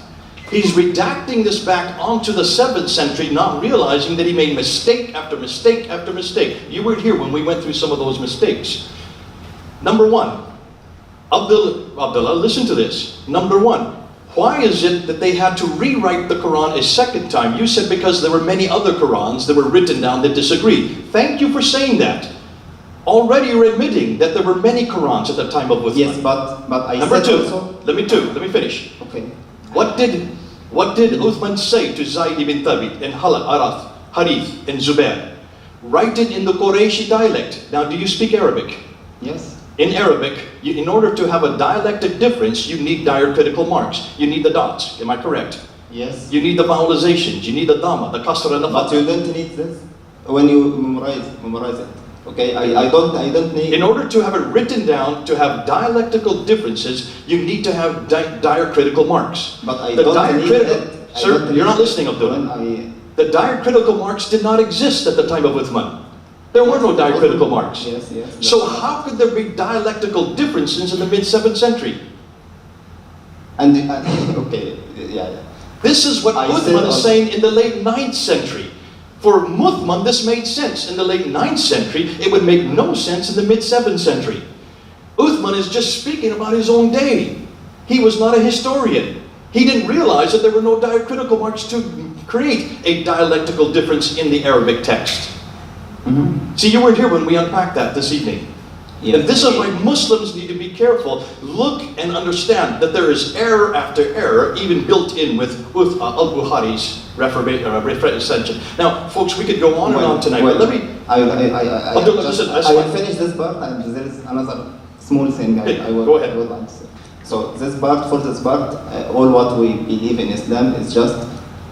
He's redacting this back onto the 7th century, not realizing that he made mistake after mistake after mistake. You were here when we went through some of those mistakes. Number one, Abdullah, listen to this. Number one, why is it that they had to rewrite the Quran a second time? You said because there were many other Qurans that were written down that disagree. Thank you for saying that. Already you're admitting that there were many Qurans at the time of Uthman. Yes, but I Number said two, also. let me finish. Okay. What did Uthman say to Zayd ibn Thabit in Arath, Harith, and Zubair? Write it in the Qurayshi dialect. Now, do you speak Arabic? Yes. In Arabic, in order to have a dialectic difference, you need diacritical marks. You need the dots. Am I correct? Yes. You need the vowelizations. You need the dhamma, the kasra, and the But you fatha. don't need this when you memorize it. Okay, I don't need. In order to have it written down, to have dialectical differences, you need to have diacritical marks. But I The don't need diacritical, it. I sir, don't you're need not it listening, Abdullah. when The diacritical marks did not exist at the time of Uthman. There were no diacritical marks. Yes. So how could there be dialectical differences in the mid-7th century? And okay, yeah. This is what I Uthman said is on- saying in the late 9th century. For Uthman, this made sense. In the late 9th century, it would make no sense in the mid-7th century. Uthman is just speaking about his own day. He was not a historian. He didn't realize that there were no diacritical marks to create a dialectical difference in the Arabic text. Mm-hmm. See, you weren't here when we unpacked that this evening. Yes. And this is why Muslims need to be careful, look and understand that there is error after error, even built in with Al-Bukhari's recension. Now, folks, we could go on and on tonight, but let me... Abdullah, listen, I will finish this part, and there is another small thing Hey, I would go ahead. like to say. So this part, all what we believe in Islam is just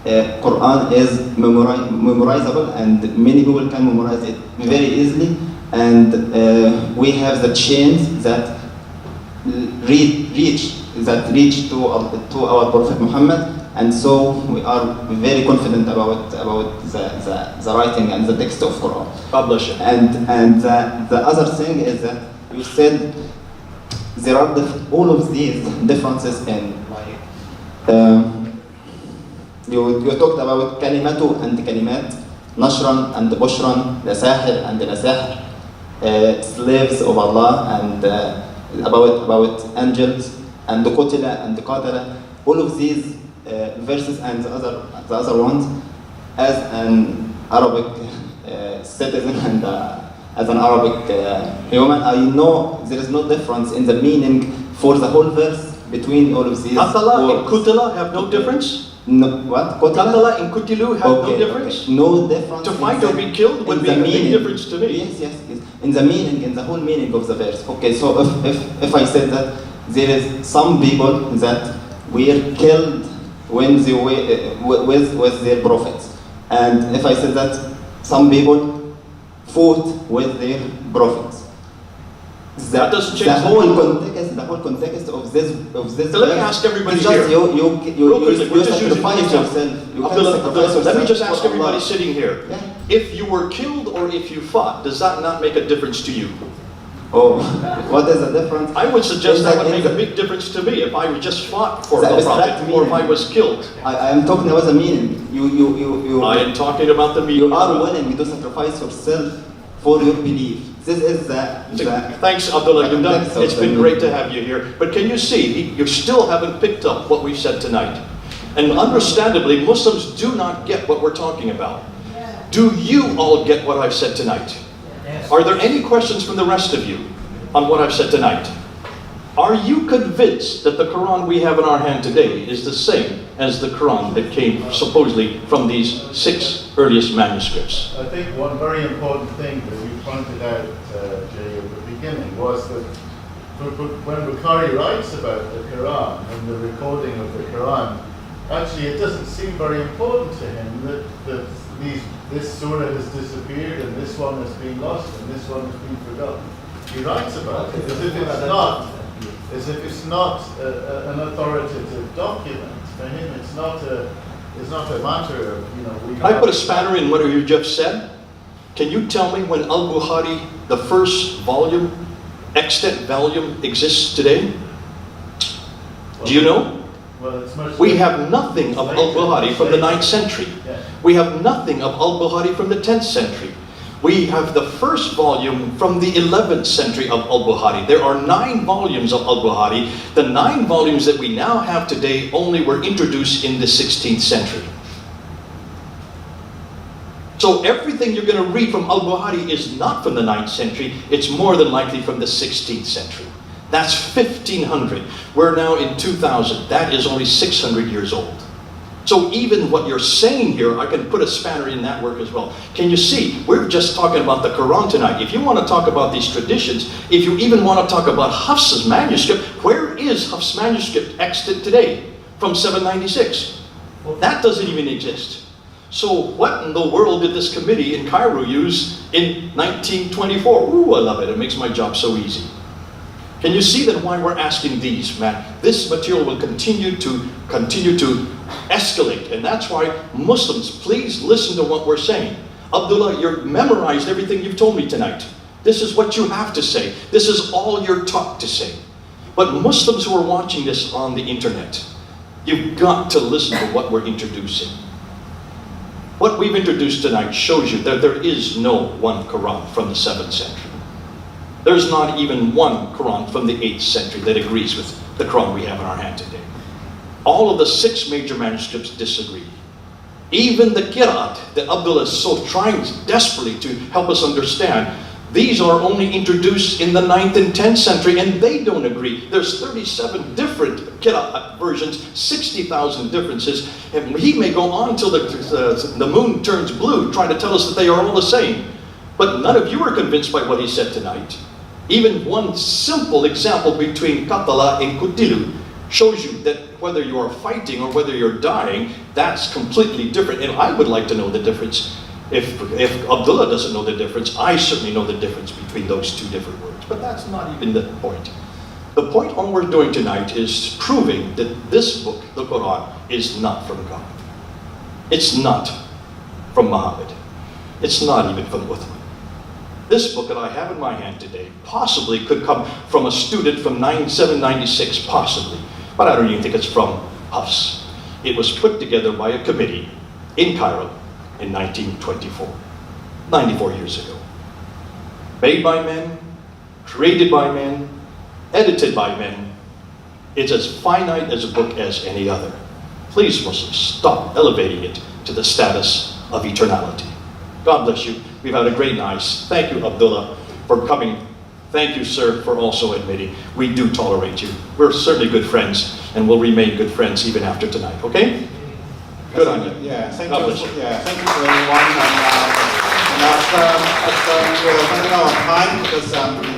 Quran is memorizable, and many people can memorize it very easily. And we have the chains that reach to our Prophet Muhammad, and so we are very confident about the writing and the text of Quran. God bless you. And the other thing is that you said there are all of these differences in you talked about kalimatu and kalimat, nashran and bushran, la sahir and la sahir, slaves of Allah, and about angels, and the qutila and the qatala. All of these verses and the other ones, as an Arabic citizen and as an Arabic human, I know there is no difference in the meaning for the whole verse between all of these. Qatala and kutila have no difference? No, what? Qatala and kutilu have no difference? Okay. No difference. To fight or be killed would be a big difference to me. Yes. In the meaning, in the whole meaning of the verse. Okay, so if I said that there is some people that were killed when they were with their prophets, and if I said that some people fought with their prophets, that doesn't change the whole context of this. So let me ask everybody here. You sacrifice yourself. Abdullah, let me just ask everybody sitting here. Yeah. If you were killed or if you fought, does that not make a difference to you? Oh, what is the difference? I would suggest that would make a big difference to me if I just fought for the Prophet or if I was killed. I am talking about the meaning. I am talking about the meaning. You are willing to sacrifice yourself for your belief. This is Thanks, Abdullah. It's been great to have you here. But can you see, you still haven't picked up what we've said tonight. And understandably, Muslims do not get what we're talking about. Do you all get what I've said tonight? Are there any questions from the rest of you on what I've said tonight? Are you convinced that the Quran we have in our hand today is the same as the Quran that came supposedly from these 6 earliest manuscripts? I think one very important thing that you pointed out, Jay, at the beginning was that when Bukhari writes about the Quran and the recording of the Quran, actually it doesn't seem very important to him that this surah has disappeared and this one has been lost and this one has been forgotten. He writes about it as if it's not an authoritative document. For him, it's not a matter of I put a spanner in what you just said. Can you tell me when Al-Bukhari, the first volume, extant volume, exists today? Do you know? Well, it's much we have nothing of Al-Bukhari from the 9th century. Yeah. We have nothing of Al-Bukhari from the 10th century. We have the first volume from the 11th century of Al-Bukhari. There are 9 volumes of Al-Bukhari. The 9 volumes that we now have today only were introduced in the 16th century. So everything you're going to read from Al-Bukhari is not from the 9th century. It's more than likely from the 16th century. That's 1500. We're now in 2000. That is only 600 years old. So even what you're saying here, I can put a spanner in that work as well. Can you see? We're just talking about the Quran tonight. If you want to talk about these traditions, if you even want to talk about Hafs's manuscript, where is Hafs's manuscript extant today? From 796. That doesn't even exist. So what in the world did this committee in Cairo use in 1924? Ooh, I love it. It makes my job so easy. Can you see that why we're asking these, man? This material will continue to escalate, and that's why Muslims, please listen to what we're saying. Abdullah, you've memorized everything you've told me tonight. This is what you have to say. This is all you're taught to say. But Muslims who are watching this on the internet, you've got to listen to what we're introducing. What we've introduced tonight shows you that there is no one Quran from the 7th century. There's not even one Quran from the 8th century that agrees with the Quran we have in our hand today. All of the 6 major manuscripts disagree. Even the Qira'at that Abdullah is so trying desperately to help us understand, These are only introduced in the 9th and 10th century, and they don't agree. There's 37 different Qira'at versions, 60,000 differences, and he may go on until the moon turns blue, trying to tell us that they are all the same. But none of you are convinced by what he said tonight. Even one simple example between Qatala and Qutilu shows you that whether you are fighting or whether you're dying, that's completely different. And I would like to know the difference. If Abdullah doesn't know the difference, I certainly know the difference between those two different words. But that's not even the point. The point all we're doing tonight is proving that this book, the Quran, is not from God. It's not from Muhammad. It's not even from Uthman. This book that I have in my hand today possibly could come from a student from 796, possibly. But I don't even think it's from us. It was put together by a committee in Cairo in 1924, 94 years ago. Made by men, created by men, edited by men. It's as finite as a book as any other. Please, Muslims, stop elevating it to the status of eternality. God bless you. We've had a great night. Thank you, Abdullah, for coming. Thank you, sir, for also admitting we do tolerate you. We're certainly good friends, and will remain good friends even after tonight, okay? Good on you. Yeah, thank God you. bless you. Yeah, thank you to everyone. And as we're running out of time, because